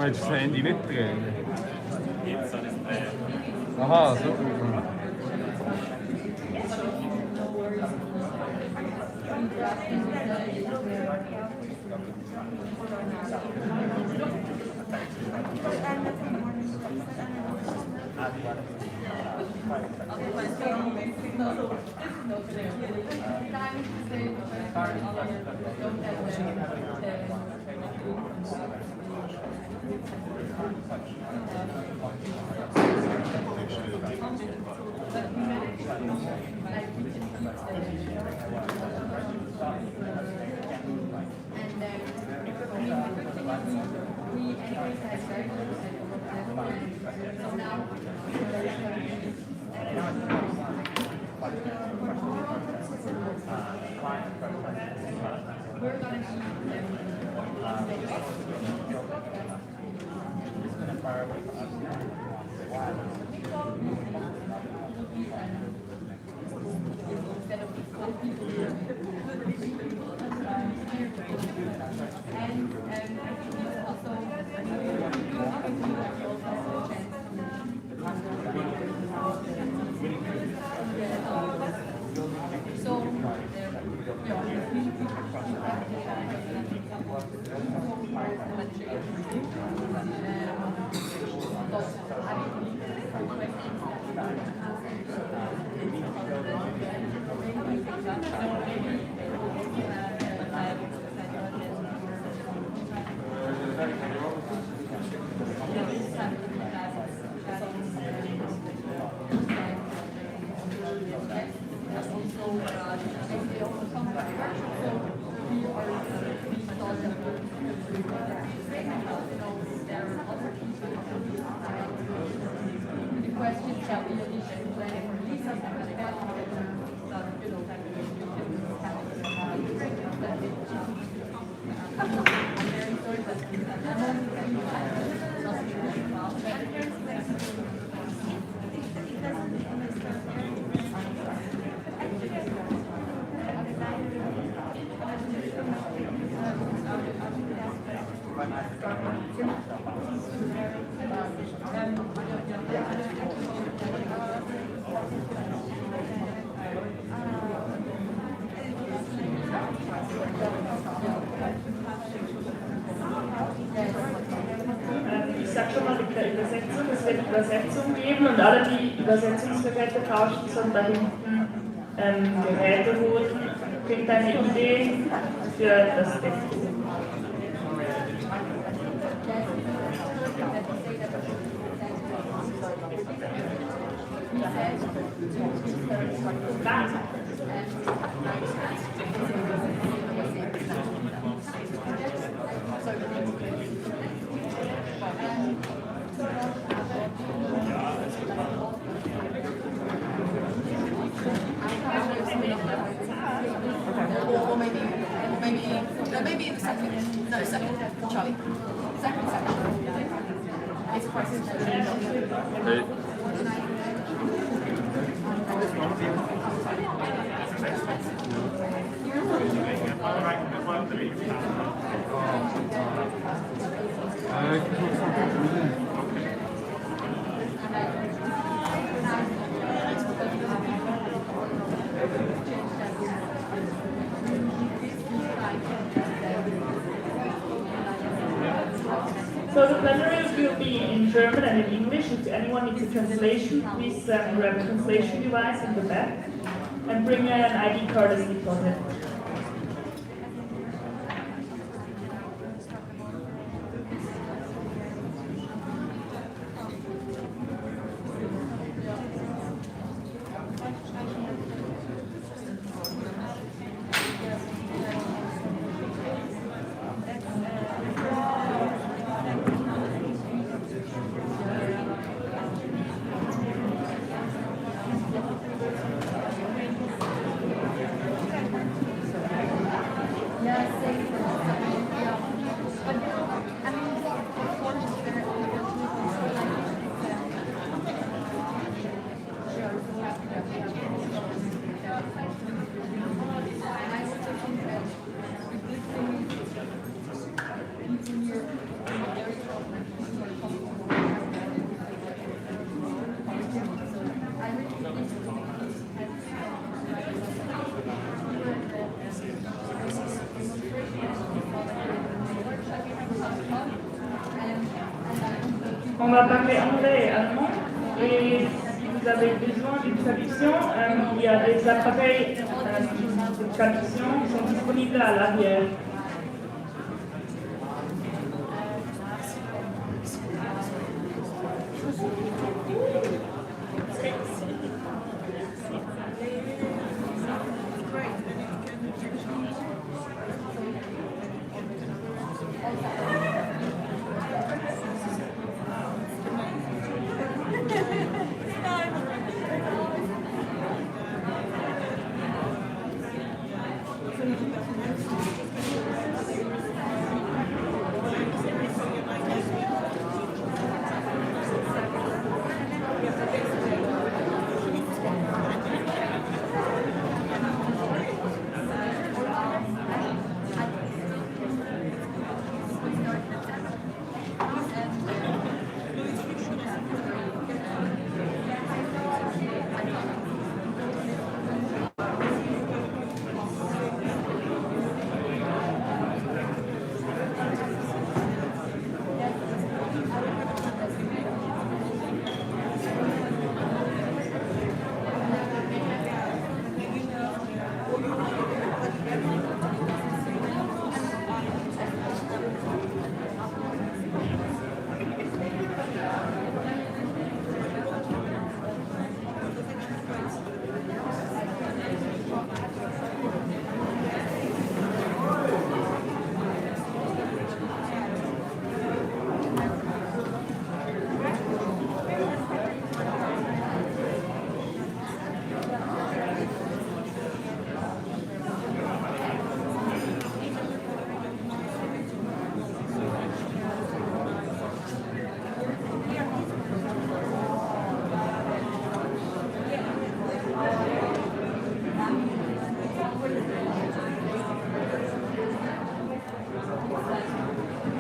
Jetzt das Handy nicht drehen. Aha, so. Ich sage schon mal mit der Übersetzung, es wird Übersetzung geben und alle, die Übersetzungsgeräte tauschen, sollen da hinten Geräte holen. Kriegt eine Idee für das Text. Maybe in the second. No, second. Charlie. Second section. It's a crisis. So the plenary will be in German and in English. If anyone needs a translation, please grab a translation device in the back and bring an ID card as deposit. On va parler anglais et allemand, et si vous avez besoin d'une traduction, il y a des appareils de traduction qui sont disponibles à l'arrière.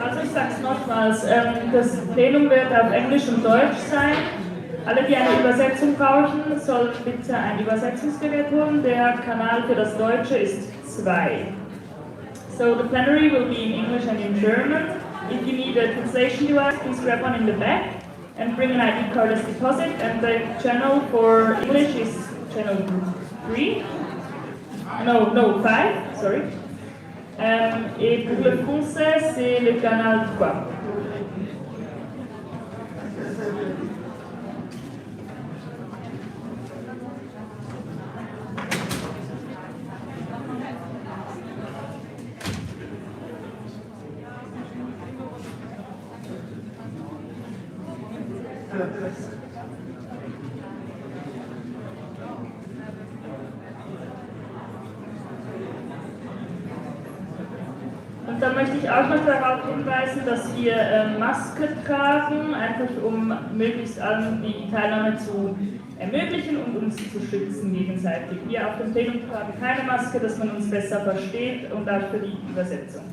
Also ich sage es nochmals, das Plenum wird auf Englisch und Deutsch sein. Alle, die eine Übersetzung brauchen, sollen bitte ein Übersetzungsgerät holen. Der Kanal für das Deutsche ist 2. So the plenary will be in English and in German. If you need a translation device, please grab one in the back and bring an ID card as deposit. And the channel for English is channel 3. No, 5, sorry. Et pour le français, c'est le canal 3. Und da möchte ich auch noch darauf hinweisen, dass wir Maske tragen, einfach um möglichst allen die Teilnahme zu ermöglichen und uns zu schützen gegenseitig. Wir auf dem Plenum tragen keine Maske, dass man uns besser versteht und auch für die Übersetzung.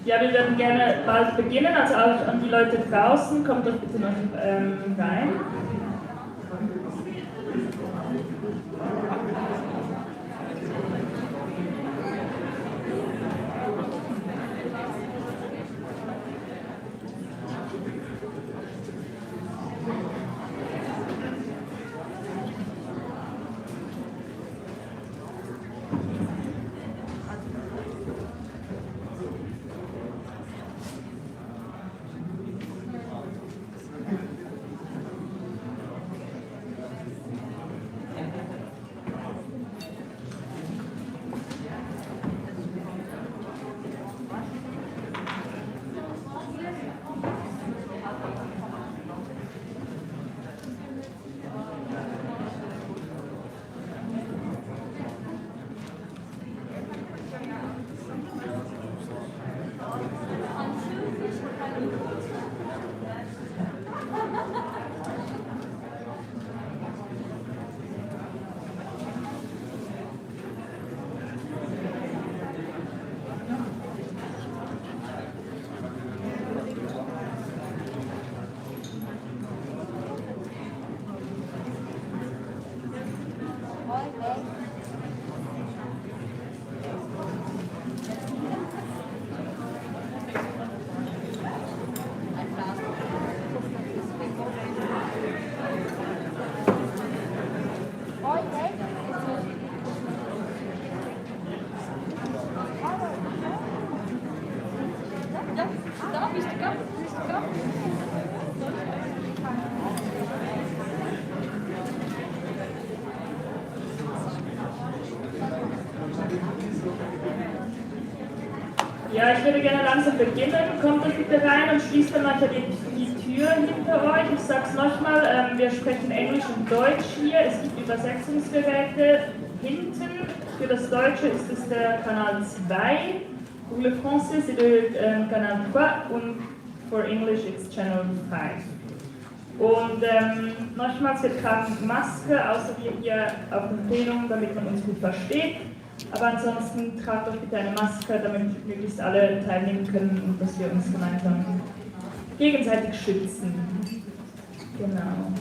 Ja, wir würden gerne bald beginnen, also auch an die Leute draußen, kommt doch bitte noch rein. Ja, ich würde gerne langsam beginnen. Kommt doch bitte rein und schließt dann nachher die Tür hinter euch. Ich sag's nochmal, wir sprechen Englisch und Deutsch hier. Es gibt Übersetzungsgeräte hinten. Für das Deutsche ist es der Kanal 2. Pour le français, c'est le Kanal 3 und for English it's Channel 5. Und nochmals, wir tragen Maske, außer wir hier auf dem Plenum, damit man uns gut versteht. Aber ansonsten tragt doch bitte eine Maske, damit möglichst alle teilnehmen können und dass wir uns gemeinsam gegenseitig schützen. Genau.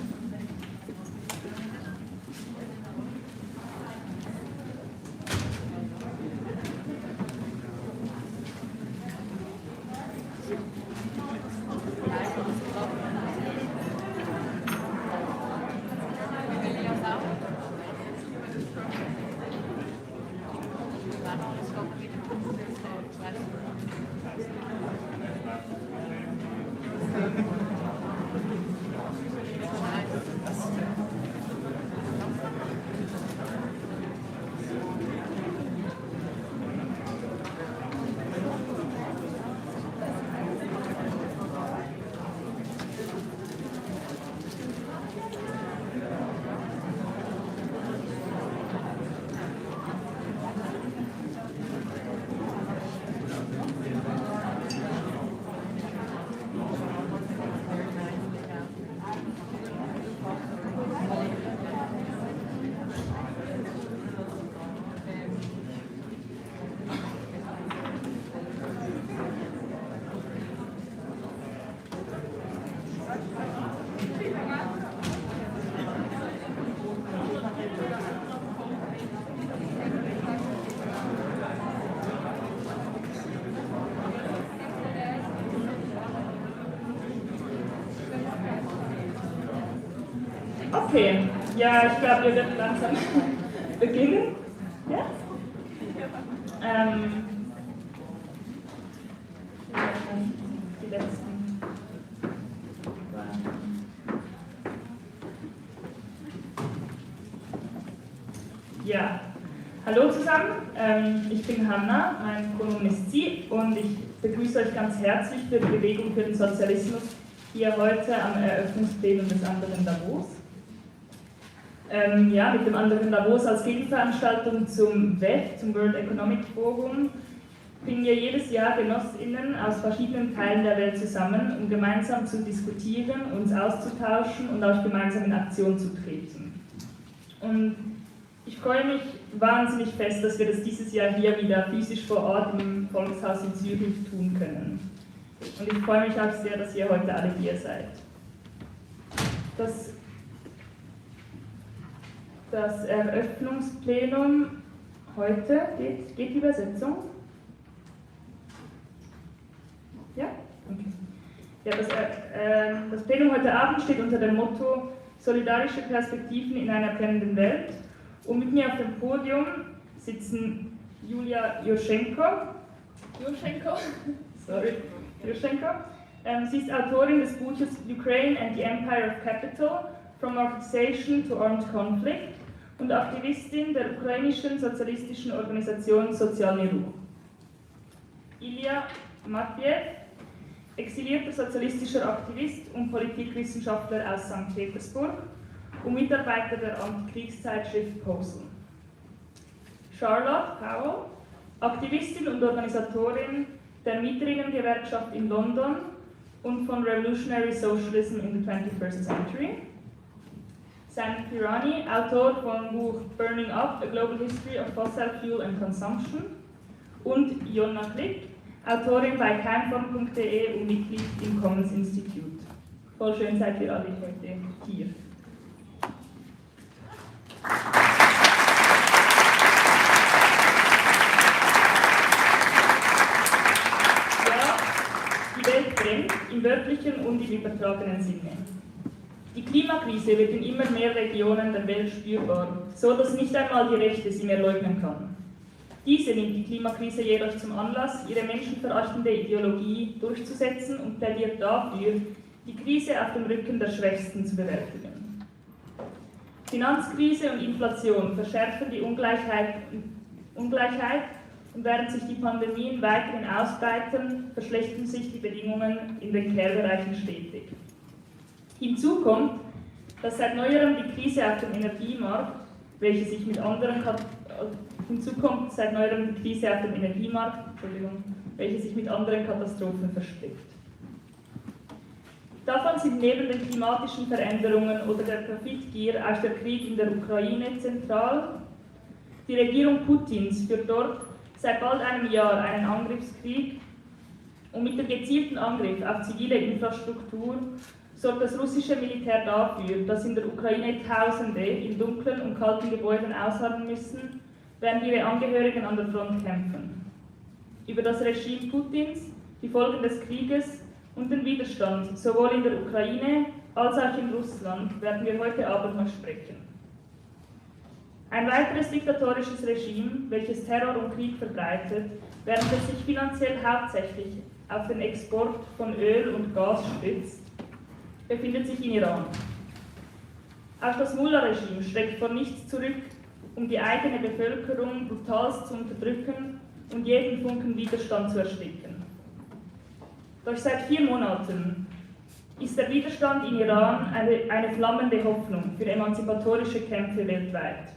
Okay, ja, ich glaube, wir werden langsam beginnen. Ja? Die letzten. Ja, hallo zusammen, ich bin Hanna, mein Pronomen ist sie und ich begrüße euch ganz herzlich für die Bewegung für den Sozialismus hier heute am Eröffnungsplenum des Anderen Davos. Ja, mit dem Anderen Davos als Gegenveranstaltung zum WEF, zum World Economic Forum, bringen wir jedes Jahr GenossInnen aus verschiedenen Teilen der Welt zusammen, um gemeinsam zu diskutieren, uns auszutauschen und auch gemeinsam in Aktion zu treten. Und Ich freue mich wahnsinnig fest, dass wir das dieses Jahr hier wieder physisch vor Ort im Volkshaus in Zürich tun können. Und ich freue mich auch sehr, dass ihr heute alle hier seid. Das Eröffnungsplenum heute geht die Übersetzung? Ja? Okay. Ja, das Plenum heute Abend steht unter dem Motto Solidarische Perspektiven in einer brennenden Welt. Und mit mir auf dem Podium sitzen Julia Juschenko. Sie ist Autorin des Buches Ukraine and the Empire of Capital, From Marketization to Armed Conflict und Aktivistin der ukrainischen sozialistischen Organisation Sozialny Ruch. Ilya Matvejew, exilierter sozialistischer Aktivist und Politikwissenschaftler aus St. Petersburg und Mitarbeiter der Antikriegszeitschrift Posel. Charlotte Powell, Aktivistin und Organisatorin der Mieterinnengewerkschaft in London und von Revolutionary Socialism in the 21st Century. Sam Pirani, Autor vom Buch Burning Up, A Global History of Fossil Fuel and Consumption. Und Jonna Klick, Autorin bei keimform.de und Mitglied im Commons Institute. Voll schön seid ihr alle heute hier. Ja, die Welt brennt, im wörtlichen und im übertragenen Sinne. Die Klimakrise wird in immer mehr Regionen der Welt spürbar, so dass nicht einmal die Rechte sie mehr leugnen kann. Diese nimmt die Klimakrise jedoch zum Anlass, ihre menschenverachtende Ideologie durchzusetzen und plädiert dafür, die Krise auf dem Rücken der Schwächsten zu bewältigen. Finanzkrise und Inflation verschärfen die Ungleichheit und während sich die Pandemien weiterhin ausbreiten, verschlechtern sich die Bedingungen in den Care-Bereichen stetig. Hinzu kommt, dass seit neuerem die Krise auf dem Energiemarkt, welche sich mit anderen Katastrophen verstrickt. Davon sind neben den klimatischen Veränderungen oder der Profitgier auch der Krieg in der Ukraine zentral. Die Regierung Putins führt dort seit bald einem Jahr einen Angriffskrieg und mit dem gezielten Angriff auf zivile Infrastruktur sorgt das russische Militär dafür, dass in der Ukraine Tausende in dunklen und kalten Gebäuden ausharren müssen, während ihre Angehörigen an der Front kämpfen. Über das Regime Putins, die Folgen des Krieges und den Widerstand sowohl in der Ukraine als auch in Russland werden wir heute Abend noch sprechen. Ein weiteres diktatorisches Regime, welches Terror und Krieg verbreitet, während es sich finanziell hauptsächlich auf den Export von Öl und Gas stützt, befindet sich in Iran. Auch das Mullah-Regime streckt vor nichts zurück, um die eigene Bevölkerung brutalst zu unterdrücken und jeden Funken Widerstand zu ersticken. Doch seit 4 Monaten ist der Widerstand in Iran eine flammende Hoffnung für emanzipatorische Kämpfe weltweit.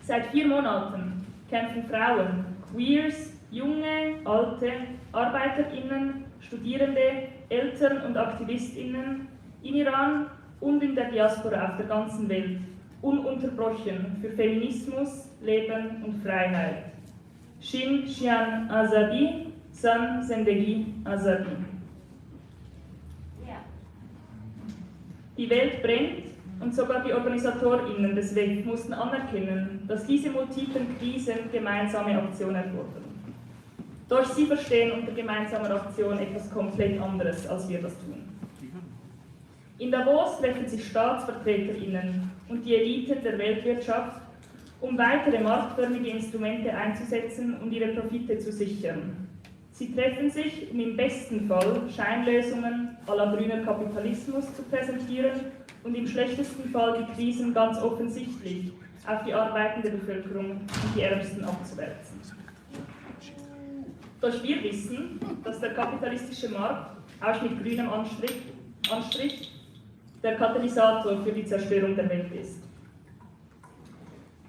Seit 4 Monaten kämpfen Frauen, Queers, junge, alte, ArbeiterInnen, Studierende, Eltern und AktivistInnen in Iran und in der Diaspora auf der ganzen Welt ununterbrochen für Feminismus, Leben und Freiheit. Shin Shian Azadi, San Zendegi Azadi. Die Welt brennt und sogar die OrganisatorInnen des Welt mussten anerkennen, dass diese multiplen Krisen gemeinsame Aktion erfordern. Doch sie verstehen unter gemeinsamer Aktion etwas komplett anderes, als wir das tun. In Davos treffen sich StaatsvertreterInnen und die Eliten der Weltwirtschaft, um weitere marktförmige Instrumente einzusetzen und ihre Profite zu sichern. Sie treffen sich, um im besten Fall Scheinlösungen à la grüner Kapitalismus zu präsentieren und im schlechtesten Fall die Krisen ganz offensichtlich auf die arbeitende Bevölkerung und die Ärmsten abzuwälzen. Doch wir wissen, dass der kapitalistische Markt, auch mit grünem Anstrich, der Katalysator für die Zerstörung der Welt ist.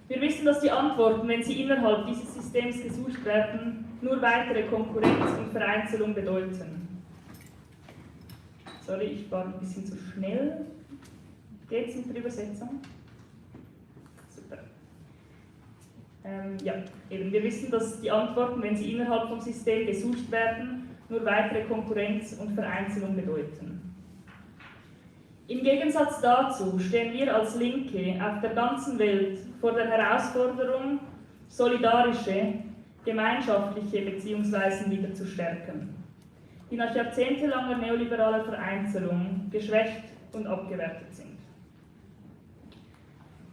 Wir wissen, dass die Antworten, wenn sie innerhalb dieses Systems gesucht werden, nur weitere Konkurrenz und Vereinzelung bedeuten. Sorry, ich war ein bisschen zu schnell. Geht's mit der Übersetzung? Super. Wir wissen, dass die Antworten, wenn sie innerhalb vom System gesucht werden, nur weitere Konkurrenz und Vereinzelung bedeuten. Im Gegensatz dazu stehen wir als Linke auf der ganzen Welt vor der Herausforderung, solidarische, gemeinschaftliche Beziehungsweisen wieder zu stärken, die nach jahrzehntelanger neoliberaler Vereinzelung geschwächt und abgewertet sind.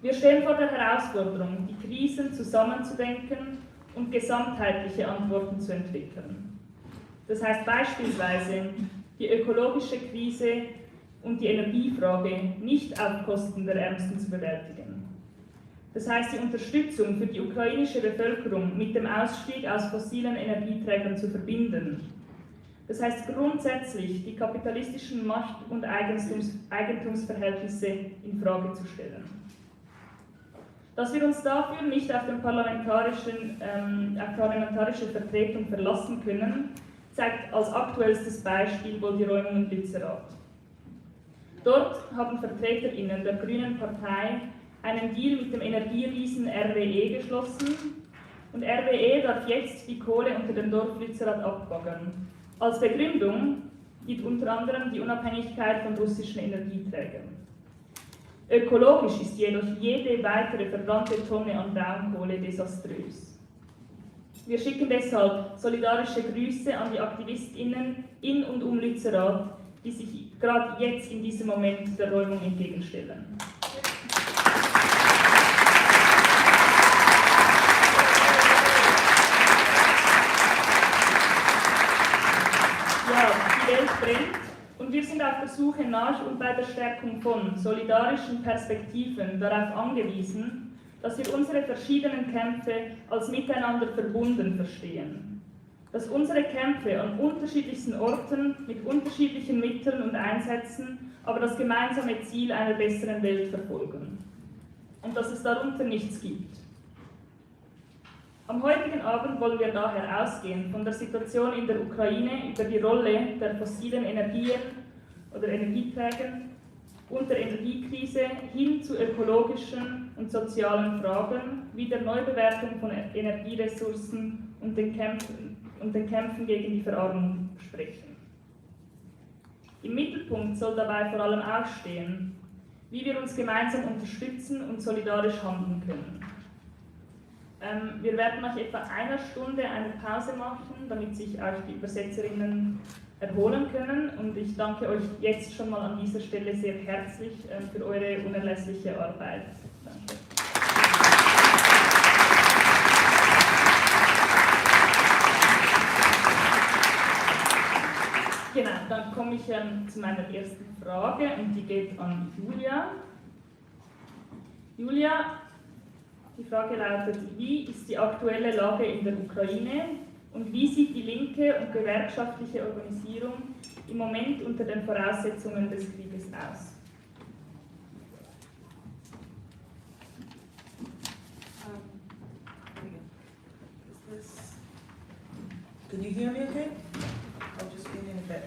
Wir stehen vor der Herausforderung, die Krisen zusammenzudenken und gesamtheitliche Antworten zu entwickeln. Das heißt beispielsweise, die ökologische Krise und die Energiefrage nicht auf Kosten der Ärmsten zu bewältigen. Das heißt, die Unterstützung für die ukrainische Bevölkerung mit dem Ausstieg aus fossilen Energieträgern zu verbinden. Das heißt grundsätzlich, die kapitalistischen Macht- und Eigentumsverhältnisse in Frage zu stellen. Dass wir uns dafür nicht auf parlamentarische Vertretung verlassen können, zeigt als aktuellstes Beispiel wohl die Räumung in Lützerath. Dort haben VertreterInnen der Grünen Partei einen Deal mit dem Energieriesen RWE geschlossen und RWE darf jetzt die Kohle unter dem Dorf Lützerath abbaggern. Als Begründung gibt unter anderem die Unabhängigkeit von russischen Energieträgern. Ökologisch ist jedoch jede weitere verbrannte Tonne an Braunkohle desaströs. Wir schicken deshalb solidarische Grüße an die AktivistInnen in und um Lützerath, die sich gerade jetzt in diesem Moment der Räumung entgegenstellen. Ja, die Welt brennt. Und wir sind auf der Suche nach und bei der Stärkung von solidarischen Perspektiven darauf angewiesen, dass wir unsere verschiedenen Kämpfe als miteinander verbunden verstehen. Dass unsere Kämpfe an unterschiedlichsten Orten mit unterschiedlichen Mitteln und Einsätzen aber das gemeinsame Ziel einer besseren Welt verfolgen. Und dass es darunter nichts gibt. Am heutigen Abend wollen wir daher ausgehen von der Situation in der Ukraine über die Rolle der fossilen Energien oder Energieträger und der Energiekrise hin zu ökologischen und sozialen Fragen wie der Neubewertung von Energieressourcen und den Kämpfen gegen die Verarmung sprechen. Im Mittelpunkt soll dabei vor allem auch stehen, wie wir uns gemeinsam unterstützen und solidarisch handeln können. Wir werden nach etwa einer Stunde eine Pause machen, damit sich auch die Übersetzerinnen erholen können. Und ich danke euch jetzt schon mal an dieser Stelle sehr herzlich für eure unerlässliche Arbeit. Danke. Genau, dann komme ich zu meiner ersten Frage und die geht an Julia. Julia, die Frage lautet, wie ist die aktuelle Lage in der Ukraine und wie sieht die linke und gewerkschaftliche Organisierung im Moment unter den Voraussetzungen des Krieges aus? Can you hear me okay? I'll just lean in a bit.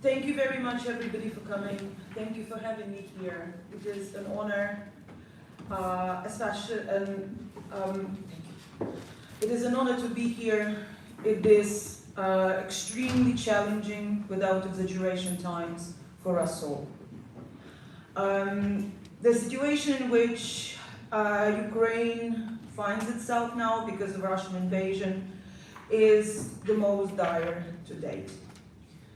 Thank you very much everybody for coming. Thank you for having me here. It is an honor. It is an honor to be here in this extremely challenging, without exaggeration, times for us all. The situation in which Ukraine finds itself now because of Russian invasion is the most dire to date.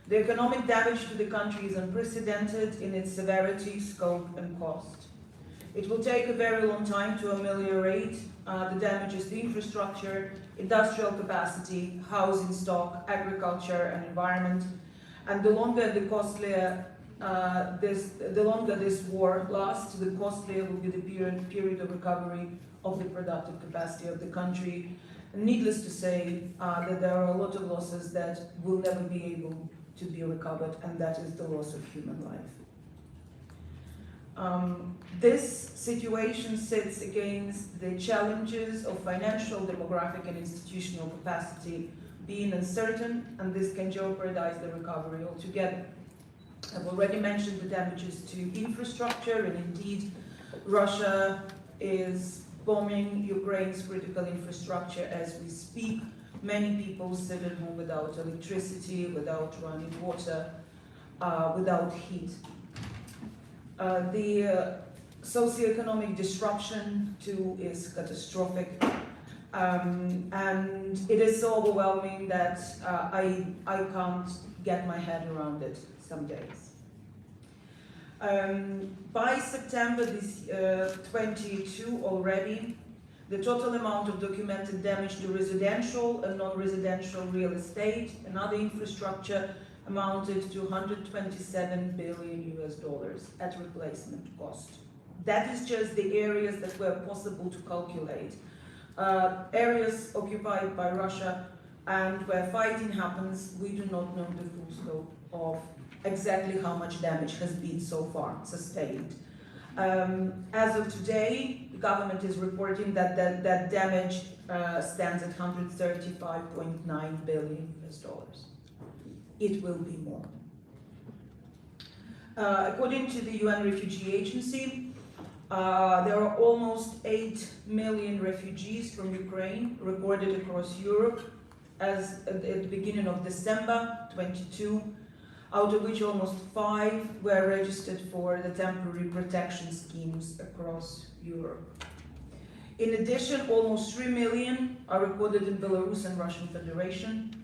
The economic damage to the country is unprecedented in its severity, scope, and cost. It will take a very long time to ameliorate the damages to infrastructure, industrial capacity, housing stock, agriculture and environment, and the longer the costlier the longer this war lasts, the costlier will be the period of recovery of the productive capacity of the country. And needless to say that there are a lot of losses that will never be able to be recovered, and that is the loss of human life. This situation sits against the challenges of financial, demographic, and institutional capacity being uncertain, and this can jeopardize the recovery altogether. I've already mentioned the damages to infrastructure, and indeed, Russia is bombing Ukraine's critical infrastructure as we speak. Many people sit at home without electricity, without running water, without heat. The socioeconomic disruption too is catastrophic, and it is so overwhelming that I can't get my head around it some days. By September this 22 already, the total amount of documented damage to residential and non-residential real estate and other infrastructure amounted to $127 billion at replacement cost. That is just the areas that were possible to calculate. Areas occupied by Russia and where fighting happens, we do not know the full scope of exactly how much damage has been so far sustained. As of today, the government is reporting that that damage stands at $135.9 billion. It will be more. According to the UN Refugee Agency, there are almost 8 million refugees from Ukraine recorded across Europe as at the beginning of December 22, out of which almost 5 were registered for the temporary protection schemes across Europe. In addition, almost 3 million are recorded in Belarus and Russian Federation.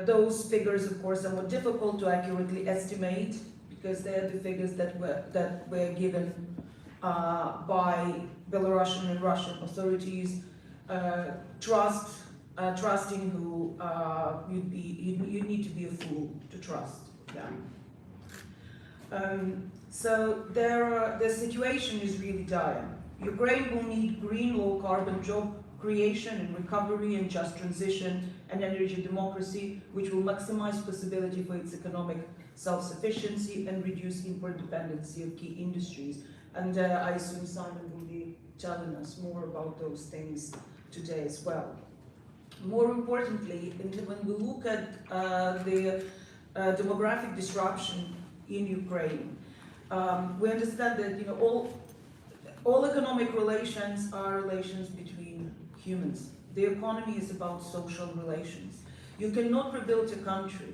Those figures, of course, are more difficult to accurately estimate because they are the figures that were given by Belarusian and Russian authorities, trusting who you need to be a fool to trust them. So the situation is really dire. Ukraine will need green, low-carbon job creation and recovery and just transition and energy democracy, which will maximize possibility for its economic self-sufficiency and reduce import dependency of key industries. And I assume Simon will be telling us more about those things today as well. More importantly, when we look at the demographic disruption in Ukraine, we understand that all economic relations are relations between humans. The economy is about social relations. You cannot rebuild a country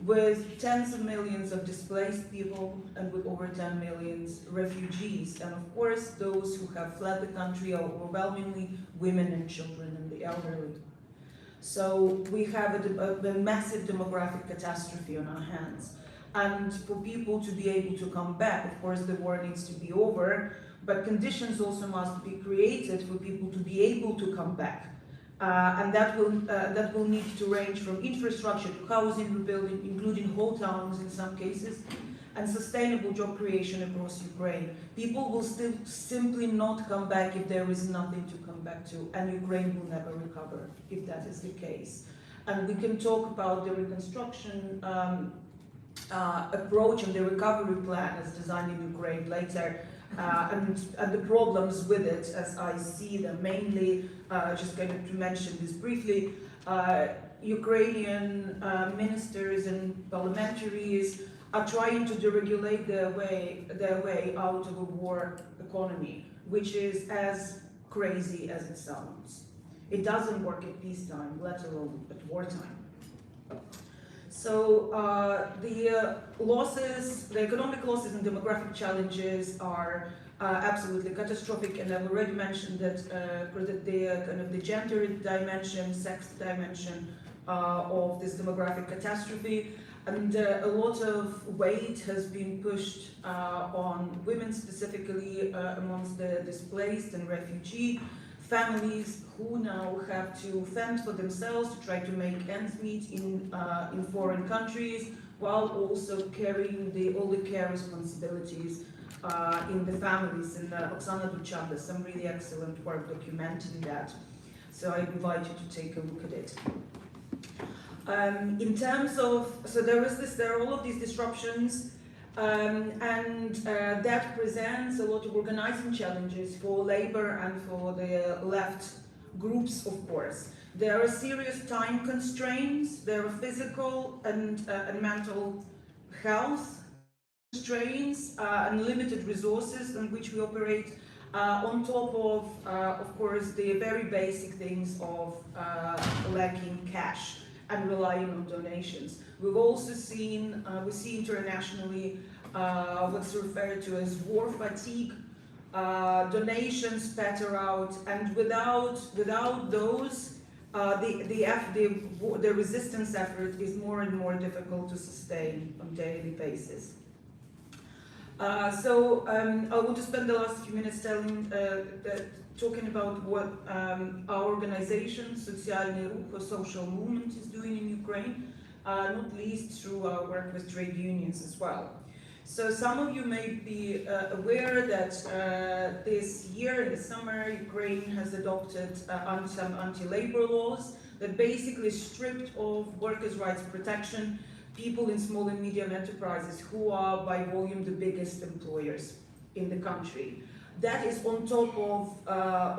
with tens of millions of displaced people and with over 10 million refugees. And of course, those who have fled the country are overwhelmingly women and children and the elderly. So we have a massive demographic catastrophe on our hands. And for people to be able to come back, of course, the war needs to be over, but conditions also must be created for people to be able to come back. And that will need to range from infrastructure to housing rebuilding, including whole towns in some cases, and sustainable job creation across Ukraine. People will still simply not come back if there is nothing to come back to, and Ukraine will never recover if that is the case. And we can talk about the reconstruction approach and the recovery plan as designed in Ukraine later, and the problems with it as I see them. Mainly, just going to mention this briefly, Ukrainian ministers and parliamentaries are trying to deregulate their way out of a war economy, which is as crazy as it sounds. It doesn't work at peacetime, let alone at wartime. So the economic losses and demographic challenges are absolutely catastrophic, and I've already mentioned that the gender dimension, sex dimension of this demographic catastrophe, and a lot of weight has been pushed on women specifically amongst the displaced and refugee families who now have to fend for themselves to try to make ends meet in foreign countries, while also carrying all the care responsibilities in the families. And Oksana Duchan does some really excellent work documenting that. So I invite you to take a look at it. In terms of, so there are all of these disruptions, and that presents a lot of organizing challenges for labor and for the left groups, of course. There are serious time constraints, there are physical and mental health constraints and limited resources on which we operate, on top of course, the very basic things of lacking cash and relying on donations. We've also seen, we see internationally what's referred to as war fatigue, donations patter out, and without those, the resistance effort is more and more difficult to sustain on a daily basis. I want to spend the last few minutes talking about what our organization, Соціальний рух, or social movement, is doing in Ukraine, not least through our work with trade unions as well. So some of you may be aware that this year in the summer, Ukraine has adopted some anti-labor laws that basically stripped of workers' rights protection people in small and medium enterprises who are by volume the biggest employers in the country. That is on top of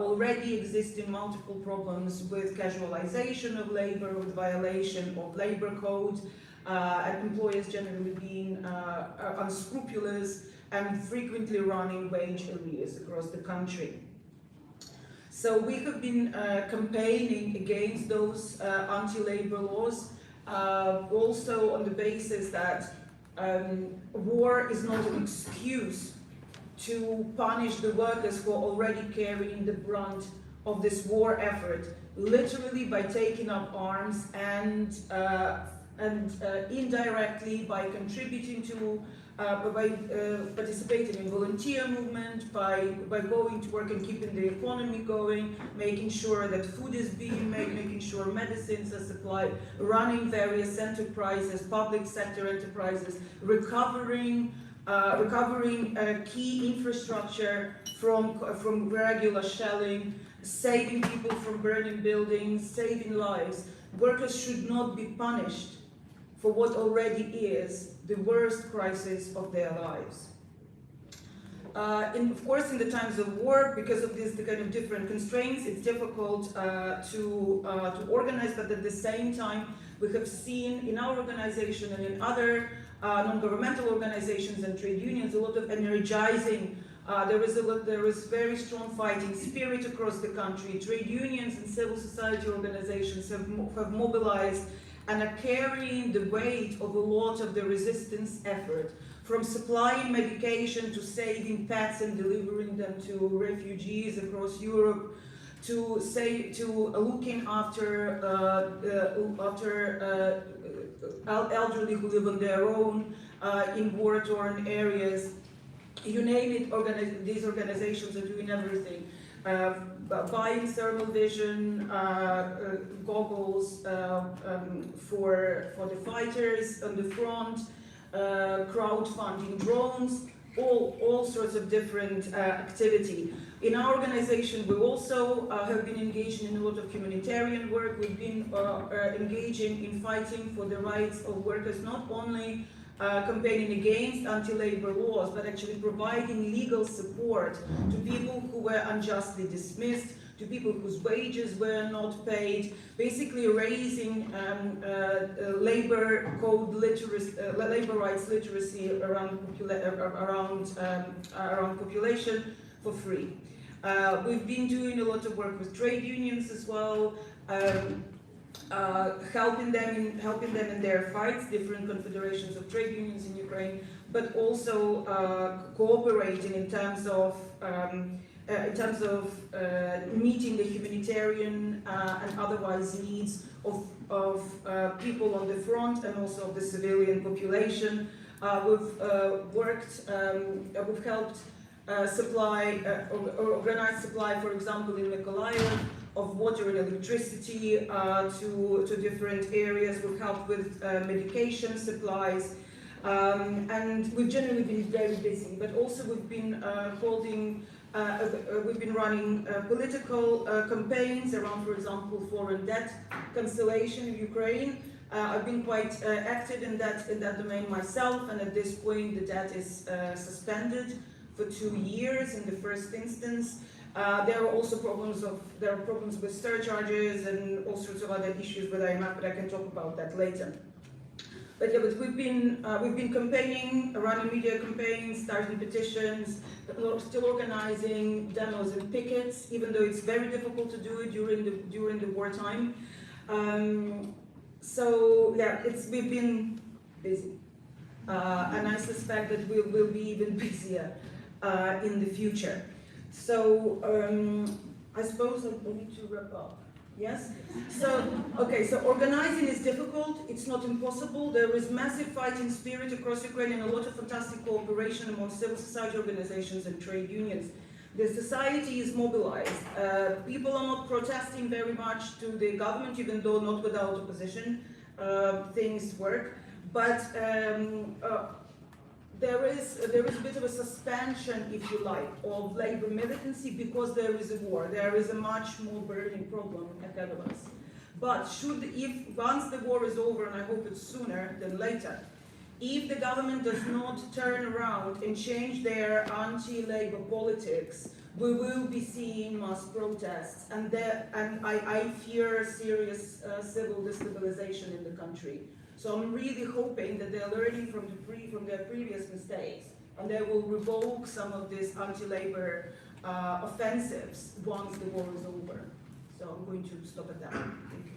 already existing multiple problems with casualization of labor, with violation of labor code, and employers generally being unscrupulous and frequently running wage arrears across the country. So we have been campaigning against those anti-labor laws, also on the basis that war is not an excuse to punish the workers who are already carrying the brunt of this war effort, literally by taking up arms and indirectly by contributing to, by participating in volunteer movement, by going to work and keeping the economy going, making sure that food is being made, making sure medicines are supplied, running various enterprises, public sector enterprises, recovering key infrastructure from regular shelling, saving people from burning buildings, saving lives. Workers should not be punished for what already is the worst crisis of their lives. Of course, in the times of war, because of the kind of different constraints, it's difficult to organize, but at the same time, we have seen in our organization and in other non-governmental organizations and trade unions a lot of energizing. There is very strong fighting spirit across the country. Trade unions and civil society organizations have mobilized and are carrying the weight of a lot of the resistance effort, from supplying medication to saving pets and delivering them to refugees across Europe, to looking after elderly who live on their own in war-torn areas. You name it, these organizations are doing everything. Buying thermal vision goggles for the fighters on the front, crowdfunding drones, all sorts of different activity. In our organization, we also have been engaging in a lot of humanitarian work. We've been engaging in fighting for the rights of workers, not only campaigning against anti-labor laws, but actually providing legal support to people who were unjustly dismissed, to people whose wages were not paid, basically raising labor code literacy, labor rights literacy around population for free. We've been doing a lot of work with trade unions as well. Helping them in their fights, different confederations of trade unions in Ukraine, but also cooperating in terms of meeting the humanitarian and otherwise needs of people on the front and also of the civilian population. We've helped organize supply, for example, in Mykolaiv, of water and electricity to different areas. We've helped with medication supplies, and we've generally been very busy. But also we've been running political campaigns around, for example, foreign debt cancellation in Ukraine. I've been quite active in that domain myself, and at this point the debt is suspended for 2 years in the first instance. There are also problems with surcharges and all sorts of other issues with IMF, but I can talk about that later. But yeah, but we've been campaigning, running media campaigns, starting petitions, still organizing demos and pickets, even though it's very difficult to do it during the wartime. So yeah, we've been busy, and I suspect that we will be even busier in the future. So I suppose I need to wrap up. Yes? So, okay, so organizing is difficult, it's not impossible. There is massive fighting spirit across Ukraine and a lot of fantastic cooperation among civil society organizations and trade unions. The society is mobilized. People are not protesting very much to the government, even though not without opposition. Things work. But there is a bit of a suspension, if you like, of labor militancy because there is a war. There is a much more burning problem ahead of us. But once the war is over, and I hope it's sooner than later, if the government does not turn around and change their anti-labor politics, we will be seeing mass protests, and I fear serious civil destabilization in the country. So I'm really hoping that they're learning from their previous mistakes, and they will revoke some of these anti-labor offensives once the war is over. So I'm going to stop at that. Thank you.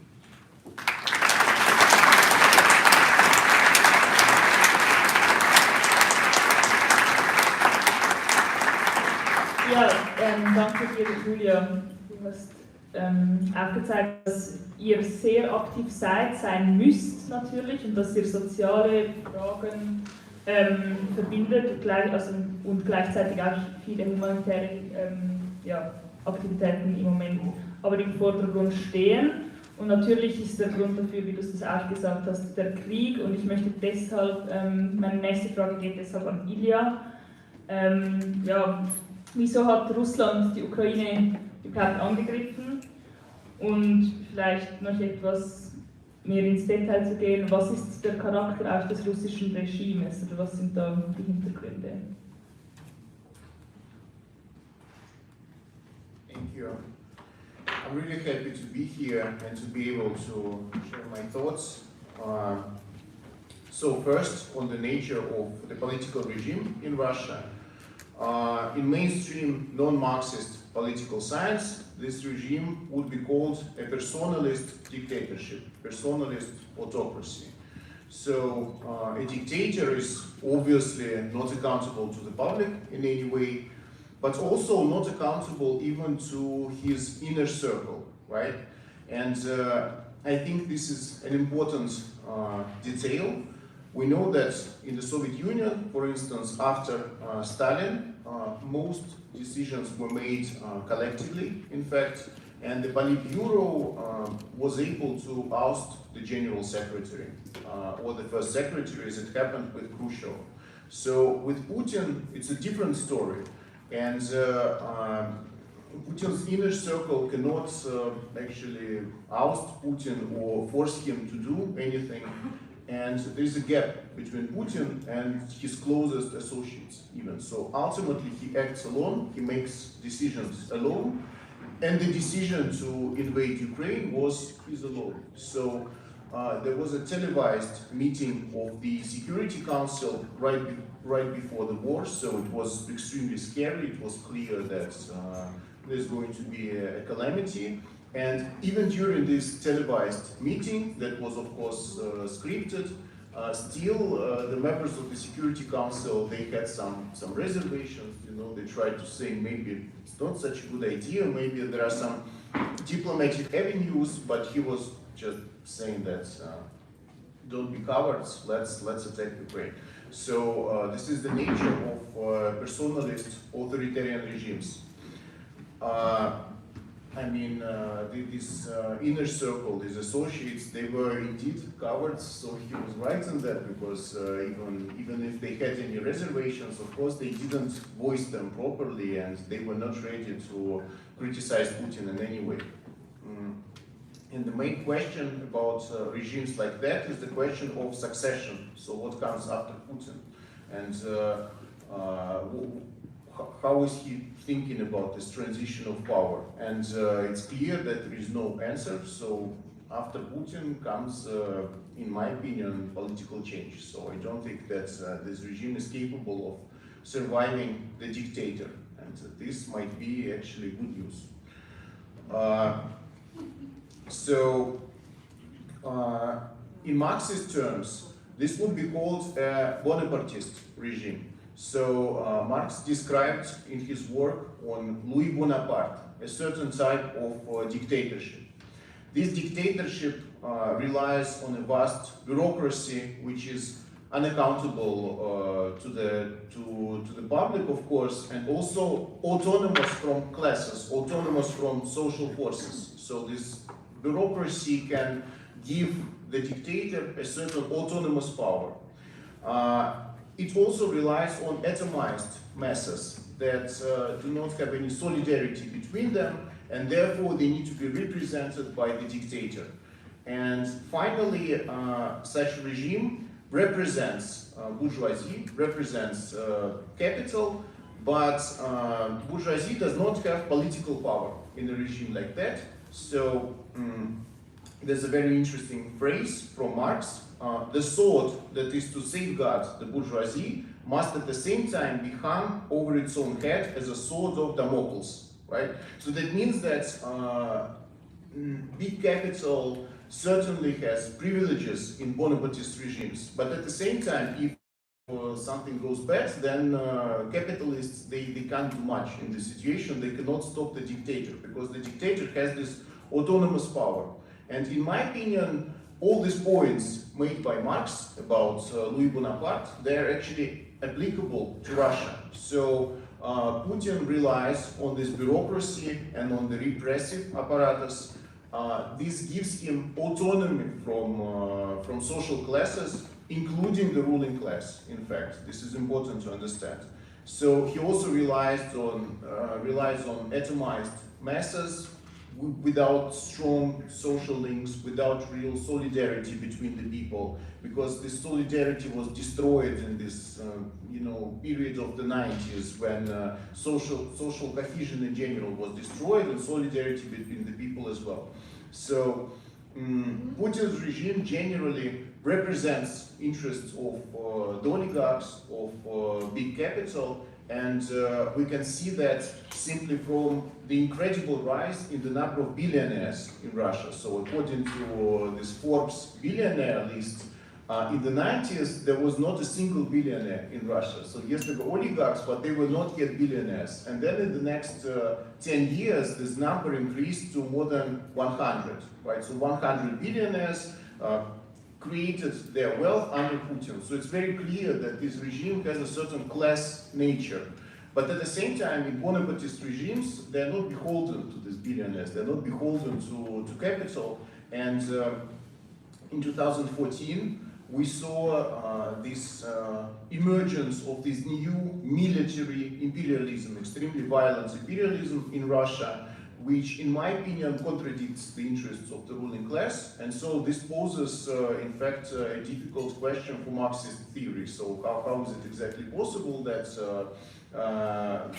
Ja, danke dir, Julia. Du hast aufgezeigt, dass ihr sehr aktiv sein müsst natürlich und dass ihr soziale Fragen verbindet und gleichzeitig auch viele humanitäre Aktivitäten im Moment aber im Vordergrund stehen. Und natürlich ist der Grund dafür, wie du es auch gesagt hast, der Krieg. Und ich möchte deshalb, meine nächste Frage geht deshalb an Ilja. Wieso hat Russland die Ukraine überhaupt angegriffen? Und vielleicht noch etwas mehr ins Detail zu gehen, was ist der Charakter auch des russischen Regimes oder was sind da die Hintergründe? Thank you. I'm really happy to be here and to be able to share my thoughts. So first, on the nature of the political regime in Russia. In mainstream non-Marxist political science, this regime would be called a personalist dictatorship, personalist autocracy. So a dictator is obviously not accountable to the public in any way, but also not accountable even to his inner circle, right? And I think this is an important detail. We know that in the Soviet Union, for instance, after Stalin, most decisions were made collectively, in fact, and the Politburo was able to oust the general secretary or the first secretary, as it happened with Khrushchev. So with Putin, it's a different story, and Putin's inner circle cannot actually oust Putin or force him to do anything. And there's a gap between Putin and his closest associates even. So ultimately he acts alone, he makes decisions alone, and the decision to invade Ukraine was his alone. So there was a televised meeting of the Security Council right before the war, so it was extremely scary. It was clear that there's going to be a calamity. And even during this televised meeting, that was of course scripted, still the members of the Security Council, they had some reservations, you know, they tried to say maybe it's not such a good idea, maybe there are some diplomatic avenues, but he was just saying that don't be cowards, let's attack Ukraine. So this is the nature of personalist authoritarian regimes. I mean, this inner circle, these associates, they were indeed cowards, so he was right in that, because even if they had any reservations, of course, they didn't voice them properly, and they were not ready to criticize Putin in any way. And the main question about regimes like that is the question of succession. So what comes after Putin? And how is he thinking about this transition of power? And it's clear that there is no answer. So after Putin comes in my opinion, political change. So I don't think that this regime is capable of surviving the dictator, and this might be actually good news. In Marxist terms, this would be called a Bonapartist regime. So Marx described in his work on Louis Bonaparte a certain type of dictatorship. This dictatorship relies on a vast bureaucracy which is unaccountable to the public, of course, and also autonomous from classes, autonomous from social forces. So this bureaucracy can give the dictator a certain autonomous power. It also relies on atomized masses that do not have any solidarity between them, and therefore they need to be represented by the dictator. And finally, such a regime represents bourgeoisie, represents capital, but bourgeoisie does not have political power in a regime like that. So there's a very interesting phrase from Marx: the sword that is to safeguard the bourgeoisie must at the same time be hung over its own head as a sword of Damocles, right? So that means that big capital certainly has privileges in Bonapartist regimes, but at the same time, if something goes bad, then capitalists, they can't do much in this situation. They cannot stop the dictator, because the dictator has this autonomous power. And in my opinion, all these points made by Marx about Louis Bonaparte, they're actually applicable to Russia. So Putin relies on this bureaucracy and on the repressive apparatus. This gives him autonomy from social classes, including the ruling class, in fact. This is important to understand. So he also relies on atomized masses without strong social links, without real solidarity between the people, because this solidarity was destroyed in this period of the 90s when social cohesion in general was destroyed, and solidarity between the people as well. So Putin's regime generally represents interests of the oligarchs, of big capital, and we can see that simply from the incredible rise in the number of billionaires in Russia. So according to this Forbes billionaire list, in the 90s, there was not a single billionaire in Russia. So yes, there were oligarchs, but they were not yet billionaires. And then in the next 10 years, this number increased to more than 100, right? So 100 billionaires created their wealth under Putin. So it's very clear that this regime has a certain class nature. But at the same time, in Bonapartist regimes, they're not beholden to these billionaires. They're not beholden to capital. And in 2014, we saw this emergence of this new military imperialism, extremely violent imperialism in Russia, which in my opinion contradicts the interests of the ruling class. And so this poses, in fact, a difficult question for Marxist theory. So how is it exactly possible that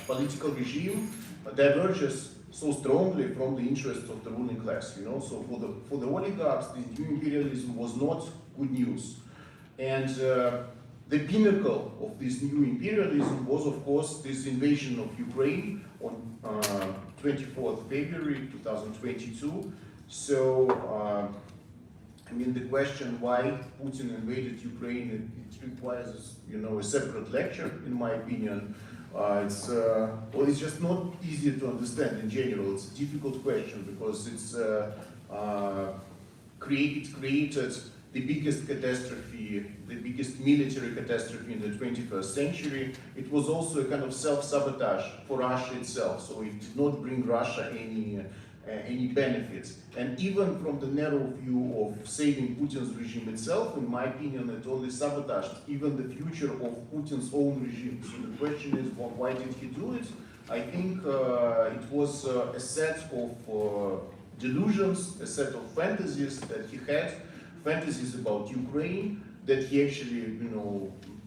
political regime diverges so strongly from the interests of the ruling class? So for the oligarchs, this new imperialism was not good news. And the pinnacle of this new imperialism was, of course, this invasion of Ukraine on 24th February 2022. So, the question why Putin invaded Ukraine, it requires, a separate lecture, in my opinion. It's just not easy to understand in general. It's a difficult question because it created the biggest catastrophe, the biggest military catastrophe in the 21st century. It was also a kind of self-sabotage for Russia itself, so it did not bring Russia any benefits. And even from the narrow view of saving Putin's regime itself, in my opinion, it only sabotaged even the future of Putin's own regime. So the question is, why did he do it? I think it was a set of delusions, a set of fantasies that he had, fantasies about Ukraine that he actually,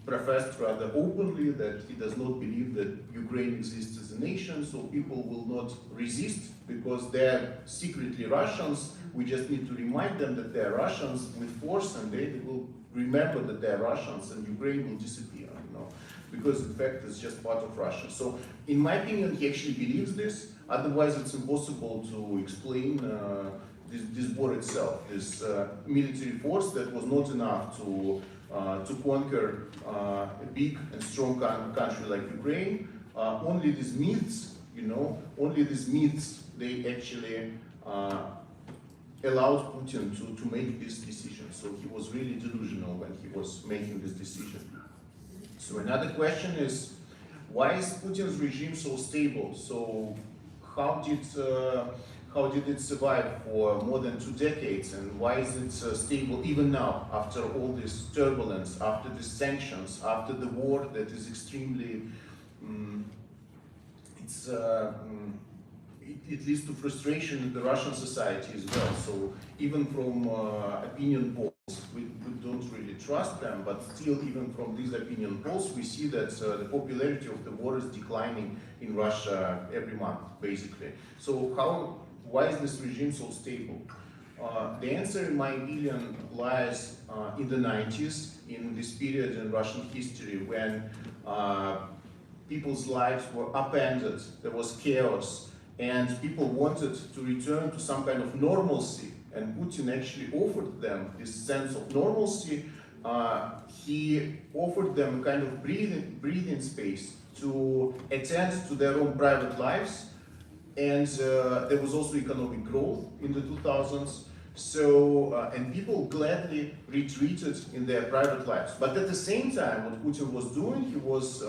professed rather openly that he does not believe that Ukraine exists as a nation, so people will not resist because they're secretly Russians. We just need to remind them that they're Russians with force, and they will remember that they're Russians, and Ukraine will disappear, because in fact it's just part of Russia. So in my opinion, he actually believes this, otherwise it's impossible to explain this war itself, this military force that was not enough to conquer a big and strong country like Ukraine. Only these myths, they actually allowed Putin to make this decision. So he was really delusional when he was making this decision. So another question is, why is Putin's regime so stable? So how did it survive for more than 2 decades, and why is it stable even now, after all this turbulence, after the sanctions, after the war that is extremely, it leads to frustration in the Russian society as well. So even from opinion polls, we don't really trust them, but still even from these opinion polls, we see that the popularity of the war is declining in Russia every month, basically. So why is this regime so stable? The answer, in my opinion, lies in the 90s, in this period in Russian history when people's lives were upended, there was chaos, and people wanted to return to some kind of normalcy, and Putin actually offered them this sense of normalcy. He offered them a kind of breathing space to attend to their own private lives, and there was also economic growth in the 2000s. So, and people gladly retreated in their private lives. But at the same time, what Putin was doing, he was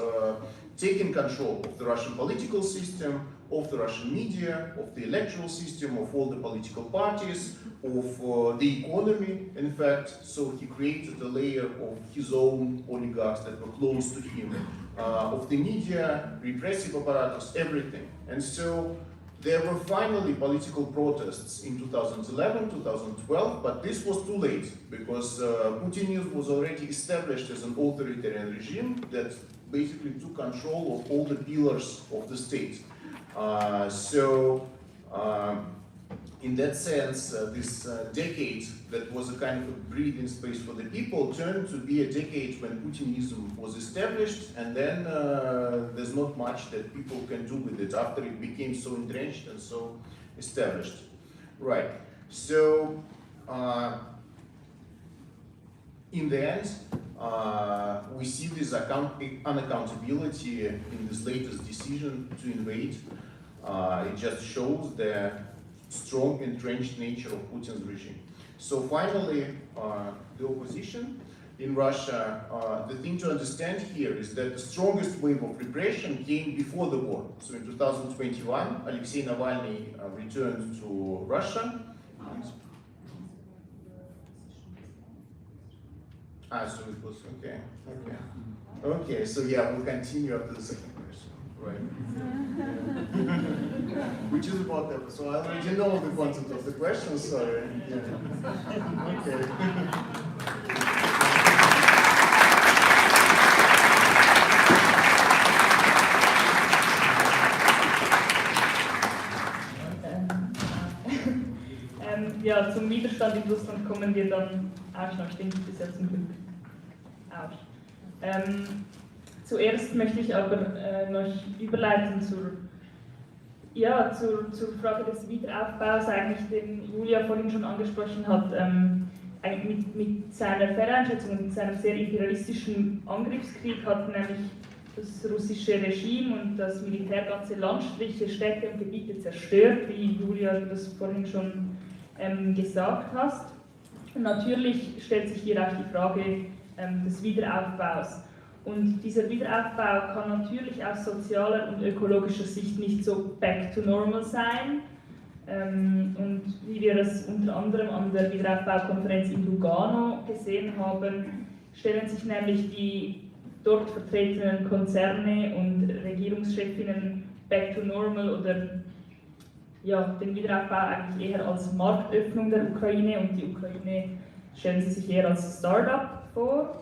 taking control of the Russian political system, of the Russian media, of the electoral system, of all the political parties, of the economy, in fact. So he created a layer of his own oligarchs that were close to him, of the media, repressive apparatus, everything. And so there were finally political protests in 2011, 2012, but this was too late, because Putin was already established as an authoritarian regime that basically took control of all the pillars of the state. In that sense, this decade that was a kind of a breathing space for the people turned to be a decade when Putinism was established, and then there's not much that people can do with it after it became so entrenched and so established. Right. So, in the end, we see this unaccountability in this latest decision to invade. It just shows the strong entrenched nature of Putin's regime. So finally, the opposition in Russia, the thing to understand here is that the strongest wave of repression came before the war. So in 2021, Alexei Navalny returned to Russia. So it was, okay. Okay, so yeah, we'll continue after the second question. Right. Which is about that. So I already know the content of the question, sorry. Yeah. Okay. Ja, zum Widerstand in Russland kommen wir dann auch noch, denke ich, bis ja zum Glück auch. Zuerst möchte ich aber noch überleiten zur Frage des Wiederaufbaus, eigentlich, den Julia vorhin schon angesprochen hat, mit seiner Fehleinschätzung und mit seinem sehr imperialistischen Angriffskrieg hat nämlich das russische Regime und das Militär ganze Landstriche, Städte und Gebiete zerstört, wie Julia das vorhin schon gesagt hast. Und natürlich stellt sich hier auch die Frage des Wiederaufbaus. Und dieser Wiederaufbau kann natürlich aus sozialer und ökologischer Sicht nicht so back to normal sein. Und wie wir das unter anderem an der Wiederaufbaukonferenz in Lugano gesehen haben, stellen sich nämlich die dort vertretenen Konzerne und Regierungschefinnen back to normal oder den Wiederaufbau eigentlich eher als Marktöffnung der Ukraine, und die Ukraine stellen sie sich eher als Start-up vor.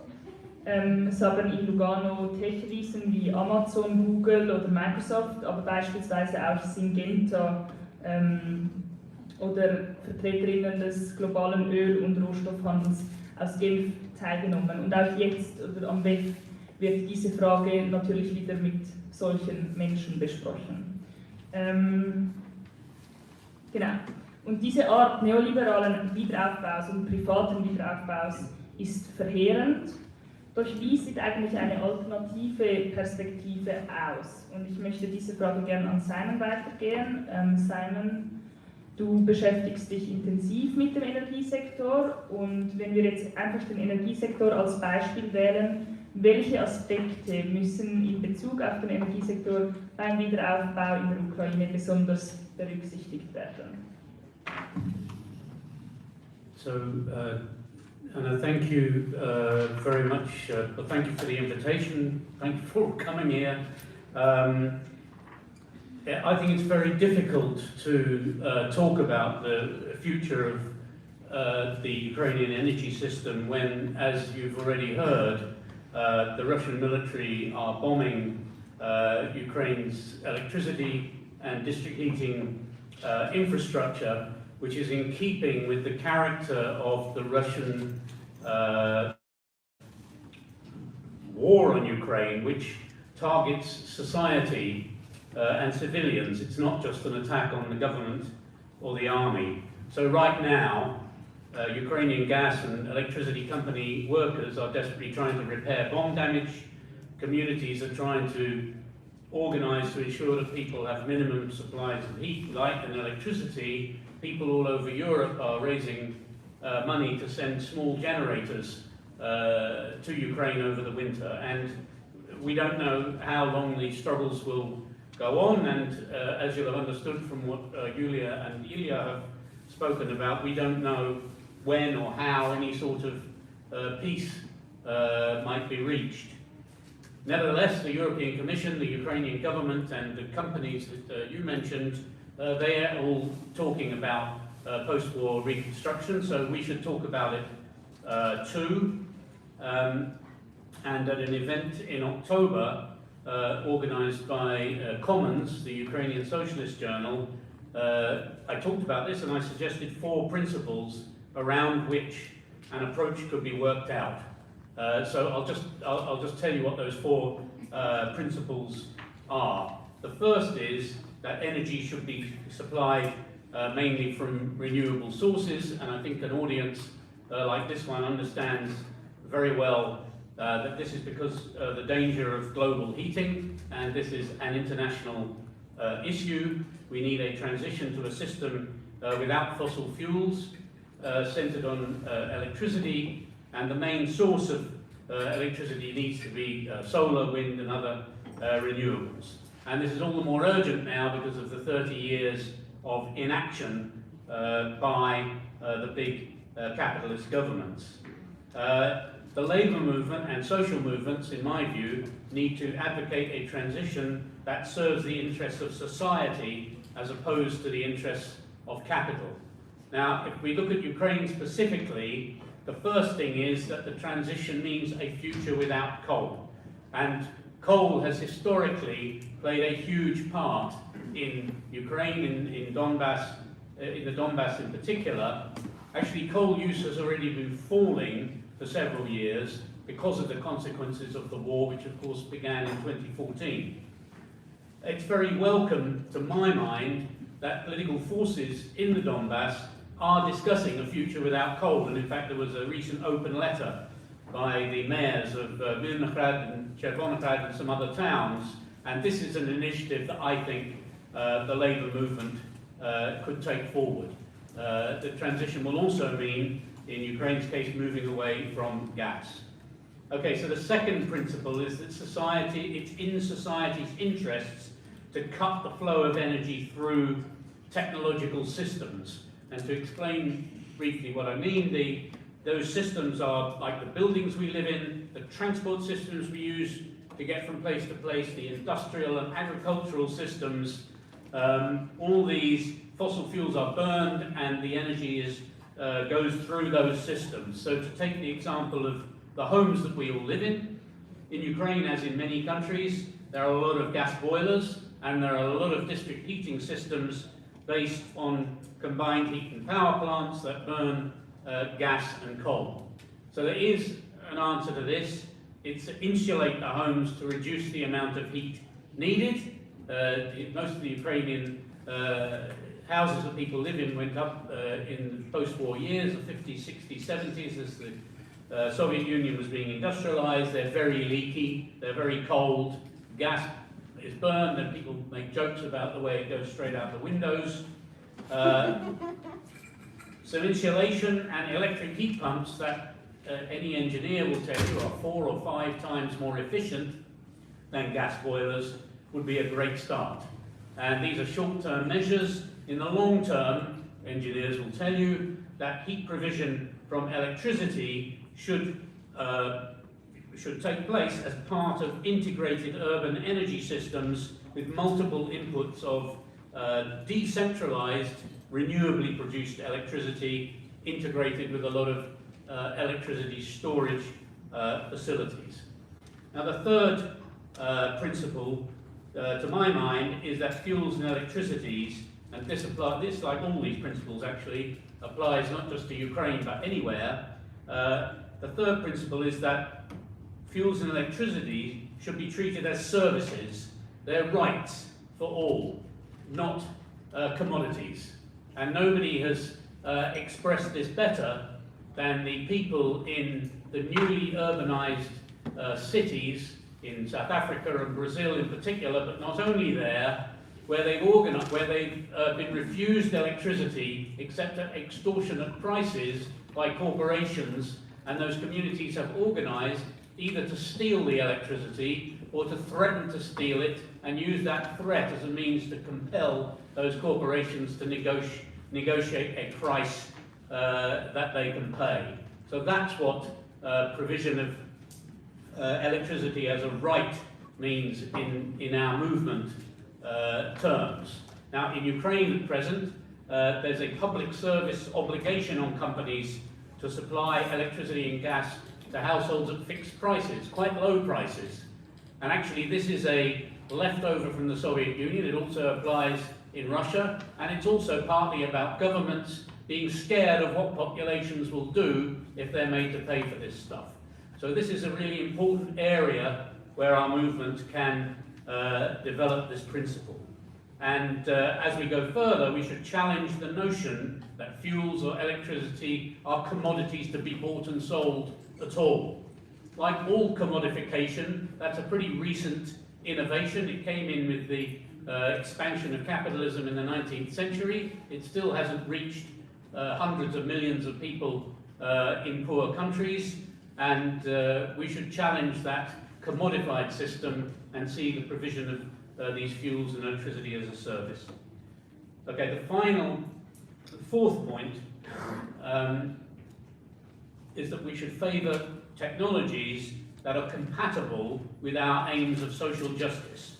Es haben in Lugano Tech-Riesen wie Amazon, Google oder Microsoft, aber beispielsweise auch Syngenta oder Vertreterinnen des globalen Öl- und Rohstoffhandels aus Genf teilgenommen. Und auch jetzt oder am WEF wird diese Frage natürlich wieder mit solchen Menschen besprochen. Genau. Und diese Art neoliberalen Wiederaufbaus und privaten Wiederaufbaus ist verheerend. Doch wie sieht eigentlich eine alternative Perspektive aus? Und ich möchte diese Frage gerne an Simon weitergehen. Simon, du beschäftigst dich intensiv mit dem Energiesektor und wenn wir jetzt einfach den Energiesektor als Beispiel wählen, welche Aspekte müssen in Bezug auf den Energiesektor beim Wiederaufbau in der Ukraine besonders berücksichtigt werden? So, Anna, thank you very much. Well, thank you for the invitation. Thank you for coming here. I think it's very difficult to talk about the future of the Ukrainian energy system when, as you've already heard, the Russian military are bombing Ukraine's electricity and district heating infrastructure, which is in keeping with the character of the Russian war on Ukraine, which targets society and civilians. It's not just an attack on the government or the army. So right now, Ukrainian gas and electricity company workers are desperately trying to repair bomb damage. Communities are trying to organise to ensure that people have minimum supplies of heat, light and electricity. People all over Europe are raising money to send small generators to Ukraine over the winter. And we don't know how long these struggles will go on. And as you'll have understood from what Yulia and Ilya have spoken about, we don't know when or how any sort of peace might be reached. Nevertheless, the European Commission, the Ukrainian government and the companies that you mentioned, they are all talking about post-war reconstruction, so we should talk about it too. And at an event in October, organised by Commons, the Ukrainian Socialist Journal, I talked about this and I suggested 4 principles around which an approach could be worked out. So I'll just tell you what those 4 principles are. The first is that energy should be supplied mainly from renewable sources, and I think an audience like this one understands very well that this is because the danger of global heating, and this is an international issue. We need a transition to a system without fossil fuels, centered on electricity, and the main source of electricity needs to be solar, wind and other renewables. And this is all the more urgent now because of the 30 years of inaction by the big capitalist governments. The labour movement and social movements, in my view, need to advocate a transition that serves the interests of society as opposed to the interests of capital. Now, if we look at Ukraine specifically, the first thing is that the transition means a future without coal. And coal has historically played a huge part in Ukraine, in Donbass, in the Donbass in particular. Actually, coal use has already been falling for several years because of the consequences of the war, which of course began in 2014. It's very welcome, to my mind, that political forces in the Donbass are discussing a future without coal. And in fact, there was a recent open letter by the mayors of Mirnograd and Chervonograd and some other towns. And this is an initiative that I think the labour movement could take forward. The transition will also mean, in Ukraine's case, moving away from gas. Okay, so the second principle is that it's in society's interests to cut the flow of energy through technological systems. And to explain briefly what I mean, those systems are like the buildings we live in, the transport systems we use to get from place to place, the industrial and agricultural systems. All these fossil fuels are burned and the energy goes through those systems. So to take the example of the homes that we all live in. In Ukraine, as in many countries, there are a lot of gas boilers and there are a lot of district heating systems based on combined heat and power plants that burn gas and coal. So there is an answer to this. It's to insulate the homes to reduce the amount of heat needed. Most of the Ukrainian houses that people live in went up in post-war years, the 50s, 60s, 70s, as the Soviet Union was being industrialized. They're very leaky, they're very cold, gas is burned, and people make jokes about the way it goes straight out the windows. So insulation and electric heat pumps that any engineer will tell you are 4 or 5 times more efficient than gas boilers would be a great start. And these are short-term measures. In the long term, engineers will tell you that heat provision from electricity should take place as part of integrated urban energy systems with multiple inputs of decentralized, renewably produced electricity integrated with a lot of electricity storage facilities. Now, the third principle, to my mind, is that fuels and electricities, and this, like all these principles actually, applies not just to Ukraine but anywhere. The third principle is that fuels and electricity should be treated as services. They're rights for all, not commodities. And nobody has expressed this better than the people in the newly urbanized cities in South Africa and Brazil in particular, but not only there, where they've been refused electricity except at extortionate prices by corporations, and those communities have organized either to steal the electricity or to threaten to steal it and use that threat as a means to compel those corporations to negotiate a price that they can pay. So that's what provision of electricity as a right means in our movement terms. Now, in Ukraine at present, there's a public service obligation on companies to supply electricity and gas to households at fixed prices, quite low prices. And actually, this is a leftover from the Soviet Union. It also applies in Russia, and it's also partly about governments being scared of what populations will do if they're made to pay for this stuff. So this is a really important area where our movement can develop this principle. And as we go further, we should challenge the notion that fuels or electricity are commodities to be bought and sold at all. Like all commodification, that's a pretty recent innovation. It came in with the expansion of capitalism in the 19th century. It still hasn't reached hundreds of millions of people in poor countries, and we should challenge that commodified system and see the provision of these fuels and electricity as a service. Okay, the fourth point is that we should favour technologies that are compatible with our aims of social justice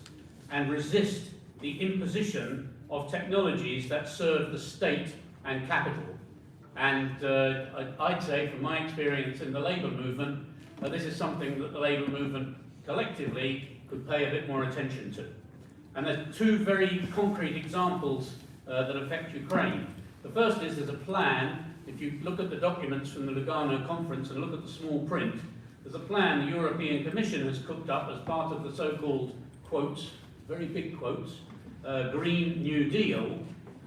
and resist the imposition of technologies that serve the state and capital. And I'd say, from my experience in the labour movement, this is something that the labour movement collectively could pay a bit more attention to. And there's 2 very concrete examples that affect Ukraine. The first is there's a plan. If you look at the documents from the Lugano conference and look at the small print, there's a plan the European Commission has cooked up as part of the so-called, quotes, very big quotes, Green New Deal,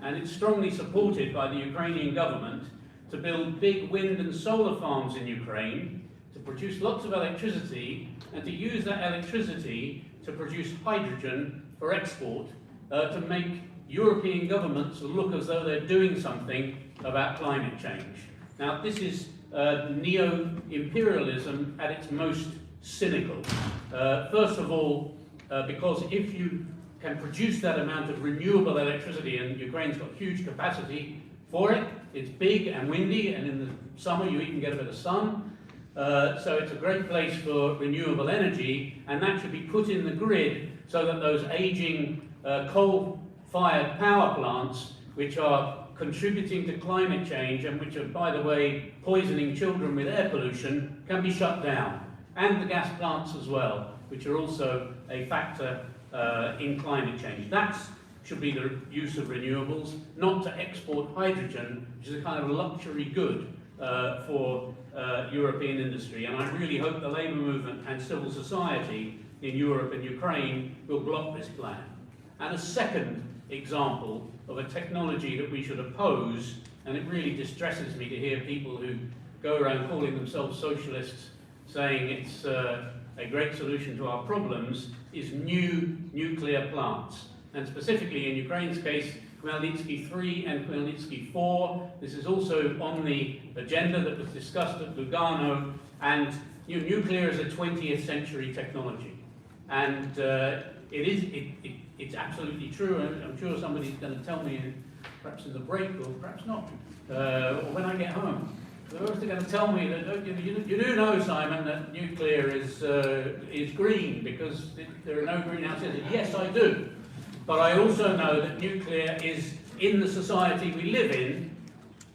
and it's strongly supported by the Ukrainian government to build big wind and solar farms in Ukraine, to produce lots of electricity, and to use that electricity to produce hydrogen for export, to make European governments look as though they're doing something about climate change. Now, this is neo-imperialism at its most cynical. First of all, because if you can produce that amount of renewable electricity, and Ukraine's got huge capacity for it, it's big and windy, and in the summer you even get a bit of sun, so it's a great place for renewable energy, and that should be put in the grid so that those aging coal-fired power plants, which are contributing to climate change and which are, by the way, poisoning children with air pollution, can be shut down. And the gas plants as well, which are also a factor in climate change. That should be the use of renewables, not to export hydrogen, which is a kind of luxury good for European industry. And I really hope the labour movement and civil society in Europe and Ukraine will block this plan. And a second example of a technology that we should oppose, and it really distresses me to hear people who go around calling themselves socialists saying it's a great solution to our problems, is new nuclear plants. And specifically in Ukraine's case, Khmelnytsky 3 and Khmelnytsky 4. This is also on the agenda that was discussed at Lugano, and nuclear is a 20th century technology. And it's absolutely true, and I'm sure somebody's going to tell me, perhaps in the break or perhaps not, or when I get home. They're going to tell me that you do know, Simon, that nuclear is green because there are no greenhouse gases. Yes, I do. But I also know that nuclear is, in the society we live in,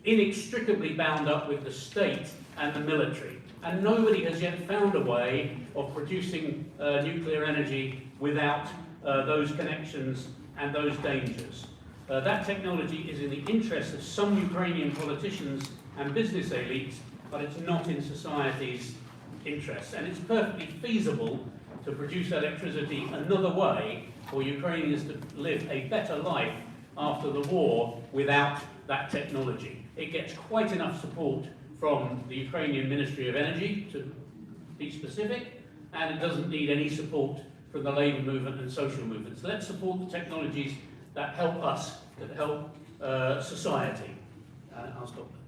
inextricably bound up with the state and the military. And nobody has yet found a way of producing nuclear energy without those connections and those dangers. That technology is in the interest of some Ukrainian politicians and business elites, but it's not in society's interests. And it's perfectly feasible to produce electricity another way for Ukrainians to live a better life after the war without that technology. It gets quite enough support from the Ukrainian Ministry of Energy, to be specific, and it doesn't need any support from the labour movement and social movements. Let's support the technologies that help us, that help society. I'll stop there.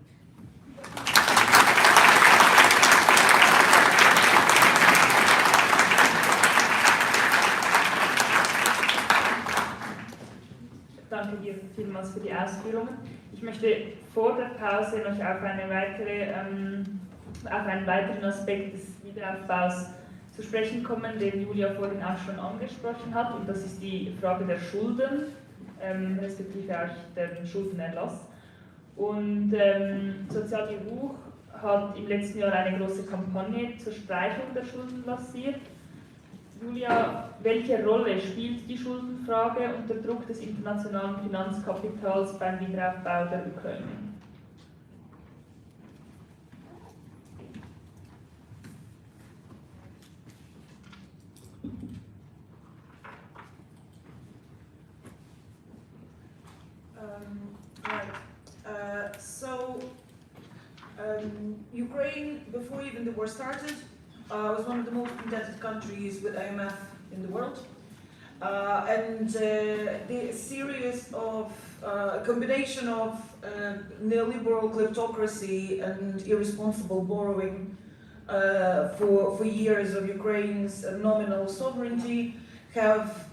Danke dir vielmals für die Ausführungen. Ich möchte vor der Pause noch auf einen weiteren Aspekt des Wiederaufbaus zu sprechen kommen, den Julia vorhin auch schon angesprochen hat, und das ist die Frage der Schulden, respektive auch der Schuldenerlass. Und Sozial die Ruch hat im letzten Jahr eine große Kampagne zur Streichung der Schulden lanciert. Julia, welche Rolle spielt die Schuldenfrage und der Druck des internationalen Finanzkapitals beim Wiederaufbau der Ukraine? Ukraine, before even the war started, was one of the most indebted countries with IMF in the world. And the series of combination of neoliberal kleptocracy and irresponsible borrowing for years of Ukraine's nominal sovereignty have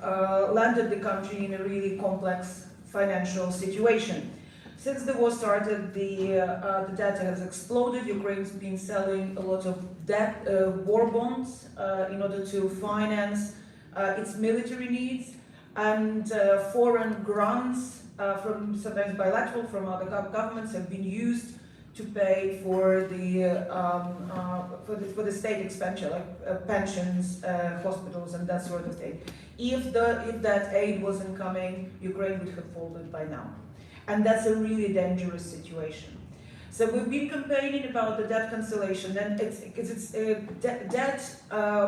landed the country in a really complex financial situation. Since the war started, the debt has exploded. Ukraine's been selling a lot of debt, war bonds in order to finance its military needs, and foreign grants, from sometimes bilateral from other governments, have been used to pay for the state expenditure, like pensions, hospitals, and that sort of thing. If that aid wasn't coming, Ukraine would have folded by now. And that's a really dangerous situation. So we've been campaigning about the debt cancellation, and debt,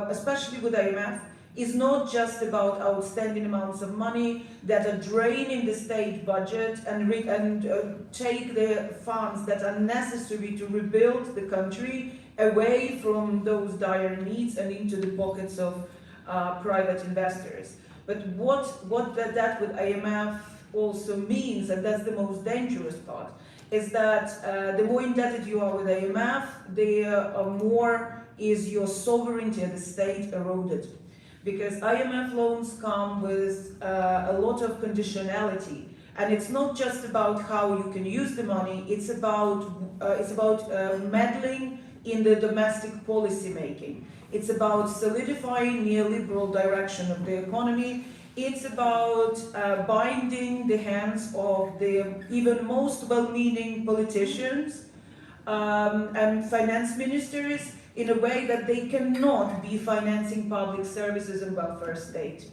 especially with IMF, is not just about outstanding amounts of money that are draining the state budget and take the funds that are necessary to rebuild the country away from those dire needs and into the pockets of private investors. But what that with IMF also means, and that's the most dangerous part, is that the more indebted you are with IMF, the more is your sovereignty as a state eroded. Because IMF loans come with a lot of conditionality, and it's not just about how you can use the money, it's about meddling in the domestic policy making. It's about solidifying neoliberal direction of the economy. It's about binding the hands of the even most well-meaning politicians and finance ministers in a way that they cannot be financing public services and welfare state.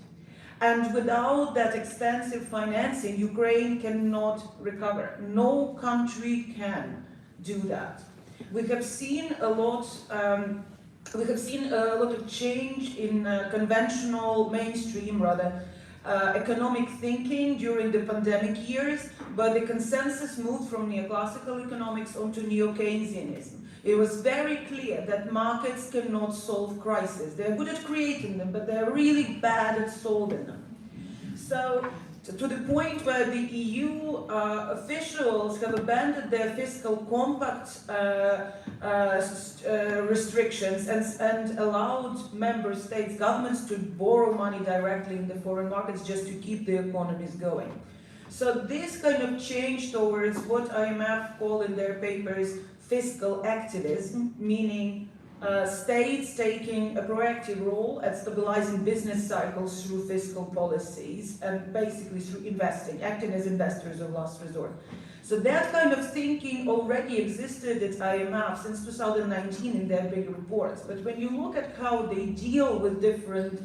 And without that extensive financing, Ukraine cannot recover. No country can do that. We have seen a lot of change in conventional, mainstream rather, economic thinking during the pandemic years, but the consensus moved from neoclassical economics onto neo-Keynesianism. It was very clear that markets cannot solve crises. They're good at creating them, but they're really bad at solving them. So, to the point where the EU officials have abandoned their fiscal compact restrictions and allowed member states, governments to borrow money directly in the foreign markets just to keep the economies going. So this kind of change towards what IMF call in their papers fiscal activism, meaning states taking a proactive role at stabilizing business cycles through fiscal policies and basically through investing, acting as investors of last resort. So that kind of thinking already existed at IMF since 2019 in their big reports. But when you look at how they deal with different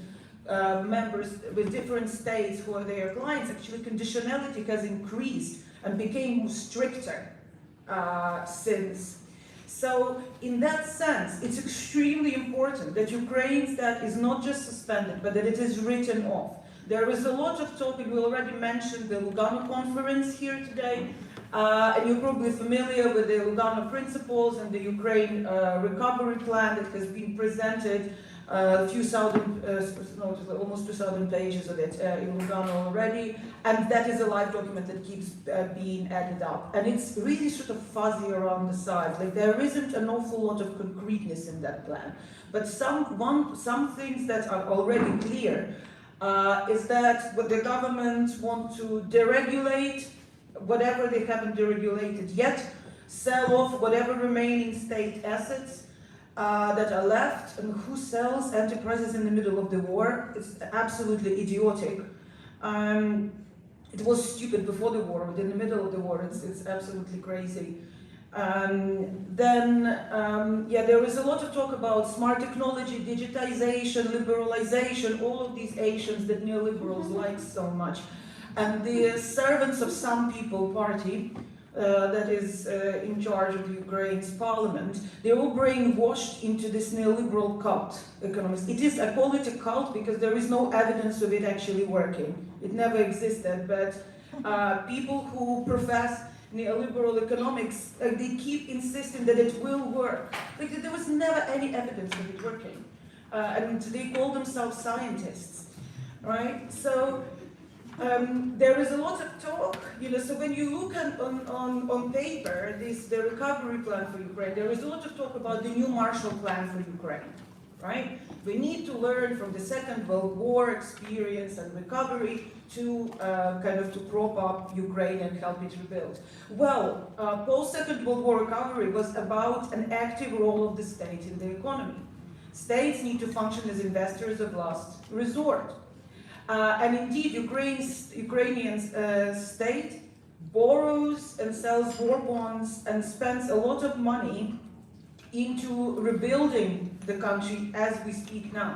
members, with different states who are their clients, actually conditionality has increased and became stricter since. So in that sense, it's extremely important that Ukraine's debt is not just suspended, but that it is written off. There is a lot of talk, and we already mentioned the Lugano conference here today, and you're probably familiar with the Lugano principles and the Ukraine recovery plan that has been presented, almost 2,000 pages of it in Lugano already, and that is a live document that keeps being added up. And it's really sort of fuzzy around the sides, like there isn't an awful lot of concreteness in that plan. But some things that are already clear is that what the government want to deregulate whatever they haven't deregulated yet, sell off whatever remaining state assets that are left, and who sells enterprises in the middle of the war. It's absolutely idiotic. It was stupid before the war, but in the middle of the war, it's absolutely crazy. There is a lot of talk about smart technology, digitization, liberalization, all of these Asians that neoliberals like so much. And the servants of some people party, that is in charge of Ukraine's parliament, they're all brainwashed into this neoliberal cult economics. I call it a cult because there is no evidence of it actually working. It never existed, but people who profess neoliberal economics, they keep insisting that it will work. Like, there was never any evidence of it working. And they call themselves scientists, right? So there is a lot of talk, so when you look at, on paper, the recovery plan for Ukraine, there is a lot of talk about the new Marshall Plan for Ukraine, right? We need to learn from the Second World War experience and recovery to to prop up Ukraine and help it rebuild. Well, post-Second World War recovery was about an active role of the state in the economy. States need to function as investors of last resort. And indeed, Ukrainian state borrows and sells war bonds and spends a lot of money into rebuilding the country as we speak now.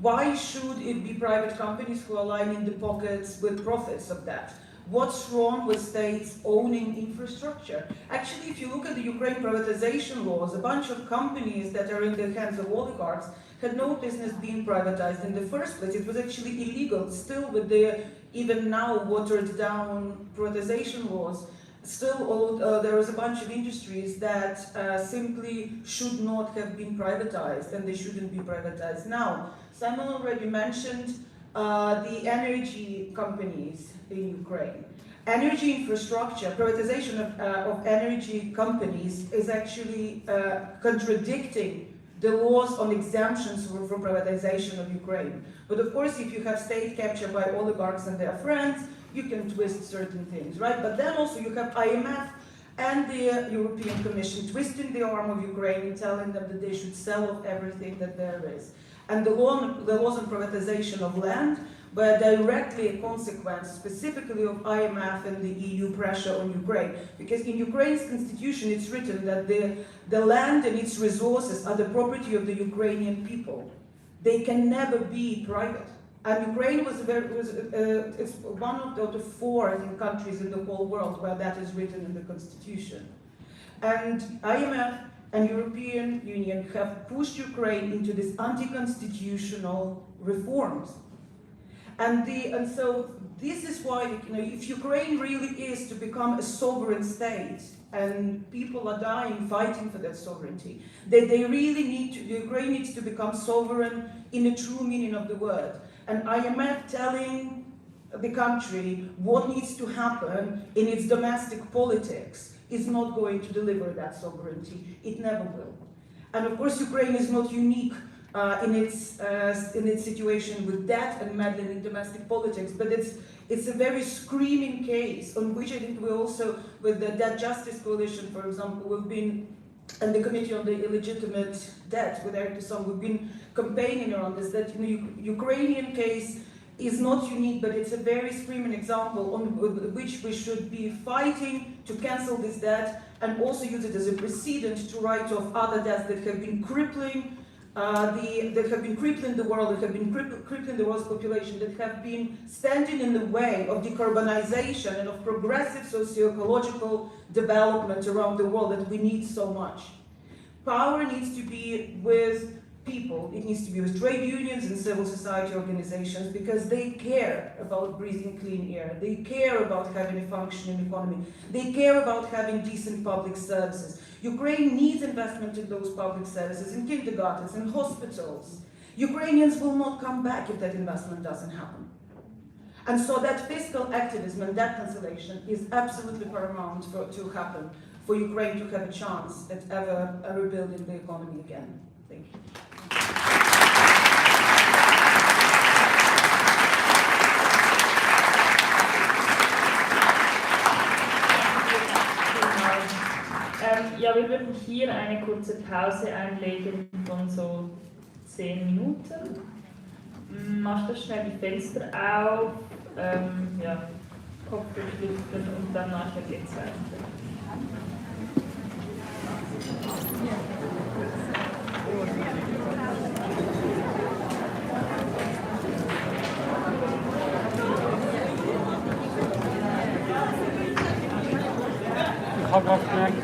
Why should it be private companies who are lining the pockets with profits of that? What's wrong with states owning infrastructure? Actually, if you look at the Ukraine privatization laws, a bunch of companies that are in the hands of oligarchs had no business being privatized in the first place. It was actually illegal, still with the even now watered down privatization laws. Still, there is a bunch of industries that simply should not have been privatized, and they shouldn't be privatized now. Simon already mentioned the energy companies in Ukraine. Energy infrastructure, privatization of energy companies is actually contradicting the laws on exemptions from privatization of Ukraine. But of course, if you have state capture by oligarchs and their friends, you can twist certain things, right? But then also you have IMF and the European Commission twisting the arm of Ukraine and telling them that they should sell off everything that there is. And the laws on privatization of land were directly a consequence specifically of IMF and the EU pressure on Ukraine. Because in Ukraine's constitution it's written that the land and its resources are the property of the Ukrainian people. They can never be private. And Ukraine it's one of the four, I think, countries in the whole world where that is written in the constitution. And IMF and European Union have pushed Ukraine into these anti-constitutional reforms. And so this is why, if Ukraine really is to become a sovereign state, and people are dying fighting for that sovereignty, they really need to, Ukraine needs to become sovereign in the true meaning of the word. And IMF telling the country what needs to happen in its domestic politics is not going to deliver that sovereignty. It never will. And of course, Ukraine is not unique in its situation with that and meddling in domestic politics, but it's a very screaming case on which I think we also, with the Debt Justice Coalition, for example, we've been, and the Committee on the Illegitimate Debt with Eric Dussam, we've been campaigning around this, that Ukrainian case is not unique, but it's a very screaming example on which we should be fighting to cancel this debt and also use it as a precedent to write off other debts that have been crippling the world, that have been crippling the world's population, that have been standing in the way of decarbonization and of progressive socio-ecological development around the world that we need so much. Power needs to be with people. It needs to be with trade unions and civil society organizations, because they care about breathing clean air. They care about having a functioning economy. They care about having decent public services. Ukraine needs investment in those public services, in kindergartens, in hospitals. Ukrainians will not come back if that investment doesn't happen. And so that fiscal activism and debt cancellation is absolutely paramount to happen for Ukraine to have a chance at ever rebuilding the economy again. Thank you. Ja, wir würden hier eine kurze Pause einlegen von so 10 Minuten. Mach das schnell die Fenster auf, ja, Kopf durchlüften und dann nachher geht's weiter. Ich habe gerade gemerkt,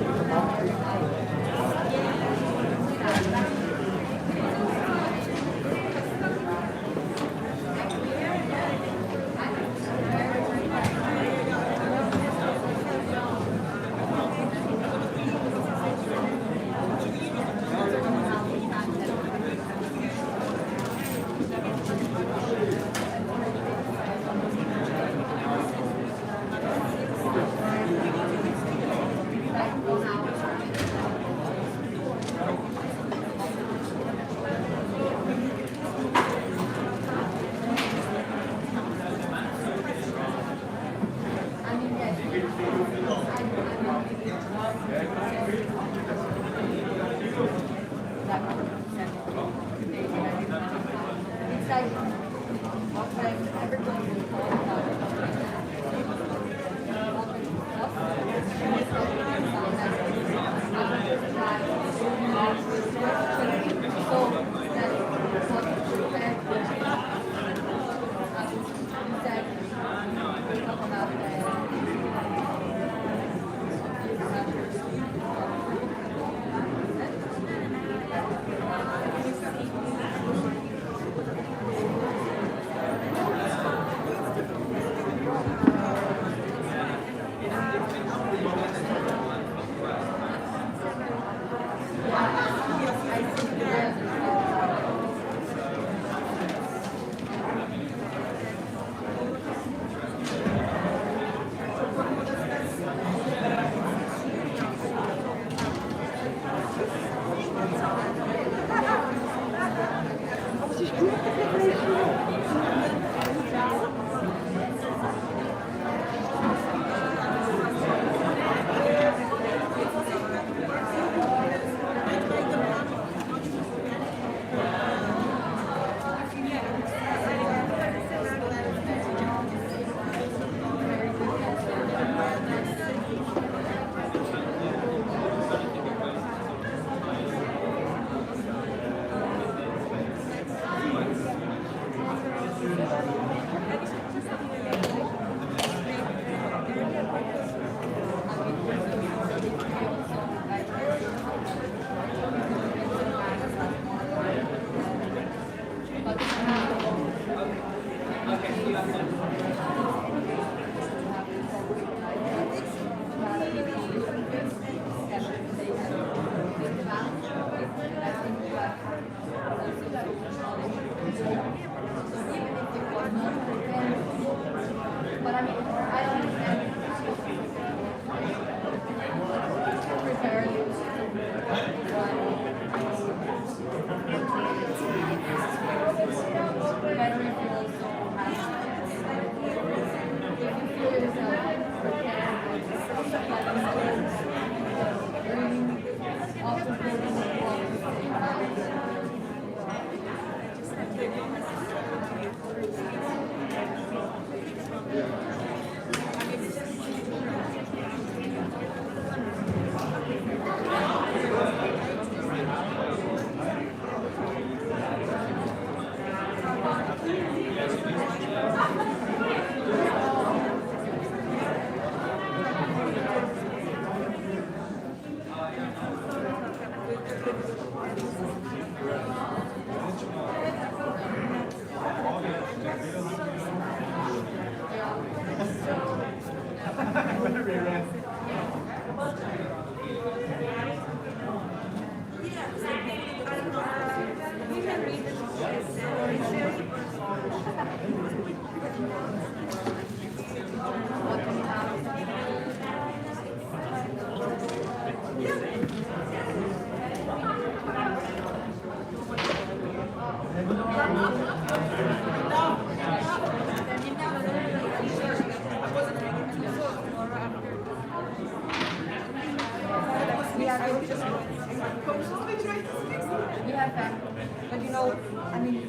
But you know, I mean,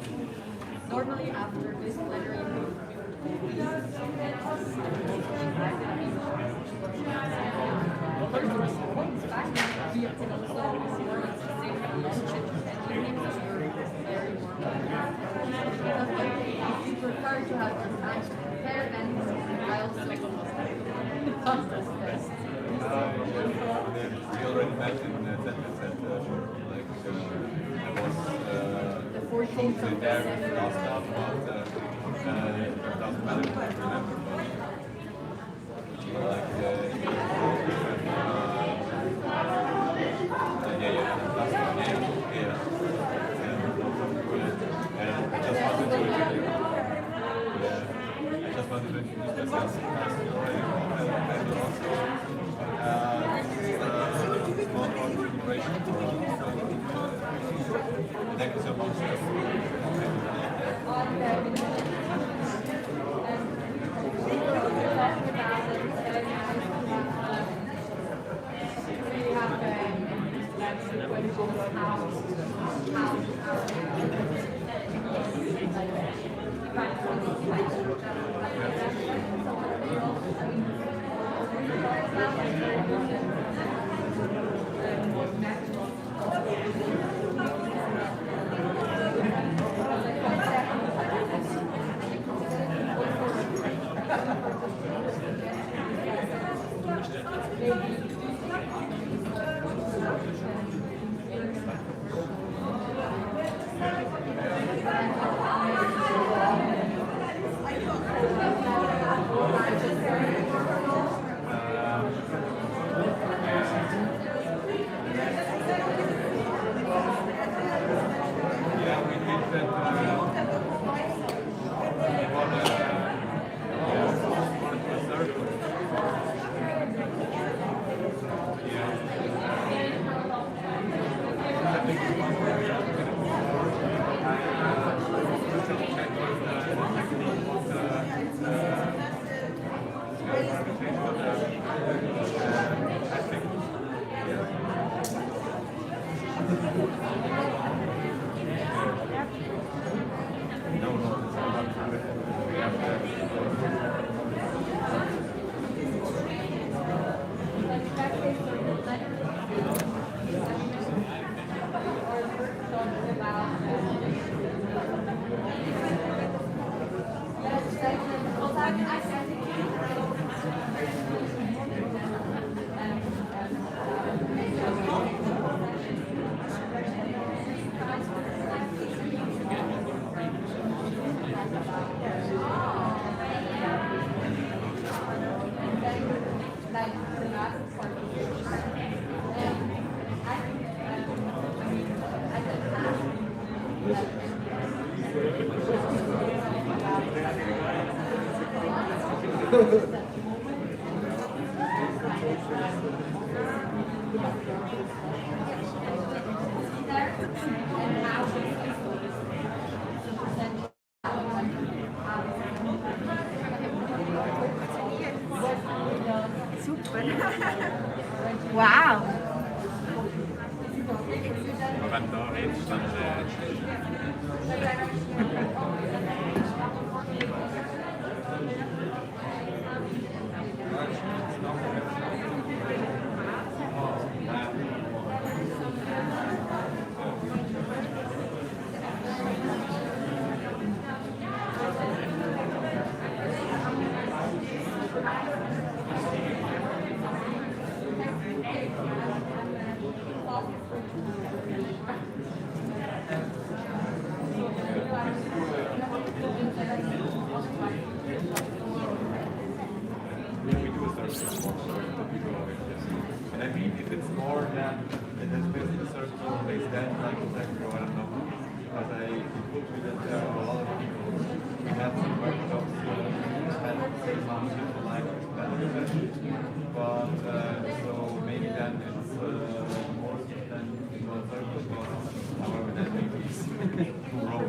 normally after this plenary, if you prefer to have your time to prepare, then I also we already met in the 14th of there December. last time, but it doesn't matter if I remember. But like, I just wanted to introduce myself small consideration thank you so much. Wow. Maar wenn da redest, dann and I mean, if it's more than it has been in a certain place, then like exactly, I don't know. But I told you that there are a lot of people who have some workshops and some people like but so maybe then it's more than in one circle, but however that maybe is too wrong.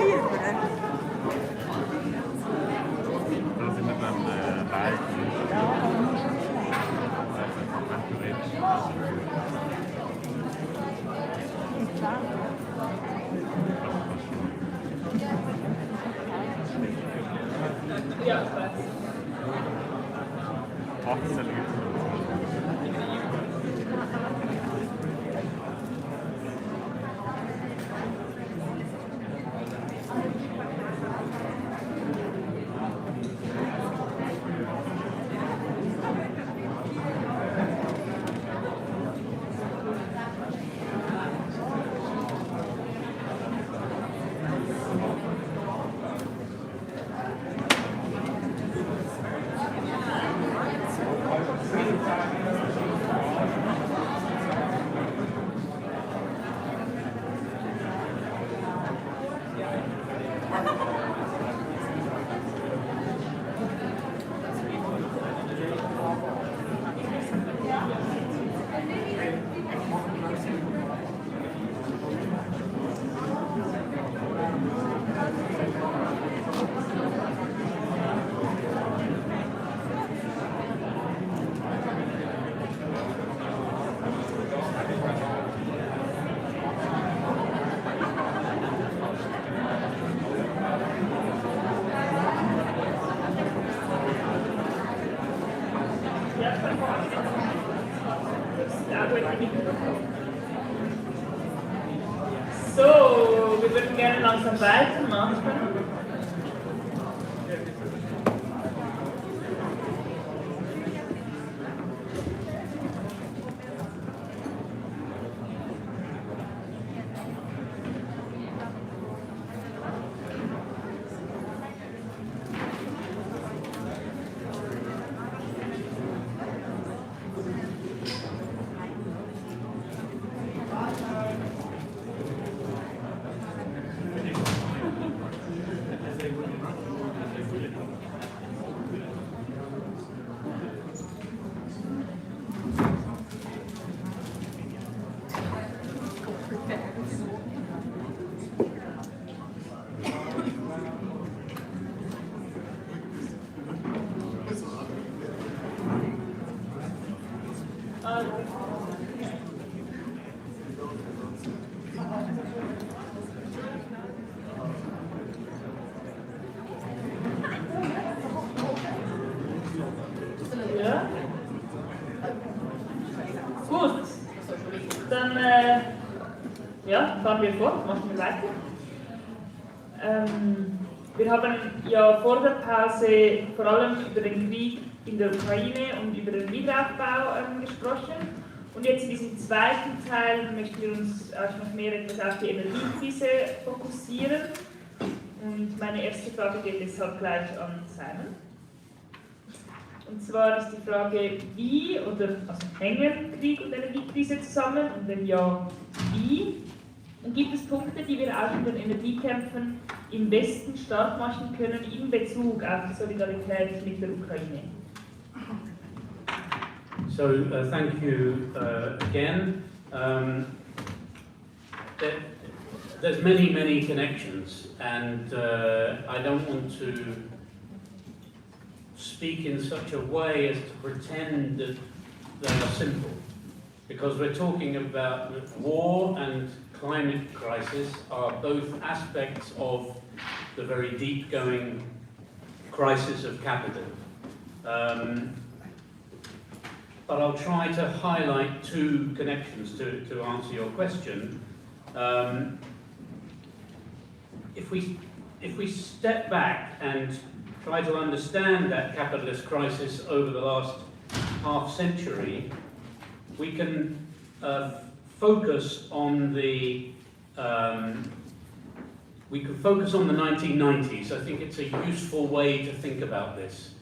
Da sind wir beim Wald. Ja, ich weiß. Absolut. So, wir würden gerne langsam weitermachen. Ja. Gut, dann fahren wir fort, machen wir weiter. Wir haben ja vor der Pause vor allem über den Krieg in der Ukraine und über den Wiederaufbau gesprochen. Und jetzt in diesem zweiten Teil möchten wir uns auch noch mehr etwas auf die Energiekrise fokussieren. Und meine erste Frage geht deshalb gleich an Simon. Und zwar ist die Frage, wie oder also hängen Krieg und Energiekrise zusammen und wenn ja, wie? Und gibt es Punkte, die wir auch in den Energiekämpfen im Westen stark machen können in Bezug auf die Solidarität mit der Ukraine? So, thank you again. There's many connections, and I don't want to speak in such a way as to pretend that they are simple, because we're talking about war and climate crisis are both aspects of the very deep-going crisis of capital. But I'll try to highlight two connections to answer your question. If we step back and try to understand that capitalist crisis over the last half century, we can focus on the 1990s. I think it's a useful way to think about this.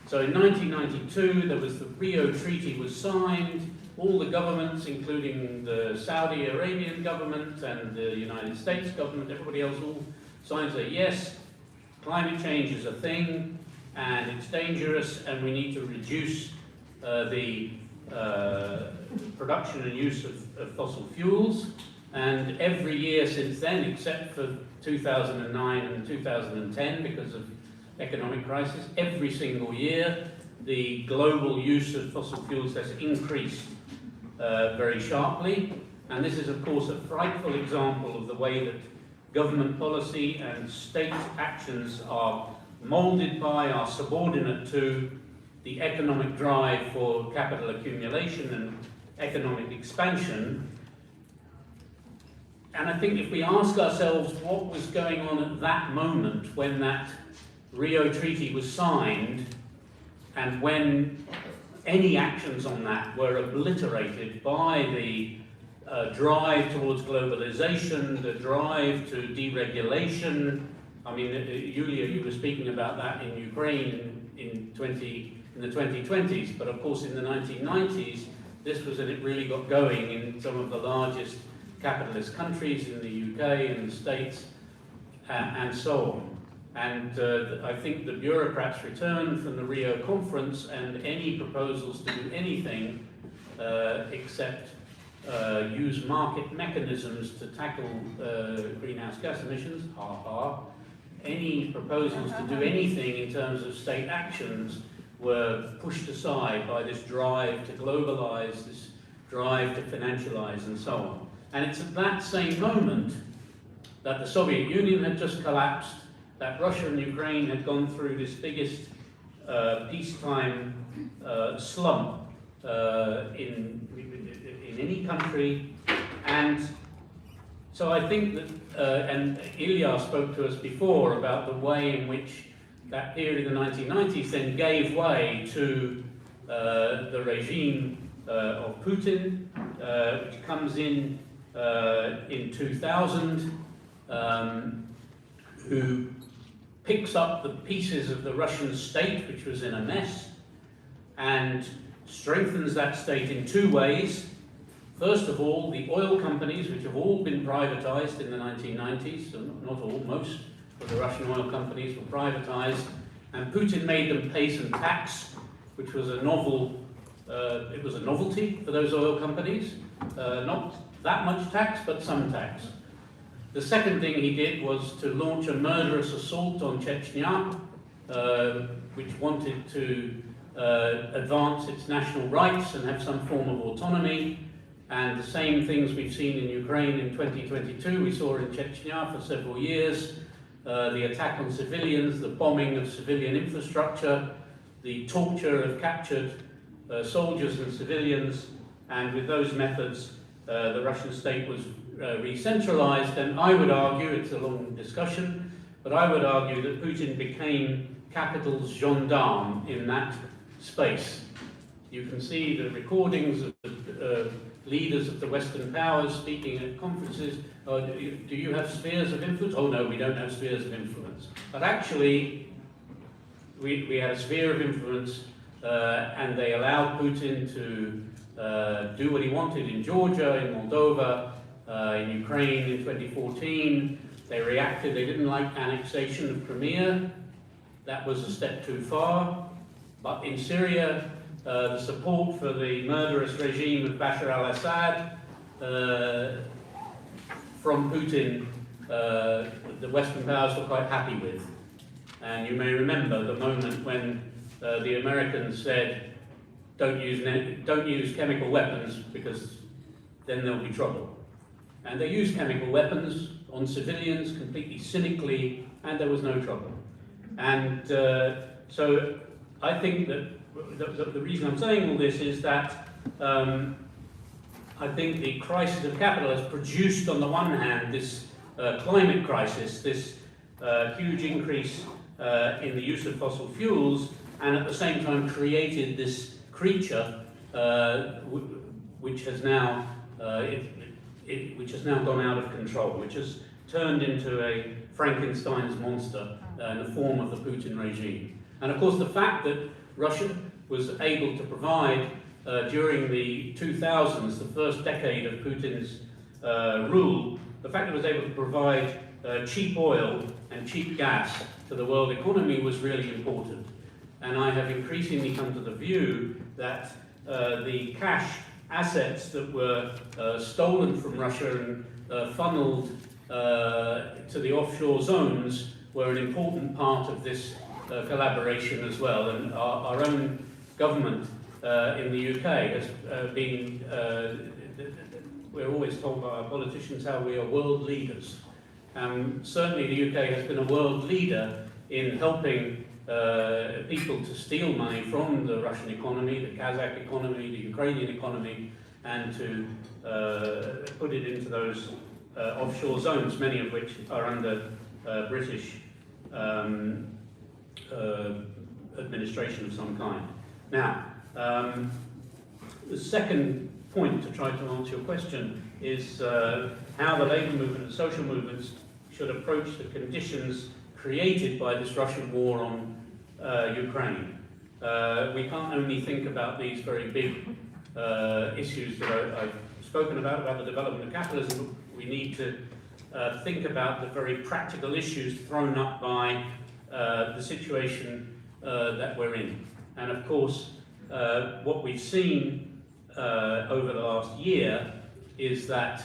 So in 1992, there was the Rio Treaty was signed. All the governments, including the Saudi Arabian government and the United States government, everybody else all signed, say, yes, climate change is a thing, and it's dangerous, and we need to reduce the production and use of fossil fuels. and every year since then, except for 2009 and 2010 because of economic crisis, every single year the global use of fossil fuels has increased very sharply. And this is, of course, a frightful example of the way that government policy and state actions are moulded by, are subordinate to the economic drive for capital accumulation and economic expansion. And I think if we ask ourselves what was going on at that moment when that Rio Treaty was signed, and when any actions on that were obliterated by the drive towards globalization, the drive to deregulation. I mean, Yulia, you were speaking about that in Ukraine in the 2020s, but of course in the 1990s, this was when it really got going in some of the largest capitalist countries, in the UK and the States, and so on. And I think the bureaucrats returned from the Rio conference, and any proposals to do anything except use market mechanisms to tackle greenhouse gas emissions, any proposals to do anything in terms of state actions were pushed aside by this drive to globalize, this drive to financialize, and so on. And it's at that same moment that the Soviet Union had just collapsed, that Russia and Ukraine had gone through this biggest peacetime slump in any country. And so I think that, and Ilya spoke to us before about the way in which that period in the 1990s then gave way to the regime of Putin, which comes in 2000, who picks up the pieces of the Russian state, which was in a mess, and strengthens that state in two ways. First of all, the oil companies, which have all been privatized in the 1990s, so not all, most of the Russian oil companies were privatized, and Putin made them pay some tax, which was a novel, it was a novelty for those oil companies. Not that much tax, but some tax. The second thing he did was to launch a murderous assault on Chechnya, which wanted to advance its national rights and have some form of autonomy. And the same things we've seen in Ukraine in 2022, we saw in Chechnya for several years. The attack on civilians, the bombing of civilian infrastructure, the torture of captured soldiers and civilians, and with those methods, the Russian state was re-centralized. And I would argue, it's a long discussion, but I would argue that Putin became capital's gendarme in that space. You can see the recordings of the leaders of the Western powers speaking at conferences. Do you have spheres of influence? Oh no, we don't have spheres of influence. But actually, we had a sphere of influence, and they allowed Putin to do what he wanted in Georgia, in Moldova, in Ukraine in 2014. They reacted, they didn't like annexation of Crimea. That was a step too far. But in Syria, the support for the murderous regime of Bashar al-Assad from Putin, the Western powers were quite happy with. And you may remember the moment when the Americans said, don't use chemical weapons because then there'll be trouble. And they used chemical weapons on civilians completely cynically, and there was no trouble. And so I think that the reason I'm saying all this is that I think the crisis of capital has produced, on the one hand, this climate crisis, this huge increase in the use of fossil fuels, and at the same time created this creature which has now gone out of control, which has turned into a Frankenstein's monster in the form of the Putin regime. And of course, the fact that Russia was able to provide during the 2000s, the first decade of Putin's rule, the fact that it was able to provide cheap oil and cheap gas to the world economy was really important. And I have increasingly come to the view that the cash assets that were stolen from Russia and funneled to the offshore zones were an important part of this collaboration as well. And our own government in the UK has been, we're always told by our politicians how we are world leaders. Certainly the UK has been a world leader in helping people to steal money from the Russian economy, the Kazakh economy, the Ukrainian economy, and to put it into those offshore zones, many of which are under British administration of some kind. Now, the second point to try to answer your question is how the labour movement and social movements should approach the conditions created by this Russian war on Ukraine. We can't only think about these very big issues that I've spoken about the development of capitalism. We need to think about the very practical issues thrown up by the situation that we're in. And of course, what we've seen over the last year is that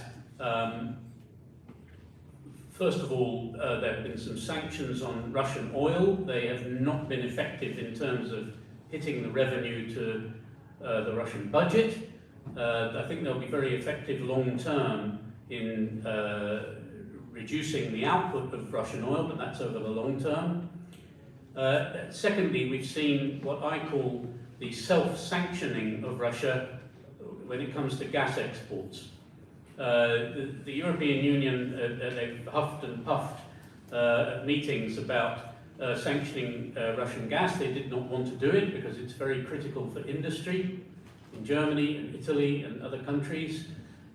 first of all, there have been some sanctions on Russian oil. They have not been effective in terms of hitting the revenue to the Russian budget. I think they'll be very effective long term in reducing the output of Russian oil, but that's over the long term. Secondly, we've seen what I call the self-sanctioning of Russia when it comes to gas exports. The European Union, they've huffed and puffed at meetings about sanctioning Russian gas. They did not want to do it because it's very critical for industry in Germany and Italy and other countries.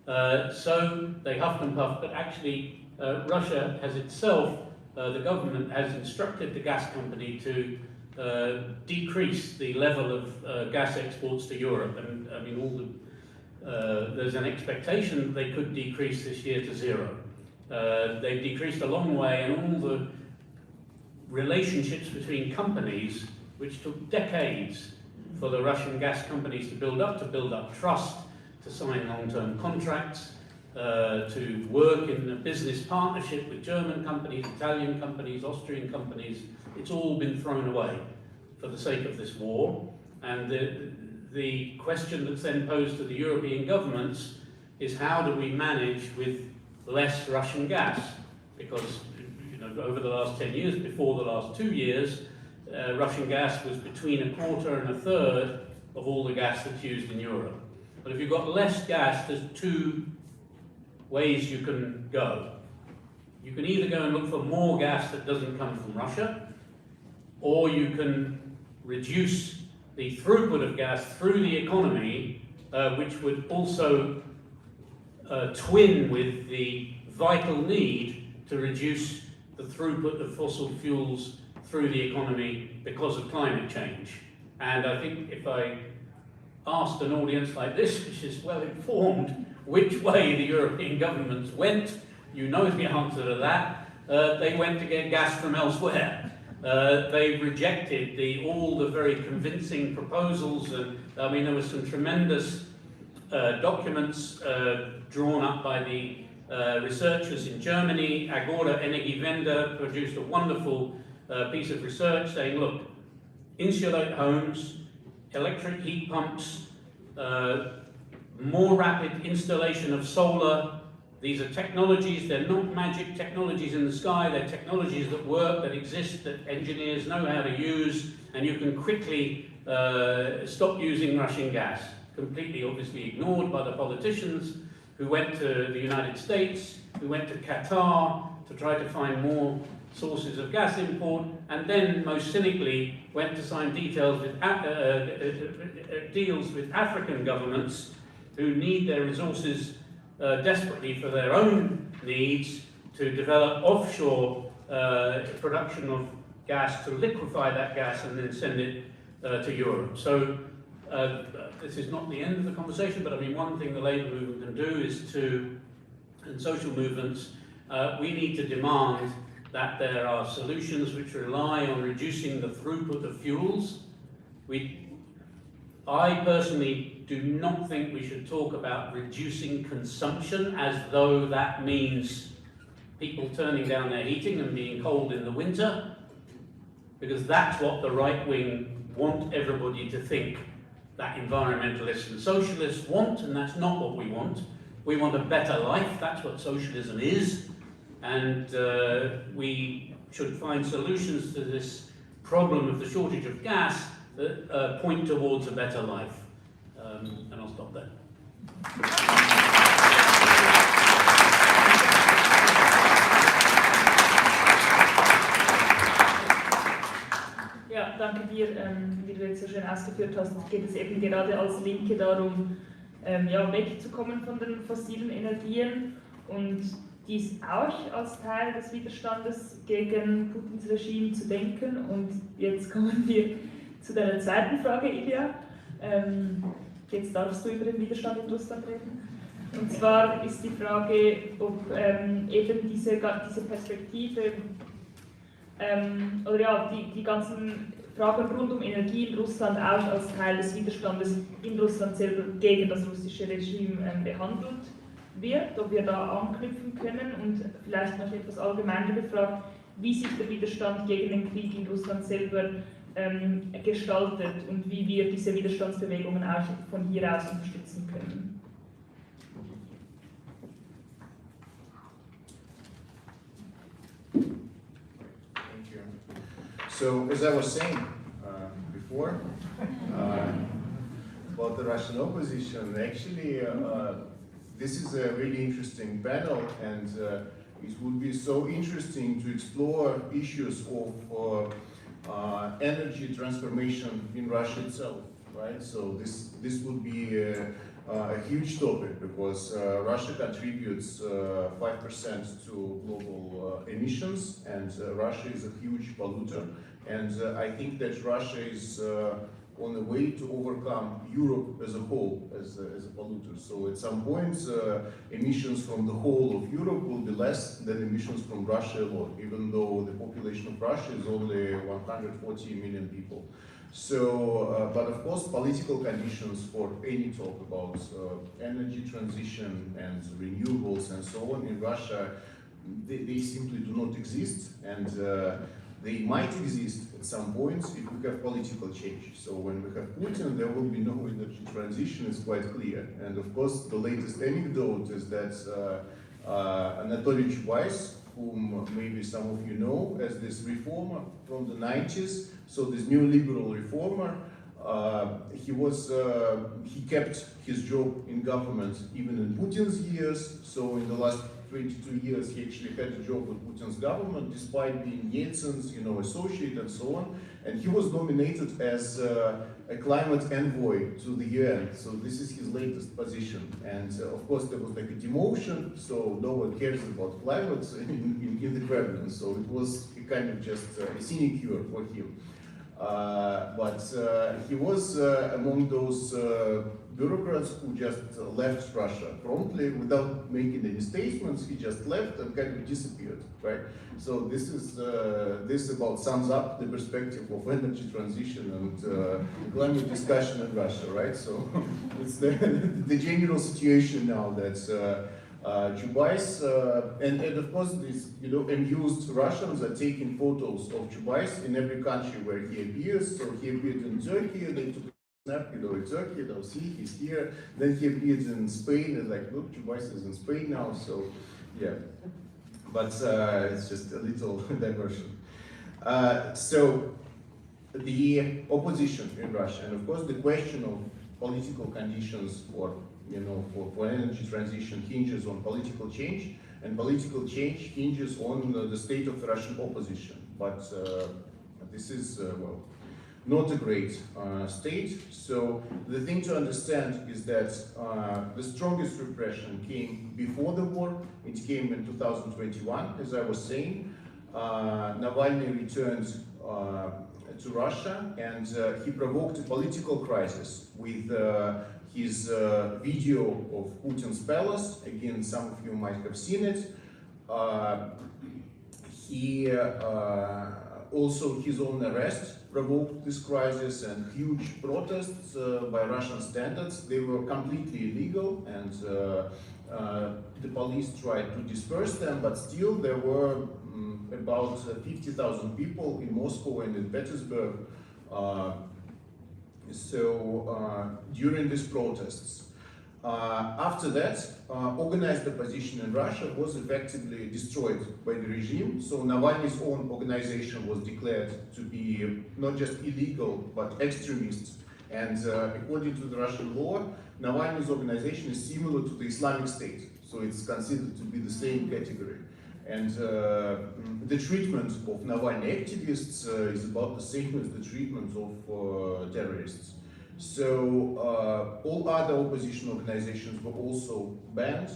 So they huffed and puffed, but actually Russia has itself, the government has instructed the gas company to decrease the level of gas exports to Europe. And I mean, all the there's an expectation that they could decrease this year to zero. They've decreased a long way, and all the relationships between companies, which took decades for the Russian gas companies to build up trust, to sign long-term contracts, to work in a business partnership with German companies, Italian companies, Austrian companies, it's all been thrown away for the sake of this war. And the question that's then posed to the European governments is, how do we manage with less Russian gas? Because over the last 10 years, before the last 2 years, Russian gas was between a quarter and a third of all the gas that's used in Europe. But if you've got less gas, there's two ways you can go. You can either go and look for more gas that doesn't come from Russia, or you can reduce the throughput of gas through the economy, which would also twin with the vital need to reduce the throughput of fossil fuels through the economy because of climate change. And I think if I asked an audience like this, which is well informed, which way the European governments went, you know the answer to that. They went to get gas from elsewhere. They rejected all the very convincing proposals, and I mean there were some tremendous documents drawn up by the researchers in Germany. Agora Energiewende produced a wonderful piece of research saying, look, insulate homes, electric heat pumps, more rapid installation of solar. These are technologies, they're not magic technologies in the sky, they're technologies that work, that exist, that engineers know how to use, and you can quickly stop using Russian gas. Completely obviously ignored by the politicians who went to the United States, who went to Qatar to try to find more sources of gas import, and then most cynically went to sign deals with African governments who need their resources desperately for their own needs to develop offshore production of gas, to liquefy that gas and then send it to Europe. So this is not the end of the conversation, but I mean one thing the labour movement can do is and social movements, we need to demand that there are solutions which rely on reducing the throughput of fuels. I personally do not think we should talk about reducing consumption as though that means people turning down their heating and being cold in the winter, because that's what the right wing want everybody to think that environmentalists and socialists want, and that's not what we want. We want a better life, that's what socialism is, and we should find solutions to this problem of the shortage of gas that point towards a better life. And I'll stop there. Ja, danke dir, wie du jetzt so schön ausgeführt hast, geht es eben gerade als Linke darum, ja, wegzukommen von den fossilen Energien und dies auch als Teil des Widerstandes gegen Putins Regime zu denken. Und jetzt kommen wir zu deiner zweiten Frage, Ilja. Jetzt darfst du über den Widerstand in Russland reden. Und zwar ist die Frage, ob eben diese Perspektive oder ja, die ganzen Fragen rund um Energie in Russland auch als Teil des Widerstandes in Russland selber gegen das russische Regime behandelt wird, ob wir da anknüpfen können und vielleicht noch etwas allgemeiner gefragt, wie sich der Widerstand gegen den Krieg in Russland selber gestaltet und wie wir diese Widerstandsbewegungen auch von hier aus unterstützen können. Thank you. So, as I was saying before about the Russian opposition, actually this is a really interesting panel, and it would be so interesting to explore issues of energy transformation in Russia itself, right? So this would be a huge topic, because Russia contributes 5% to global emissions, and Russia is a huge polluter. And I think that Russia is on the way to overcome Europe as a whole as a polluter. So at some point, emissions from the whole of Europe will be less than emissions from Russia alone, even though the population of Russia is only 140 million people. So, but of course, political conditions for any talk about energy transition and renewables and so on in Russia, they simply do not exist, and they might exist at some point if we have political change. So when we have Putin, there will be no energy transition, it's quite clear. And of course, the latest anecdote is that Anatoly Chubais, whom maybe some of you know as this reformer from the 90s, so this neoliberal reformer, he kept his job in government even in Putin's years. So in the last 22 years, he actually had a job with Putin's government, despite being Yeltsin's, associate and so on. And he was nominated as a climate envoy to the UN. So this is his latest position. And of course, there was like a demotion, so no one cares about climate in the Kremlin. So it was a kind of just a sinecure for him. But he was among those bureaucrats who just left Russia promptly without making any statements. He just left and kind of disappeared, right? So this about sums up the perspective of energy transition and climate discussion in Russia, right? So it's the general situation now that Chubais and of course these amused Russians are taking photos of Chubais in every country where he appears. So he appeared in Turkey, they took a snap, in Turkey, they'll see he's here. Then he appeared in Spain, and like, look, Chubais is in Spain now. So yeah, but it's just a little diversion. So the opposition in Russia, and of course the question of political conditions for energy transition hinges on political change, and political change hinges on the state of the Russian opposition. But this is, well, not a great state. So the thing to understand is that the strongest repression came before the war. It came in 2021, as I was saying. Navalny returned to Russia, and he provoked a political crisis with his video of Putin's palace. Again, some of you might have seen it. He Also, his own arrest provoked this crisis, and huge protests by Russian standards. They were completely illegal, and the police tried to disperse them, but still there were about 50,000 people in Moscow and in Petersburg. During these protests. After that, organized opposition in Russia was effectively destroyed by the regime. So Navalny's own organization was declared to be not just illegal, but extremist. And according to the Russian law, Navalny's organization is similar to the Islamic State. So it's considered to be the same category. And the treatment of Navalny activists is about the same as the treatment of terrorists. So all other opposition organizations were also banned.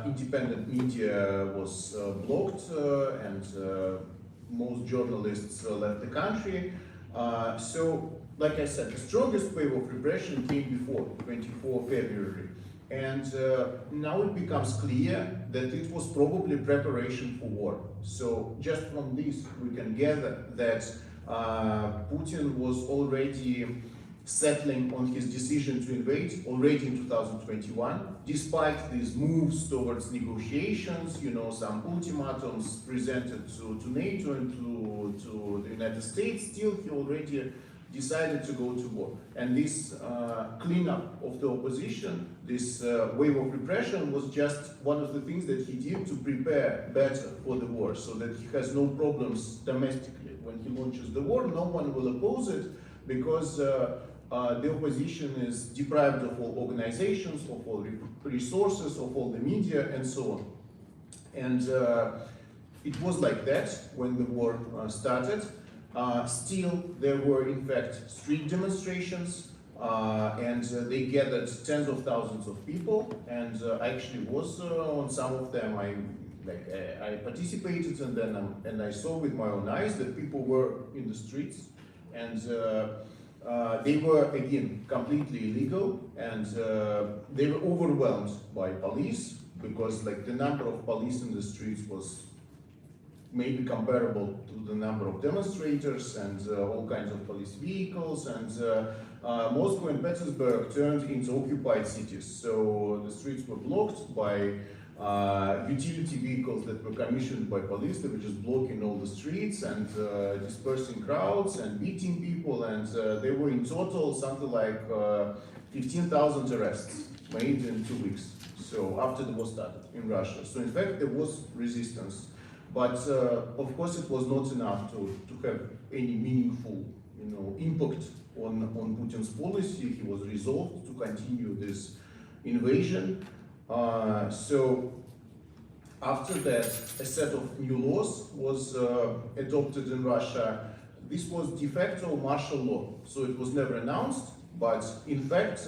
Independent media was blocked, and most journalists left the country. So, like I said, the strongest wave of repression came before 24 February. And now it becomes clear that it was probably preparation for war. So just from this, we can gather that Putin was already settling on his decision to invade already in 2021, despite these moves towards negotiations, you know, some ultimatums presented to NATO and to the United States. Still, he already decided to go to war. And this cleanup of the opposition, this wave of repression, was just one of the things that he did to prepare better for the war, so that he has no problems domestically. When he launches the war, no one will oppose it, because the opposition is deprived of all organizations, of all resources, of all the media, and so on. And it was like that when the war started. Still, there were in fact street demonstrations, and they gathered tens of thousands of people, and I actually was on some of them. I participated in them, and I saw with my own eyes that people were in the streets, and they were again completely illegal, and they were overwhelmed by police, because like the number of police in the streets was maybe comparable to the number of demonstrators, and all kinds of police vehicles, and Moscow and Petersburg turned into occupied cities. So the streets were blocked by utility vehicles that were commissioned by police. They were just blocking all the streets and dispersing crowds and beating people, and there were in total something like 15,000 arrests made in 2 weeks. So after the war started in Russia. So in fact there was resistance. But of course it was not enough to have any meaningful, impact on Putin's policy. He was resolved to continue this invasion. So after that, a set of new laws was adopted in Russia. This was de facto martial law, so it was never announced, but in fact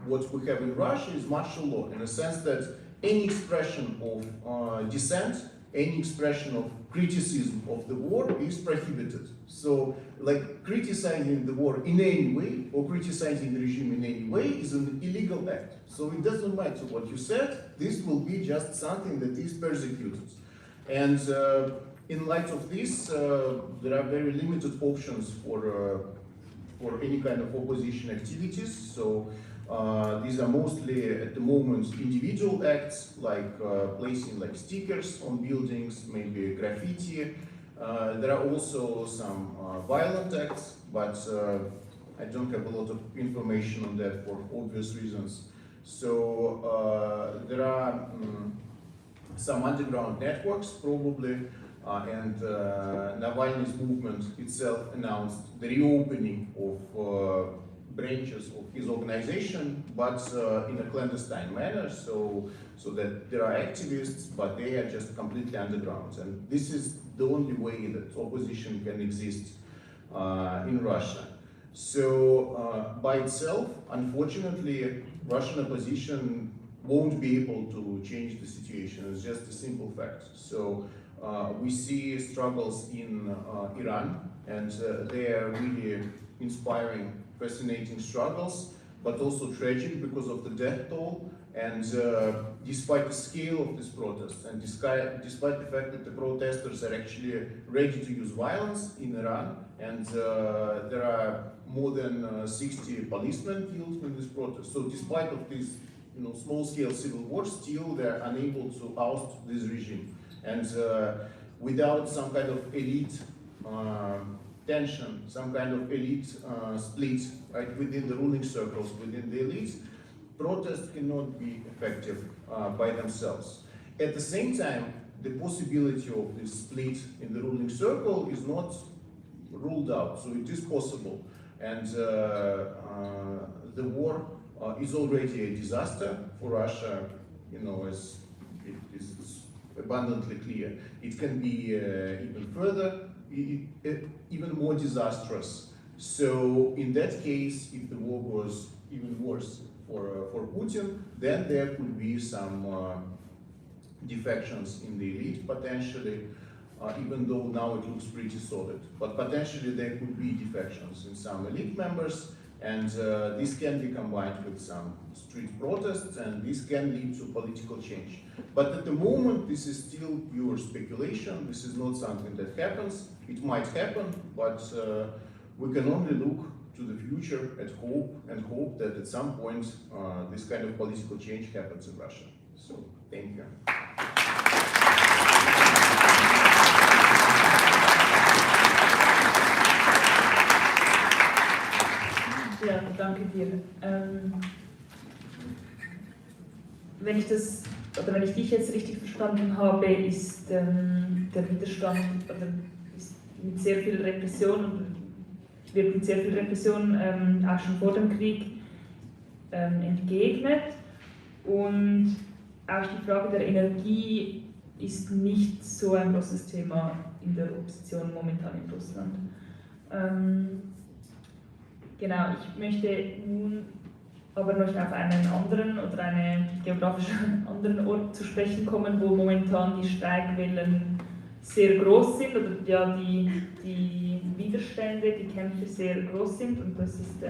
what we have in Russia is martial law, in the sense that any expression of dissent, any expression of criticism of the war is prohibited. So, like, criticizing the war in any way or criticizing the regime in any way is an illegal act. So it doesn't matter what you said, this will be just something that is persecuted. And in light of this, there are very limited options for any kind of opposition activities. So these are mostly, at the moment, individual acts, like placing like stickers on buildings, maybe graffiti. There are also some violent acts, but I don't have a lot of information on that for obvious reasons. So there are some underground networks, probably, and Navalny's movement itself announced the reopening of branches of his organization, but in a clandestine manner, so that there are activists, but they are just completely underground. And this is the only way that opposition can exist in Russia. So by itself, unfortunately, Russian opposition won't be able to change the situation. It's just a simple fact. So we see struggles in Iran, and they are really inspiring, fascinating struggles, but also tragic because of the death toll. And despite the scale of this protest, and despite the fact that the protesters are actually ready to use violence in Iran, and there are more than 60 policemen killed in this protest. So despite of this small-scale civil war, still they're unable to oust this regime. And without some kind of elite tension, some kind of elite split, right, within the ruling circles, within the elites, protests cannot be effective by themselves. At the same time, the possibility of this split in the ruling circle is not ruled out, so it is possible. And the war is already a disaster for Russia, as it is abundantly clear. It can be even further, even more disastrous. So in that case, if the war was even worse for Putin, then there could be some defections in the elite, potentially, even though now it looks pretty solid. But potentially there could be defections in some elite members, and this can be combined with some street protests, and this can lead to political change. But at the moment, this is still pure speculation. This is not something that happens. It might happen, but we can only look to the future and hope that at some point this kind of political change happens in Russia. So, thank you. Ja, danke dir. Wenn ich dich jetzt richtig verstanden habe, ist der Widerstand ist mit sehr viel Repression und wird mit sehr viel Repression auch schon vor dem Krieg entgegnet. Und auch die Frage der Energie ist nicht so ein großes Thema in der Opposition momentan in Russland. Genau, ich möchte nun aber noch auf einen anderen oder einen geografisch anderen Ort zu sprechen kommen, wo momentan die Streikwellen sehr groß sind oder ja, die Widerstände, die Kämpfe sehr groß sind, und das ist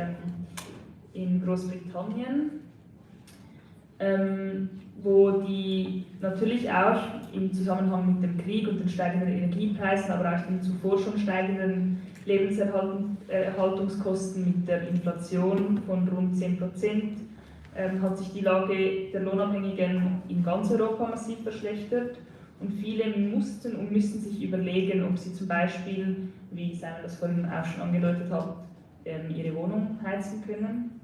in Großbritannien, wo die natürlich auch im Zusammenhang mit dem Krieg und den steigenden Energiepreisen, aber auch den zuvor schon steigenden Lebenserhaltungskosten mit der Inflation von rund 10%, hat sich die Lage der Lohnabhängigen in ganz Europa massiv verschlechtert. Und viele mussten und müssen sich überlegen, ob sie zum Beispiel, wie Simon das vorhin auch schon angedeutet hat, ihre Wohnung heizen können.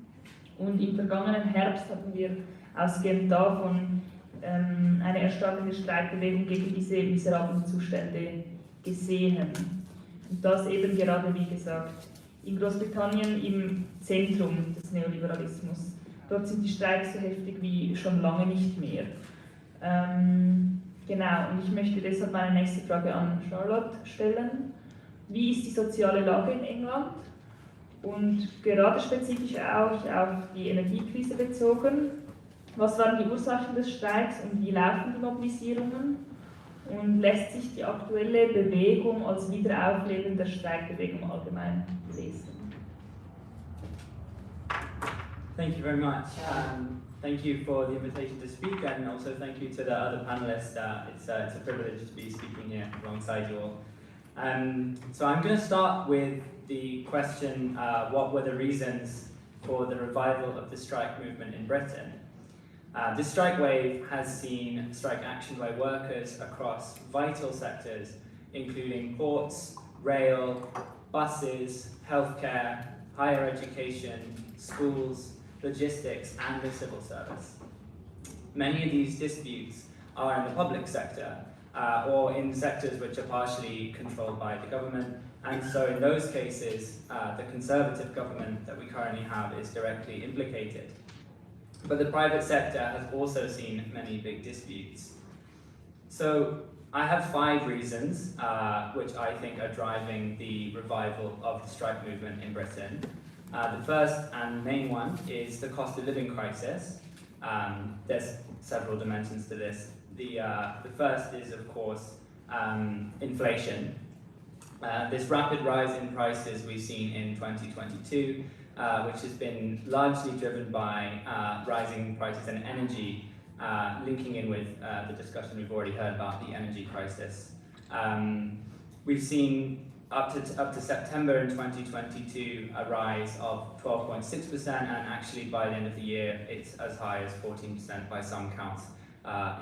Und im vergangenen Herbst hatten wir ausgehend davon eine erstarkende Streikbewegung gegen diese miserablen Zustände gesehen. Und das eben gerade, wie gesagt, in Großbritannien im Zentrum des Neoliberalismus. Dort sind die Streiks so heftig wie schon lange nicht mehr. Genau, und ich möchte deshalb meine nächste Frage an Charlotte stellen. Wie ist die soziale Lage in England? Und gerade spezifisch auch auf die Energiekrise bezogen. Was waren die Ursachen des Streiks und wie laufen die Mobilisierungen? Und lässt sich die aktuelle Bewegung als Wiederaufleben der Streikbewegung allgemein lesen? Thank you very much. Thank you for the invitation to speak, and also thank you to the other panelists. It's a privilege to be speaking here alongside you all. So I'm going to start with the question, what were the reasons for the revival of the strike movement in Britain? This strike wave has seen strike action by workers across vital sectors, including ports, rail, buses, healthcare, higher education, schools, logistics, and the civil service. Many of these disputes are in the public sector, or in sectors which are partially controlled by the government, and so in those cases, the Conservative government that we currently have is directly implicated. But the private sector has also seen many big disputes. So I have 5 reasons which I think are driving the revival of the strike movement in Britain. The first and main one is the cost of living crisis. There's several dimensions to this. The first is, of course, inflation. This rapid rise in prices we've seen in 2022 which has been largely driven by rising prices in energy, linking in with the discussion we've already heard about the energy crisis. We've seen up to September in 2022 a rise of 12.6%, and actually by the end of the year it's as high as 14% by some counts,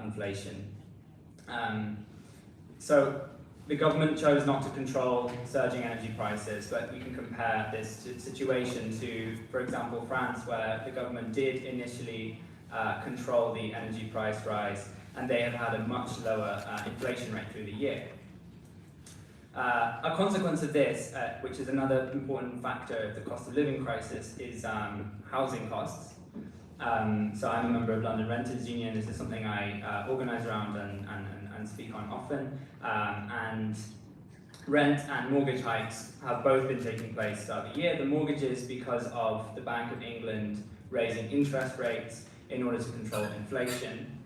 inflation. So the government chose not to control surging energy prices, but we can compare this situation to, for example, France, where the government did initially control the energy price rise, and they have had a much lower inflation rate through the year. A consequence of this, which is another important factor of the cost of living crisis, is housing costs. So I'm a member of London Renters Union. This is something I organise around and speak on often. And rent and mortgage hikes have both been taking place throughout the year. The mortgages because of the Bank of England raising interest rates in order to control inflation.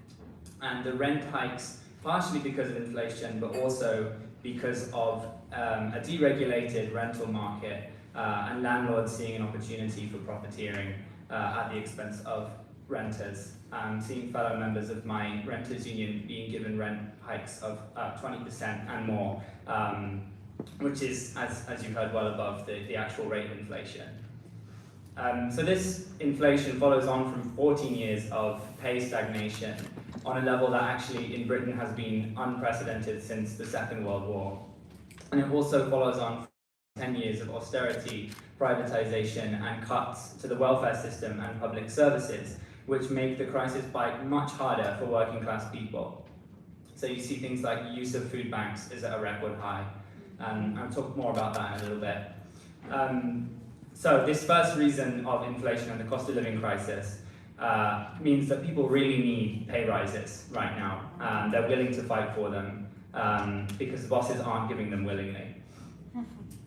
And the rent hikes partially because of inflation, but also because of a deregulated rental market and landlords seeing an opportunity for profiteering at the expense of renters. Seeing fellow members of my renters union being given rent hikes of 20% and more, which is, as you heard, well above the actual rate of inflation. So this inflation follows on from 14 years of pay stagnation on a level that actually in Britain has been unprecedented since the Second World War. And it also follows on from 10 years of austerity, privatization and cuts to the welfare system and public services, which make the crisis bite much harder for working class people. So you see things like use of food banks is at a record high. I'll talk more about that in a little bit. So this first reason of inflation and the cost of living crisis means that people really need pay rises right now. They're willing to fight for them because the bosses aren't giving them willingly.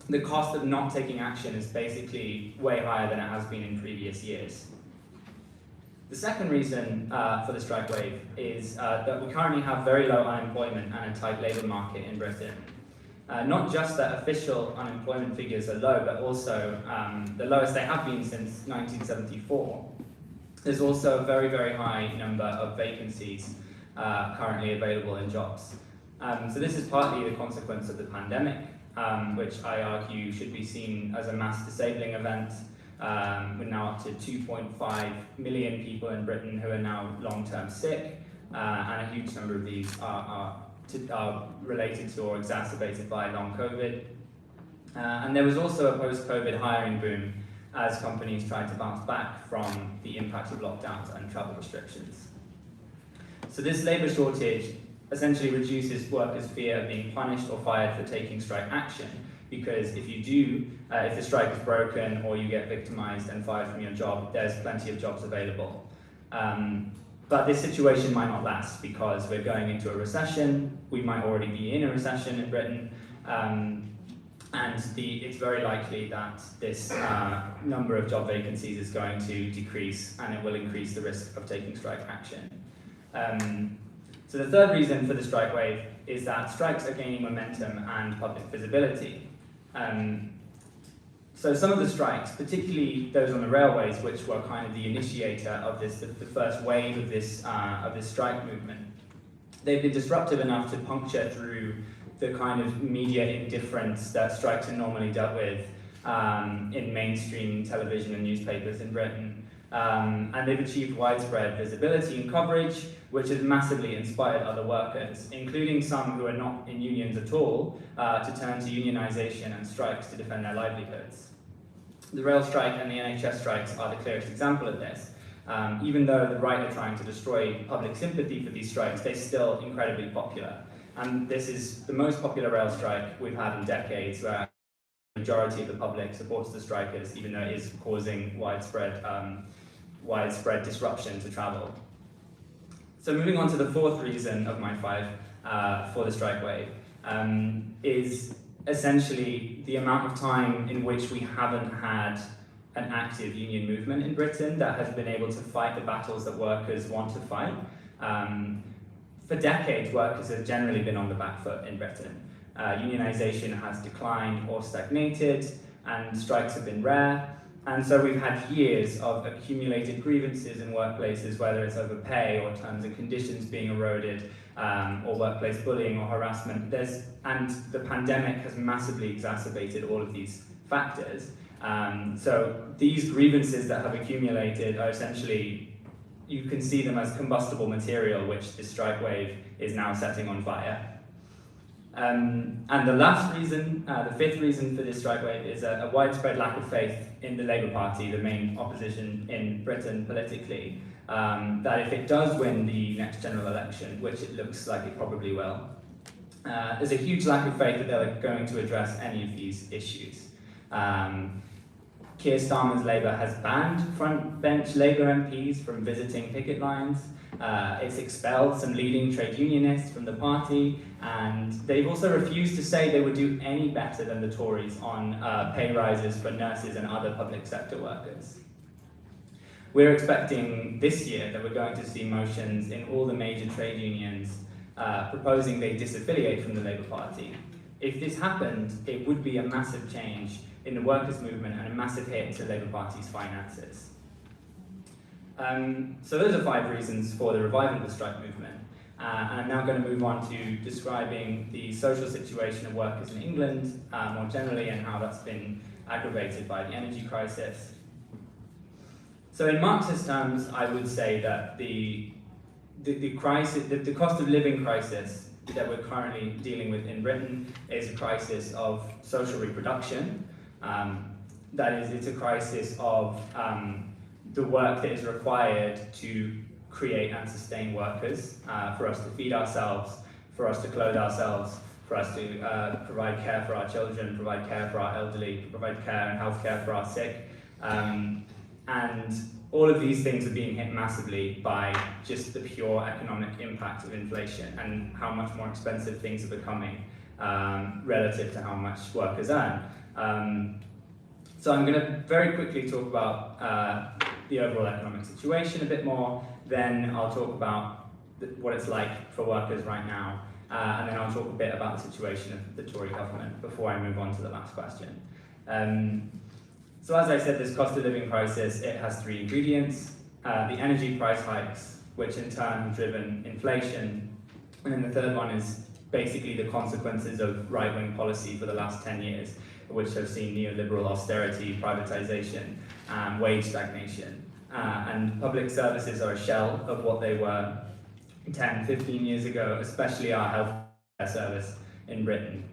The cost of not taking action is basically way higher than it has been in previous years. The second reason for the strike wave is that we currently have very low unemployment and a tight labour market in Britain. Not just that official unemployment figures are low, but also the lowest they have been since 1974. There's also a very, very high number of vacancies currently available in jobs. So this is partly the consequence of the pandemic, which I argue should be seen as a mass disabling event. We're now up to 2.5 million people in Britain who are now long-term sick, and a huge number of these are related to or exacerbated by long COVID. And there was also a post-COVID hiring boom as companies tried to bounce back from the impact of lockdowns and travel restrictions. So this labour shortage essentially reduces workers' fear of being punished or fired for taking strike action, because if you do, if the strike is broken or you get victimised and fired from your job, there's plenty of jobs available. But this situation might not last because we're going into a recession. We might already be in a recession in Britain, and it's very likely that this number of job vacancies is going to decrease, and it will increase the risk of taking strike action. So the third reason for the strike wave is that strikes are gaining momentum and public visibility. So some of the strikes, particularly those on the railways, which were kind of the initiator of this, the first wave of this strike movement, they've been disruptive enough to puncture through the kind of media indifference that strikes are normally dealt with in mainstream television and newspapers in Britain. And they've achieved widespread visibility and coverage, which has massively inspired other workers, including some who are not in unions at all, to turn to unionisation and strikes to defend their livelihoods. The rail strike and the NHS strikes are the clearest example of this. Even though the right are trying to destroy public sympathy for these strikes, they're still incredibly popular. And this is the most popular rail strike we've had in decades, where the majority of the public supports the strikers, even though it is causing widespread disruption to travel. So moving on to the fourth reason of my five for the strike wave is essentially the amount of time in which we haven't had an active union movement in Britain that has been able to fight the battles that workers want to fight. For decades, workers have generally been on the back foot in Britain. Unionisation has declined or stagnated, and strikes have been rare. And so we've had years of accumulated grievances in workplaces, whether it's over pay or terms and conditions being eroded, or workplace bullying or harassment. And the pandemic has massively exacerbated all of these factors. So these grievances that have accumulated are essentially, you can see them as combustible material, which the strike wave is now setting on fire. And the last reason, the fifth reason for this strike wave is a widespread lack of faith in the Labour Party, the main opposition in Britain politically, that if it does win the next general election, which it looks like it probably will, there's a huge lack of faith that they're going to address any of these issues. Keir Starmer's Labour has banned front-bench Labour MPs from visiting picket lines. It's expelled some leading trade unionists from the party, and they've also refused to say they would do any better than the Tories on pay rises for nurses and other public sector workers. We're expecting this year that we're going to see motions in all the major trade unions proposing they disaffiliate from the Labour Party. If this happened, it would be a massive change in the workers' movement and a massive hit to the Labour Party's finances. So those are 5 reasons for the revival of the strike movement. And I'm now going to move on to describing the social situation of workers in England more generally and how that's been aggravated by the energy crisis. So in Marxist terms, I would say that the cost of living crisis that we're currently dealing with in Britain is a crisis of social reproduction. That is, it's a crisis of the work that is required to create and sustain workers, for us to feed ourselves, for us to clothe ourselves, for us to provide care for our children, provide care for our elderly, provide care and health care for our sick. And all of these things are being hit massively by just the pure economic impact of inflation and how much more expensive things are becoming relative to how much workers earn. So I'm going to very quickly talk about the overall economic situation a bit more, then I'll talk about what it's like for workers right now, and then I'll talk a bit about the situation of the Tory government before I move on to the last question. So as I said, this cost of living crisis, it has 3 ingredients. The energy price hikes, which in turn have driven inflation, and then the third one is basically the consequences of right-wing policy for the last 10 years, which have seen neoliberal austerity, privatization, wage stagnation. And public services are a shell of what they were 10, 15 years ago, especially our healthcare service in Britain.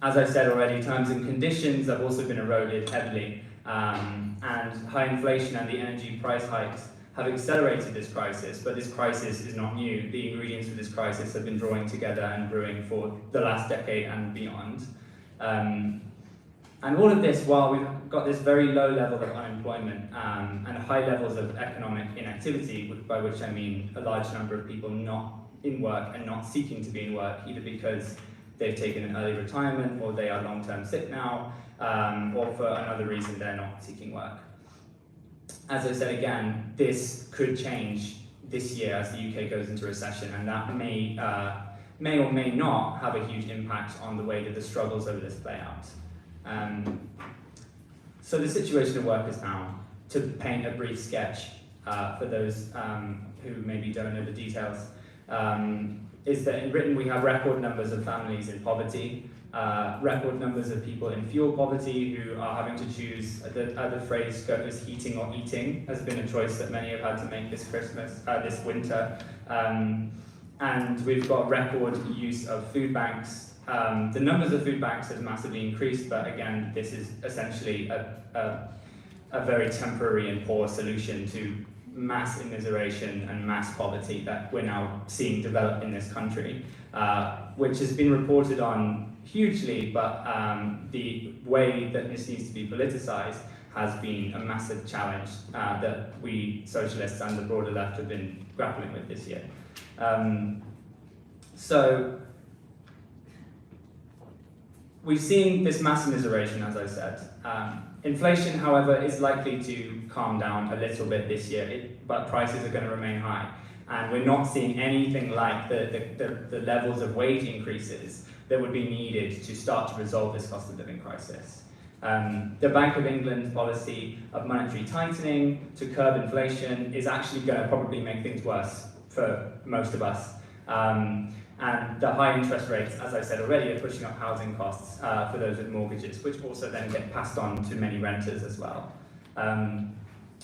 As I said already, terms and conditions have also been eroded heavily, and high inflation and the energy price hikes have accelerated this crisis, but this crisis is not new. The ingredients for this crisis have been drawing together and brewing for the last decade and beyond. And all of this while we've got this very low level of unemployment and high levels of economic inactivity, by which I mean a large number of people not in work and not seeking to be in work, either because they've taken an early retirement or they are long-term sick now, or for another reason they're not seeking work. As I said again, this could change this year as the UK goes into recession, and that may or may not have a huge impact on the way that the struggles over this play out. So the situation of workers now, to paint a brief sketch for those who maybe don't know the details, is that in Britain we have record numbers of families in poverty, record numbers of people in fuel poverty who are having to choose. The phrase "as heating or eating" has been a choice that many have had to make this this winter. And we've got record use of food banks. The numbers of food banks has massively increased, but again, this is essentially a very temporary and poor solution to mass immiseration and mass poverty that we're now seeing develop in this country, which has been reported on hugely, but the way that this needs to be politicized has been a massive challenge that we socialists and the broader left have been grappling with this year. So we've seen this mass immiseration, as I said. Inflation, however, is likely to calm down a little bit this year, but prices are going to remain high. And we're not seeing anything like the levels of wage increases that would be needed to start to resolve this cost of living crisis. The Bank of England's policy of monetary tightening to curb inflation is actually going to probably make things worse for most of us. And the high interest rates, as I said already, are pushing up housing costs for those with mortgages, which also then get passed on to many renters as well.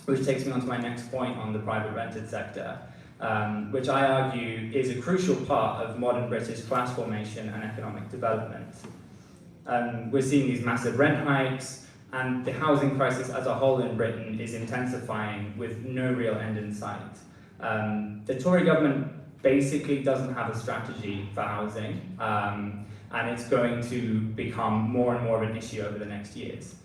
Which takes me on to my next point on the private rented sector, which I argue is a crucial part of modern British class formation and economic development. We're seeing these massive rent hikes, and the housing crisis as a whole in Britain is intensifying with no real end in sight. The Tory government basically doesn't have a strategy for housing, and it's going to become more and more of an issue over the next years.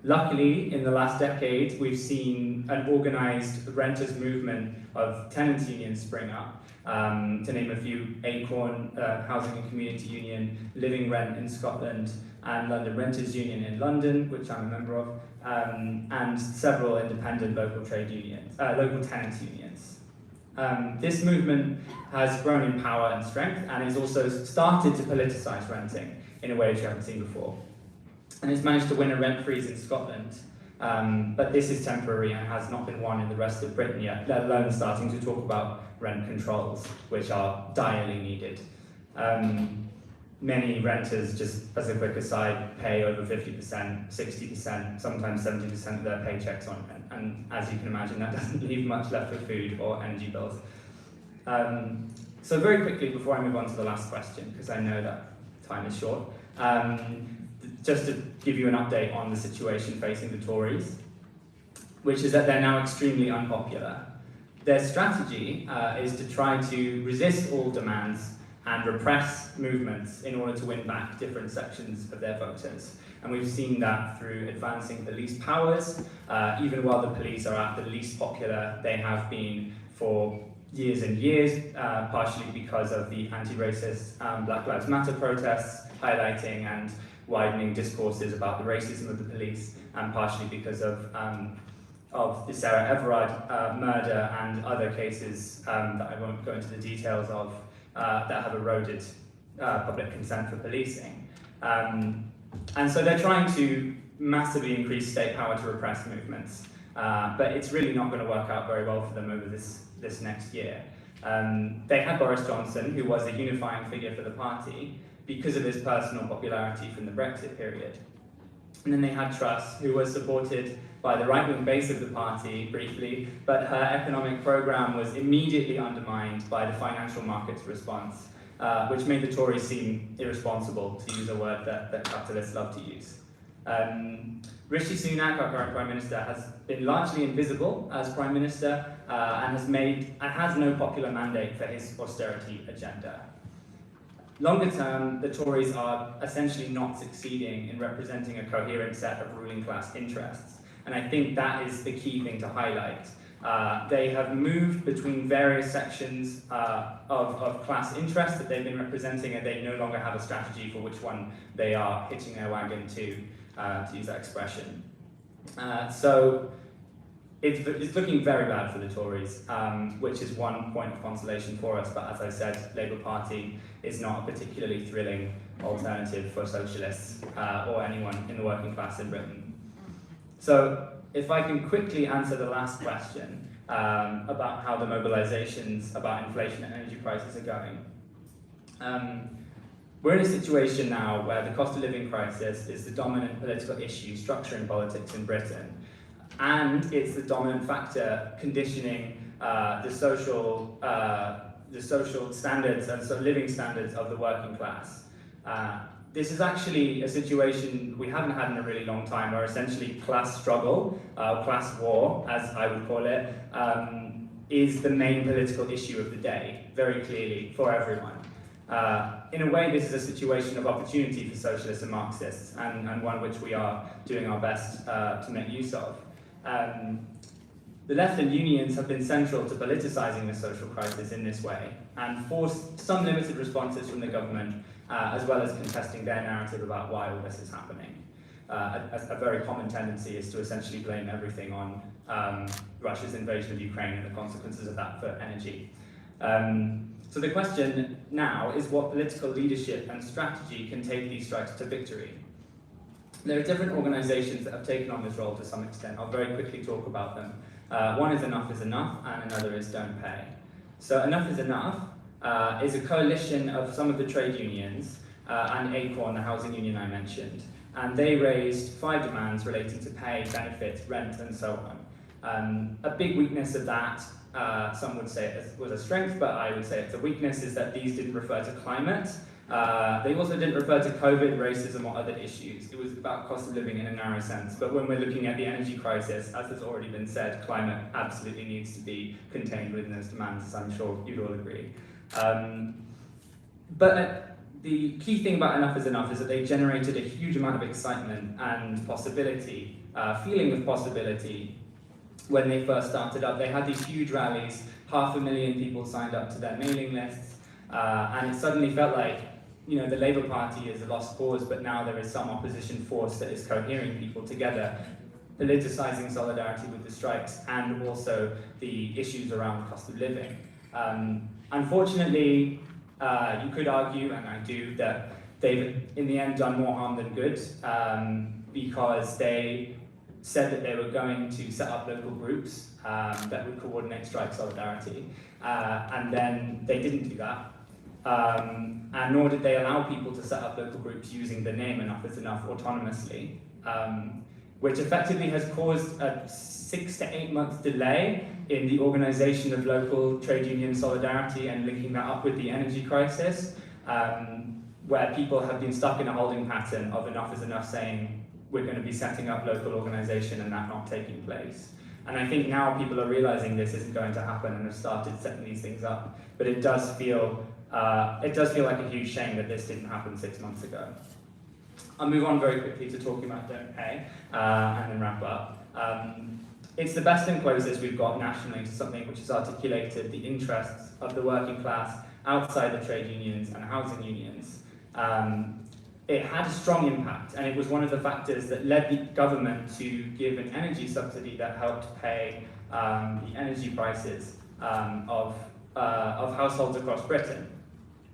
Luckily, in the last decade, we've seen an organised renters movement of tenants' unions spring up. To name a few, Acorn Housing and Community Union, Living Rent in Scotland, and London Renters Union in London, which I'm a member of, and several independent local trade unions, local tenants' unions. This movement has grown in power and strength, and has also started to politicise renting in a way which you haven't seen before. And it's managed to win a rent freeze in Scotland, but this is temporary and has not been won in the rest of Britain yet, let alone starting to talk about rent controls, which are direly needed. Many renters, just as a quick aside, pay over 50%, 60%, sometimes 70% of their paychecks on rent, and as you can imagine, that doesn't leave much left for food or energy bills. So very quickly, before I move on to the last question, because I know that time is short, just to give you an update on the situation facing the Tories, which is that they're now extremely unpopular. Their strategy is to try to resist all demands and repress movements in order to win back different sections of their voters. And we've seen that through advancing police powers, even while the police are at the least popular they have been for years and years, partially because of the anti-racist Black Lives Matter protests, highlighting and widening discourses about the racism of the police, and partially because of the Sarah Everard murder and other cases that I won't go into the details of that have eroded public consent for policing. And so they're trying to massively increase state power to repress movements, but it's really not going to work out very well for them over this next year. They had Boris Johnson, who was a unifying figure for the party, because of his personal popularity from the Brexit period. And then they had Truss, who was supported by the right-wing base of the party briefly, but her economic programme was immediately undermined by the financial markets response, which made the Tories seem irresponsible, to use a word that capitalists love to use. Rishi Sunak, our current Prime Minister, has been largely invisible as Prime Minister and has no popular mandate for his austerity agenda. Longer term, the Tories are essentially not succeeding in representing a coherent set of ruling class interests. And I think that is the key thing to highlight. They have moved between various sections of class interests that they've been representing, and they no longer have a strategy for which one they are hitching their wagon to use that expression. So it's looking very bad for the Tories, which is one point of consolation for us, but as I said, Labour Party is not a particularly thrilling alternative for socialists or anyone in the working class in Britain. So if I can quickly answer the last question about how the mobilisations about inflation and energy prices are going. We're in a situation now where the cost of living crisis is the dominant political issue structuring politics in Britain. And it's the dominant factor conditioning the social standards and living standards of the working class. This is actually a situation we haven't had in a really long time, where essentially class struggle, class war, as I would call it, is the main political issue of the day, very clearly, for everyone. In a way, this is a situation of opportunity for socialists and Marxists, and one which we are doing our best to make use of. The left and unions have been central to politicising the social crisis in this way, and forced some limited responses from the government, as well as contesting their narrative about why all this is happening. A very common tendency is to essentially blame everything on Russia's invasion of Ukraine and the consequences of that for energy. So the question now is what political leadership and strategy can take these strikes to victory. There are different organisations that have taken on this role to some extent. I'll very quickly talk about them. One is Enough is Enough, and another is Don't Pay. So Enough is Enough is a coalition of some of the trade unions and Acorn, the housing union I mentioned. And they raised 5 demands relating to pay, benefits, rent, and so on. A big weakness of that, some would say it was a strength, but I would say it's a weakness, is that these didn't refer to climate. They also didn't refer to COVID, racism, or other issues. It was about cost of living in a narrow sense. But when we're looking at the energy crisis, as has already been said, climate absolutely needs to be contained within those demands, as I'm sure you'd all agree. But the key thing about Enough is Enough is that they generated a huge amount of excitement and possibility, feeling of possibility, when they first started up. They had these huge rallies, 500,000 people signed up to their mailing lists, and it suddenly felt like, you know, the Labour Party is a lost cause, but now there is some opposition force that is cohering people together, politicising solidarity with the strikes and also the issues around cost of living. Unfortunately, you could argue, and I do, that they've in the end done more harm than good, because they said that they were going to set up local groups that would coordinate strike solidarity, and then they didn't do that. And nor did they allow people to set up local groups using the name Enough is Enough autonomously, which effectively has caused a 6 to 8 month delay in the organisation of local trade union solidarity and linking that up with the energy crisis, where people have been stuck in a holding pattern of Enough is Enough saying we're going to be setting up local organisation and that not taking place. And I think now people are realising this isn't going to happen and have started setting these things up. But it does feel like a huge shame that this didn't happen 6 months ago. I'll move on very quickly to talking about Don't Pay and then wrap up. It's the best and closest we've got nationally to something which has articulated the interests of the working class outside the trade unions and housing unions. It had a strong impact, and it was one of the factors that led the government to give an energy subsidy that helped pay the energy prices of households across Britain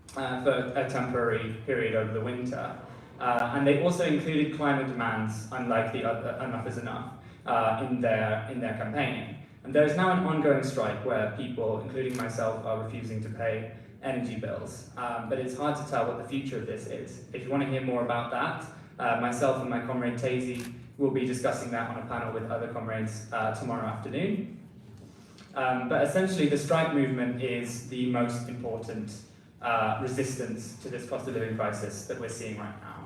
for a temporary period over the winter. And they also included climate demands, unlike the other Enough is Enough, in their campaigning. And there is now an ongoing strike where people, including myself, are refusing to pay energy bills. But it's hard to tell what the future of this is. If you want to hear more about that, myself and my comrade Tazy will be discussing that on a panel with other comrades tomorrow afternoon. But essentially, the strike movement is the most important resistance to this cost of living crisis that we're seeing right now.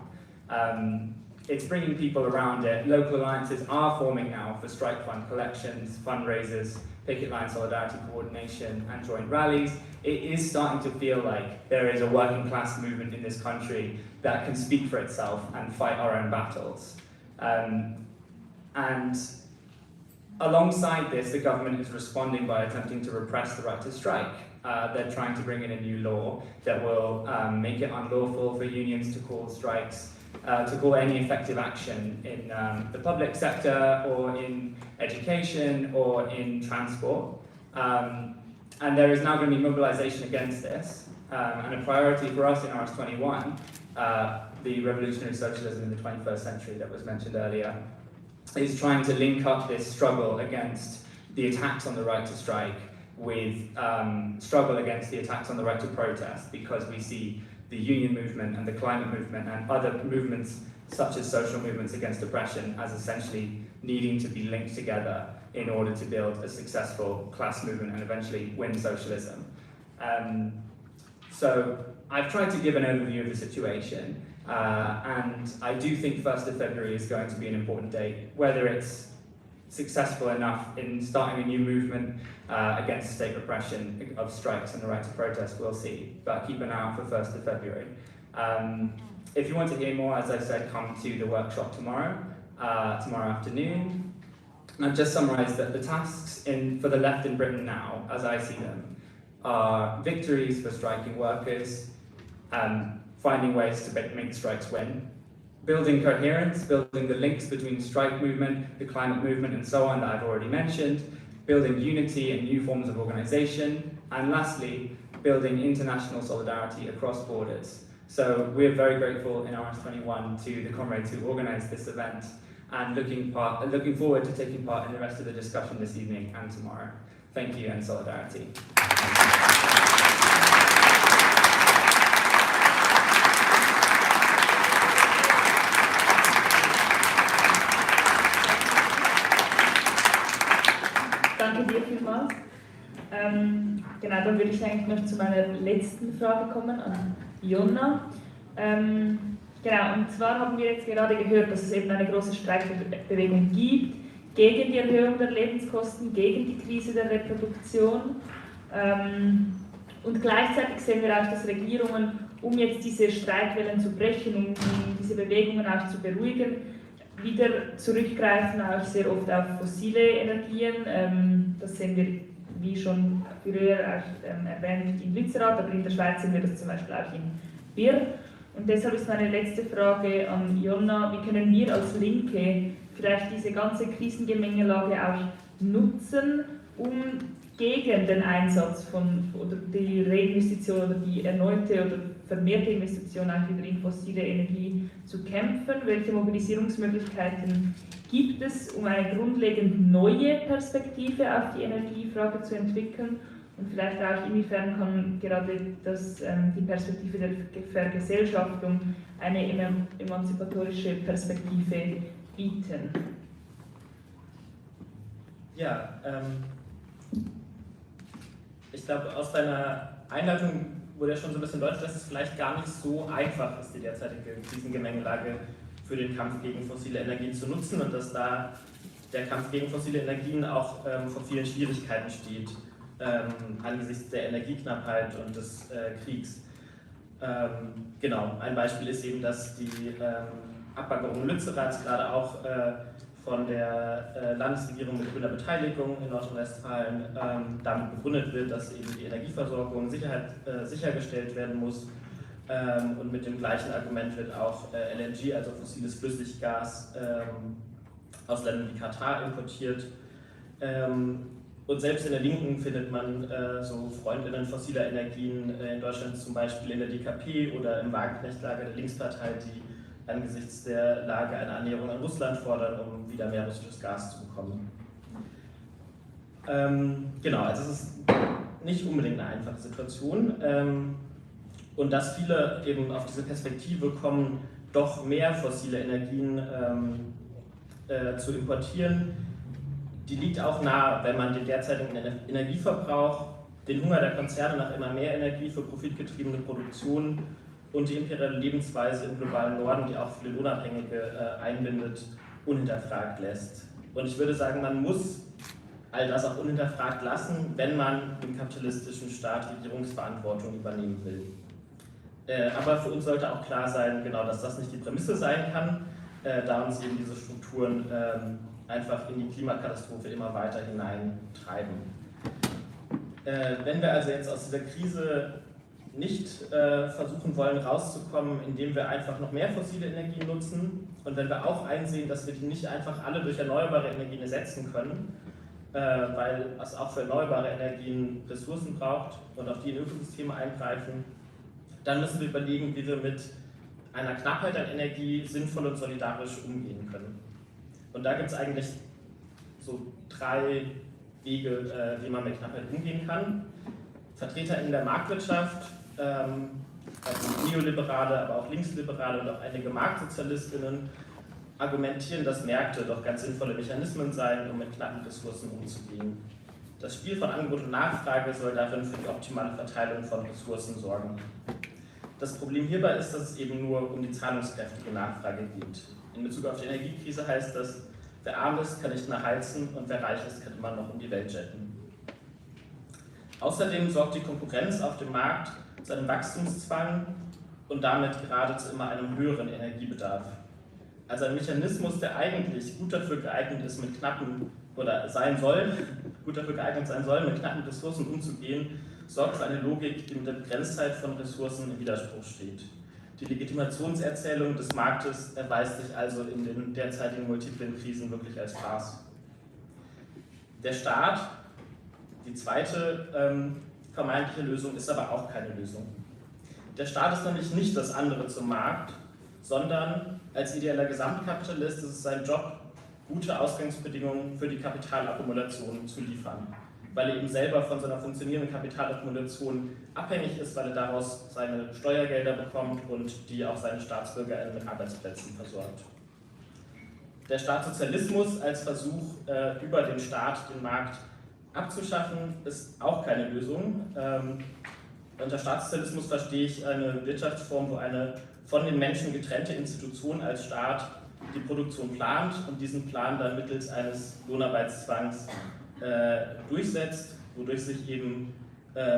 It's bringing people around it. Local alliances are forming now for strike fund collections, fundraisers, picket line solidarity coordination, and joint rallies. It is starting to feel like there is a working class movement in this country that can speak for itself and fight our own battles. And alongside this, the government is responding by attempting to repress the right to strike. They're trying to bring in a new law that will make it unlawful for unions to call strikes, to call any effective action in the public sector or in education or in transport. And there is now going to be mobilisation against this. And a priority for us in RS21, the revolutionary socialism in the 21st century that was mentioned earlier, is trying to link up this struggle against the attacks on the right to strike with struggle against the attacks on the right to protest, because we see the union movement and the climate movement and other movements such as social movements against oppression as essentially needing to be linked together in order to build a successful class movement and eventually win socialism. So I've tried to give an overview of the situation, and I do think 1st of February is going to be an important date. Whether it's successful enough in starting a new movement against state repression of strikes and the right to protest, we'll see. But keep an eye out for 1st of February. If you want to hear more, as I said, come to the workshop tomorrow afternoon. And I've just summarised that the tasks for the left in Britain now, as I see them, are victories for striking workers, finding ways to make strikes win, building coherence, building the links between strike movement, the climate movement, and so on that I've already mentioned, building unity and new forms of organisation, and lastly, building international solidarity across borders. So we're very grateful in RS21 to the comrades who organised this event and looking forward to taking part in the rest of the discussion this evening and tomorrow. Thank you and solidarity. Danke dir vielmals. Genau, dann würde ich eigentlich noch zu meiner letzten Frage kommen an Jonna. Genau, und zwar haben wir jetzt gerade gehört, dass es eben eine große Streikbewegung gibt gegen die Erhöhung der Lebenskosten, gegen die Krise der Reproduktion. Und gleichzeitig sehen wir auch, dass Regierungen, um jetzt diese Streikwellen zu brechen, um diese Bewegungen auch zu beruhigen, wieder zurückgreifen auch sehr oft auf fossile Energien. Das sehen wir, wie schon früher auch, erwähnt, in Lützerath, aber in der Schweiz sehen wir das zum Beispiel auch in Bir. Und deshalb ist meine letzte Frage an Jonna: Wie können wir als Linke vielleicht diese ganze Krisengemengelage auch nutzen, um gegen den Einsatz von oder die Reinvestition oder die erneute oder vermehrte Investition auch wieder in fossile Energie zu kämpfen? Welche Mobilisierungsmöglichkeiten gibt es, um eine grundlegend neue Perspektive auf die Energiefrage zu entwickeln? Und vielleicht auch, inwiefern kann gerade die Perspektive der Vergesellschaftung eine emanzipatorische Perspektive bieten? Ja, ich glaube, aus deiner Einleitung wurde ja schon so ein bisschen deutlich, dass es vielleicht gar nicht so einfach ist, die derzeitige Krisengemengelage für den Kampf gegen fossile Energien zu nutzen und dass da der Kampf gegen fossile Energien auch vor vielen Schwierigkeiten steht, angesichts der Energieknappheit und des Kriegs. Genau, ein Beispiel ist eben, dass die Abbaggerung Lützeraths gerade auch von der Landesregierung mit grüner Beteiligung in Nordrhein-Westfalen damit begründet wird, dass eben die Energieversorgung sichergestellt werden muss. Und mit dem gleichen Argument wird auch LNG, also fossiles Flüssiggas, aus Ländern wie Katar importiert. Und selbst in der Linken findet man so Freundinnen fossiler Energien in Deutschland, zum Beispiel in der DKP oder im Wagenknecht-Lager der Linkspartei, die angesichts der Lage eine Annäherung an Russland fordern, um wieder mehr russisches Gas zu bekommen. Genau, also es ist nicht unbedingt eine einfache Situation. Und dass viele eben auf diese Perspektive kommen, doch mehr fossile Energien zu importieren, die liegt auch nahe, wenn man den derzeitigen Energieverbrauch, den Hunger der Konzerne nach immer mehr Energie für profitgetriebene Produktion und die imperiale Lebensweise im globalen Norden, die auch viele Lohnabhängige einbindet, unhinterfragt lässt. Und ich würde sagen, man muss all das auch unhinterfragt lassen, wenn man im kapitalistischen Staat Regierungsverantwortung übernehmen will. Aber für uns sollte auch klar sein, genau, dass das nicht die Prämisse sein kann, da uns eben diese Strukturen einfach in die Klimakatastrophe immer weiter hineintreiben. Wenn wir also jetzt aus dieser Krise nicht versuchen wollen rauszukommen, indem wir einfach noch mehr fossile Energien nutzen und wenn wir auch einsehen, dass wir die nicht einfach alle durch erneuerbare Energien ersetzen können, weil es auch für erneuerbare Energien Ressourcen braucht und auf die in Ökosysteme eingreifen, dann müssen wir überlegen, wie wir mit einer Knappheit an Energie sinnvoll und solidarisch umgehen können. Und da gibt es eigentlich so 3 Wege, wie man mit Knappheit umgehen kann. VertreterInnen der Marktwirtschaft, also Neoliberale, aber auch Linksliberale und auch einige Marktsozialistinnen argumentieren, dass Märkte doch ganz sinnvolle Mechanismen seien, um mit knappen Ressourcen umzugehen. Das Spiel von Angebot und Nachfrage soll darin für die optimale Verteilung von Ressourcen sorgen. Das Problem hierbei ist, dass es eben nur um die zahlungskräftige Nachfrage geht. In Bezug auf die Energiekrise heißt das, wer arm ist, kann nicht mehr heizen und wer reich ist, kann immer noch um die Welt jetten. Außerdem sorgt die Konkurrenz auf dem Markt zu einem Wachstumszwang und damit gerade zu immer einem höheren Energiebedarf. Also ein Mechanismus, der eigentlich gut dafür geeignet ist, mit knappen oder sein soll, gut dafür geeignet sein soll, mit knappen Ressourcen umzugehen, sorgt für eine Logik, die mit der Begrenztheit von Ressourcen im Widerspruch steht. Die Legitimationserzählung des Marktes erweist sich also in den derzeitigen multiplen Krisen wirklich als Farce. Der Staat, die zweite vermeintliche Lösung, ist aber auch keine Lösung. Der Staat ist nämlich nicht das andere zum Markt, sondern als ideeller Gesamtkapitalist ist es sein Job, gute Ausgangsbedingungen für die Kapitalakkumulation zu liefern, weil er eben selber von seiner funktionierenden Kapitalakkumulation abhängig ist, weil er daraus seine Steuergelder bekommt und die auch seine StaatsbürgerInnen mit Arbeitsplätzen versorgt. Der Staatssozialismus als Versuch, über den Staat den Markt abzuschaffen, ist auch keine Lösung. Unter Staatssozialismus verstehe ich eine Wirtschaftsform, wo eine von den Menschen getrennte Institution als Staat die Produktion plant und diesen Plan dann mittels eines Lohnarbeitszwangs durchsetzt, wodurch sich eben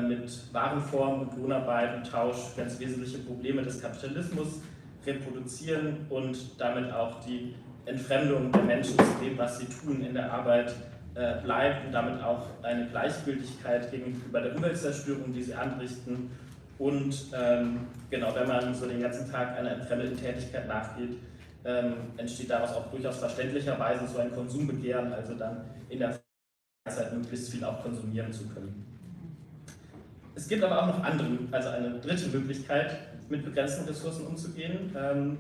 mit Warenform und Lohnarbeit und Tausch ganz wesentliche Probleme des Kapitalismus reproduzieren und damit auch die Entfremdung der Menschen zu dem, was sie tun in der Arbeit, bleibt und damit auch eine Gleichgültigkeit gegenüber der Umweltzerstörung, die sie anrichten. Und genau, wenn man so den ganzen Tag einer entfremdeten Tätigkeit nachgeht, entsteht daraus auch durchaus verständlicherweise so ein Konsumbegehren, also dann in der Freizeit möglichst viel auch konsumieren zu können. Es gibt aber auch noch eine dritte Möglichkeit, mit begrenzten Ressourcen umzugehen,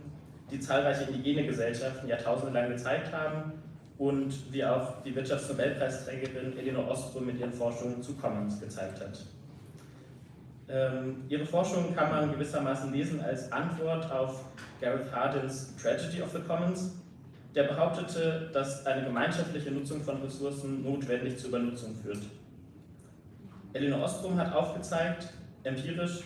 die zahlreiche indigene Gesellschaften jahrtausendelang gezeigt haben und wie auch die Wirtschaftsnobelpreisträgerin Elinor Ostrom mit ihren Forschungen zu Commons gezeigt hat. Ihre Forschung kann man gewissermaßen lesen als Antwort auf Gareth Hardins Tragedy of the Commons, der behauptete, dass eine gemeinschaftliche Nutzung von Ressourcen notwendig zur Übernutzung führt. Elinor Ostrom hat aufgezeigt, empirisch,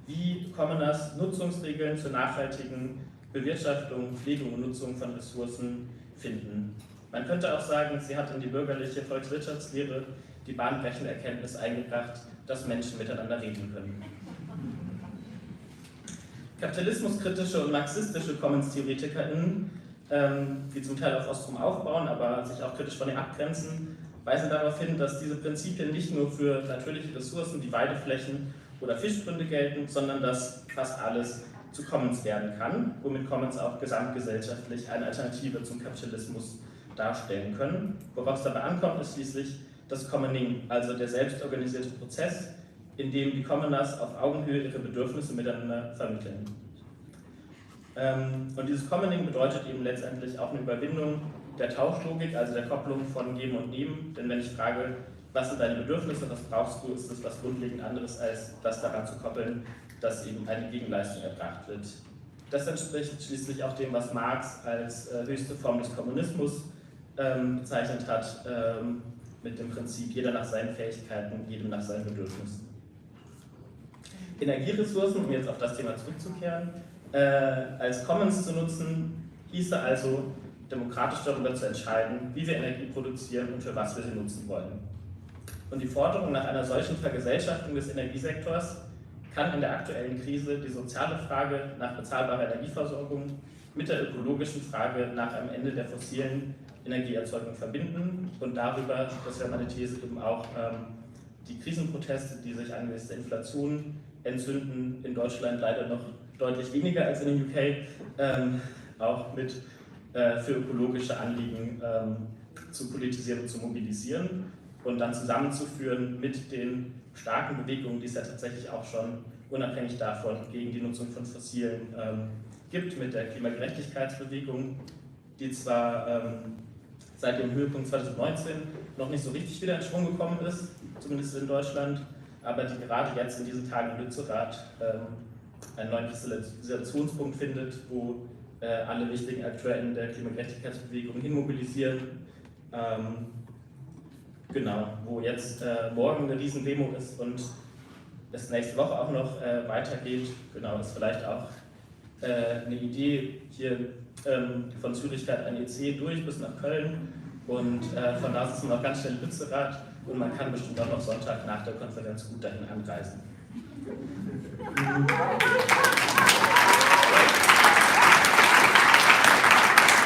wie Commoners Nutzungsregeln zur nachhaltigen Bewirtschaftung, Pflegung und Nutzung von Ressourcen finden. Man könnte auch sagen, sie hat in die bürgerliche Volkswirtschaftslehre die bahnbrechende Erkenntnis eingebracht, dass Menschen miteinander reden können. Kapitalismuskritische und marxistische Commons-TheoretikerInnen, die zum Teil auf Ostrom aufbauen, aber sich auch kritisch von ihr abgrenzen, weisen darauf hin, dass diese Prinzipien nicht nur für natürliche Ressourcen wie Weideflächen oder Fischgründe gelten, sondern dass fast alles zu Commons werden kann, womit Commons auch gesamtgesellschaftlich eine Alternative zum Kapitalismus darstellen können. Worauf es dabei ankommt, ist schließlich das Commoning, also der selbstorganisierte Prozess, in dem die Commoners auf Augenhöhe ihre Bedürfnisse miteinander vermitteln. Und dieses Commoning bedeutet eben letztendlich auch eine Überwindung der Tauschlogik, also der Kopplung von Geben und Nehmen. Denn wenn ich frage, was sind deine Bedürfnisse, was brauchst du, ist das was grundlegend anderes, als das daran zu koppeln, dass eben eine Gegenleistung erbracht wird. Das entspricht schließlich auch dem, was Marx als höchste Form des Kommunismus bezeichnet hat, mit dem Prinzip, jeder nach seinen Fähigkeiten, jedem nach seinen Bedürfnissen. Energieressourcen, um jetzt auf das Thema zurückzukehren, als Commons zu nutzen, hieße also, demokratisch darüber zu entscheiden, wie wir Energie produzieren und für was wir sie nutzen wollen. Und die Forderung nach einer solchen Vergesellschaftung des Energiesektors kann in der aktuellen Krise die soziale Frage nach bezahlbarer Energieversorgung mit der ökologischen Frage nach einem Ende der fossilen Energieerzeugung verbinden und darüber, das wäre meine These, eben auch die Krisenproteste, die sich angesichts der Inflation entzünden, in Deutschland leider noch deutlich weniger als in den UK, auch mit für ökologische Anliegen zu politisieren und zu mobilisieren und dann zusammenzuführen mit den starken Bewegungen, die es ja tatsächlich auch schon unabhängig davon gegen die Nutzung von Fossilen gibt, mit der Klimagerechtigkeitsbewegung, die zwar seit dem Höhepunkt 2019 noch nicht so richtig wieder in Schwung gekommen ist, zumindest in Deutschland, aber die gerade jetzt in diesen Tagen in Lützerath einen neuen Kristallisationspunkt findet, wo alle wichtigen AkteurInnen der Klimagerechtigkeitsbewegung hinmobilisieren. Genau, wo jetzt morgen eine Riesendemo ist und es nächste Woche auch noch weitergeht. Genau, ist vielleicht auch eine Idee, hier von Zürich fährt ein EC durch bis nach Köln und von da ist es noch ganz schnell in Lützerath und man kann bestimmt auch noch Sonntag nach der Konferenz gut dahin anreisen.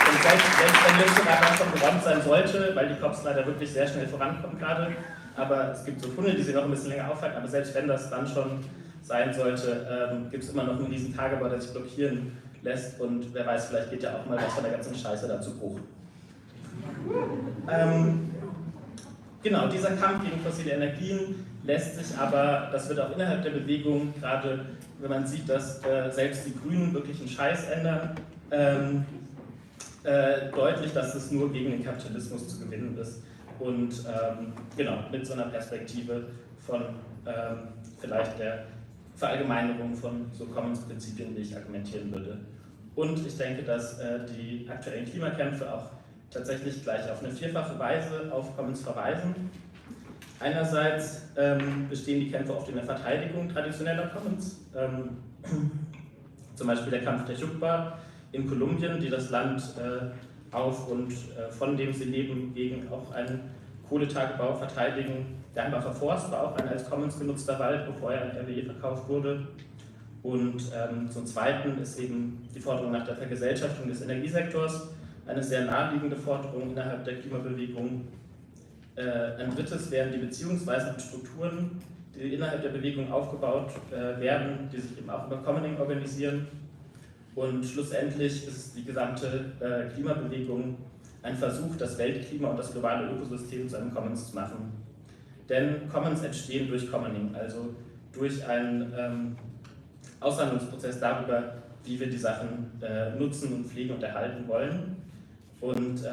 Und selbst wenn Lützerath schon geräumt sein sollte, weil die Cops leider wirklich sehr schnell vorankommen gerade, aber es gibt so Tunnel, die sie noch ein bisschen länger aufhalten, aber selbst wenn das dann schon sein sollte, gibt es immer noch einen riesen Tagebau, der sich blockieren lässt und wer weiß, vielleicht geht ja auch mal was von der ganzen Scheiße da zu Bruch. Genau, dieser Kampf gegen fossile Energien lässt sich aber, das wird auch innerhalb der Bewegung, gerade wenn man sieht, dass selbst die Grünen wirklich einen Scheiß ändern, deutlich, dass es nur gegen den Kapitalismus zu gewinnen ist. Und genau, mit so einer Perspektive von vielleicht der Verallgemeinerung von so Commons-Prinzipien, wie ich argumentieren würde. Und ich denke, dass die aktuellen Klimakämpfe auch tatsächlich gleich auf eine vierfache Weise auf Commons verweisen. Einerseits bestehen die Kämpfe oft in der Verteidigung traditioneller Commons, zum Beispiel der Kampf der Yukba in Kolumbien, die das Land auf und von dem sie leben gegen auch einen Kohletagebau verteidigen. Der Hambacher Forst war auch ein als Commons genutzter Wald, bevor er an RWE verkauft wurde. Und zum Zweiten ist eben die Forderung nach der Vergesellschaftung des Energiesektors eine sehr naheliegende Forderung innerhalb der Klimabewegung. Ein drittes wären die beziehungsweisen Strukturen, die innerhalb der Bewegung aufgebaut werden, die sich eben auch über Commoning organisieren. Und schlussendlich ist die gesamte Klimabewegung ein Versuch, das Weltklima und das globale Ökosystem zu einem Commons zu machen. Denn Commons entstehen durch Commoning, also durch einen Aushandlungsprozess darüber, wie wir die Sachen nutzen und pflegen und erhalten wollen. Und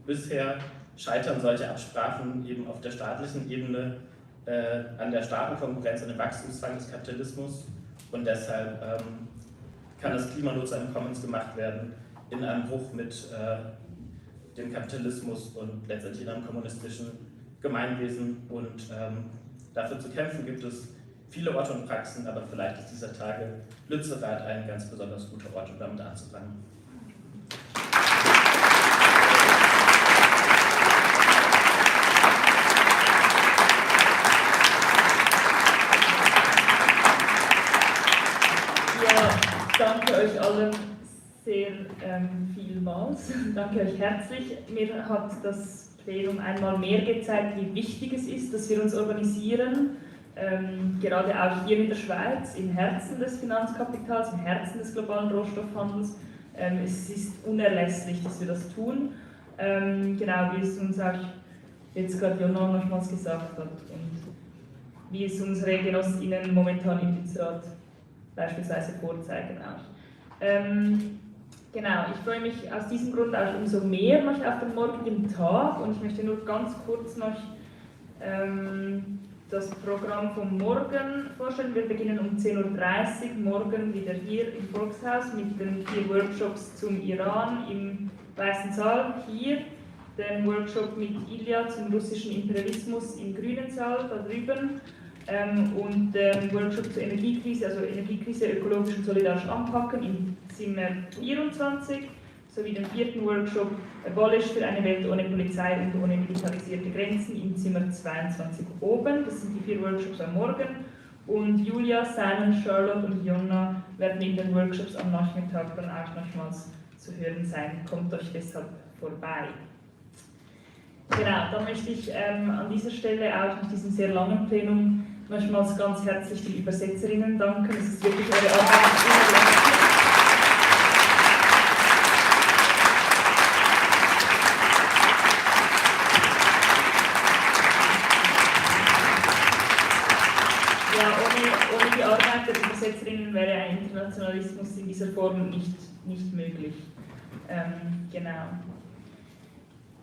bisher scheitern solche Absprachen eben auf der staatlichen Ebene an der Staatenkonkurrenz und dem Wachstumszwang des Kapitalismus. Und deshalb kann das Klima nur zu einem Commons gemacht werden, in einem Bruch mit dem Kapitalismus und letztendlich in einem kommunistischen Gemeinwesen. Und dafür zu kämpfen gibt es viele Orte und Praxen, aber vielleicht ist dieser Tage Lützerath ein ganz besonders guter Ort, um damit anzufangen. Danke euch allen sehr vielmals. Danke euch herzlich. Mir hat das Plenum einmal mehr gezeigt, wie wichtig es ist, dass wir uns organisieren. Gerade auch hier in der Schweiz, im Herzen des Finanzkapitals, im Herzen des globalen Rohstoffhandels. Es ist unerlässlich, dass wir das tun. Genau, wie es uns auch jetzt gerade Jonna nochmals gesagt hat und wie es unsere GenossInnen momentan im Betriebsrat beispielsweise vorzeigen auch. Genau, ich freue mich aus diesem Grund auch umso mehr noch auf den morgigen Tag und ich möchte nur ganz kurz noch das Programm vom Morgen vorstellen. Wir beginnen um 10:30 Uhr morgen wieder hier im Volkshaus mit den 4 Workshops zum Iran im Weißen Saal hier, den Workshop mit Ilja zum russischen Imperialismus im Grünen Saal da drüben. Und den Workshop zur Energiekrise, also Energiekrise ökologisch und solidarisch anpacken im Zimmer 24, sowie den 4. Workshop Abolish für eine Welt ohne Polizei und ohne militarisierte Grenzen im Zimmer 22 oben. Das sind die 4 Workshops am Morgen. Und Julia, Simon, Charlotte und Jonna werden in den Workshops am Nachmittag dann auch nochmals zu hören sein. Kommt euch deshalb vorbei. Genau, dann möchte ich an dieser Stelle auch nach diesem sehr langen Plenum nochmals ganz herzlich die Übersetzerinnen danken. Es ist wirklich eure Arbeit unerlässlich. Ja, ohne die Arbeit der Übersetzerinnen wäre ein Internationalismus in dieser Form nicht möglich. Genau.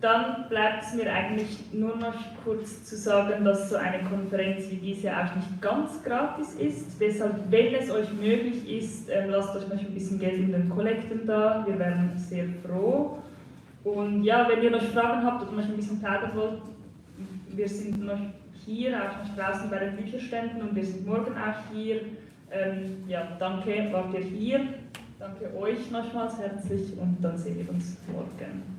Dann bleibt es mir eigentlich nur noch kurz zu sagen, dass so eine Konferenz wie diese auch nicht ganz gratis ist. Deshalb, wenn es euch möglich ist, lasst euch noch ein bisschen Geld in den Kollekten da. Wir wären sehr froh. Und ja, wenn ihr noch Fragen habt oder noch ein bisschen plaudern wollt, wir sind noch hier, auch noch draußen bei den Bücherständen und wir sind morgen auch hier. Ja, danke, wart ihr hier. Danke euch nochmals herzlich und dann sehen wir uns morgen.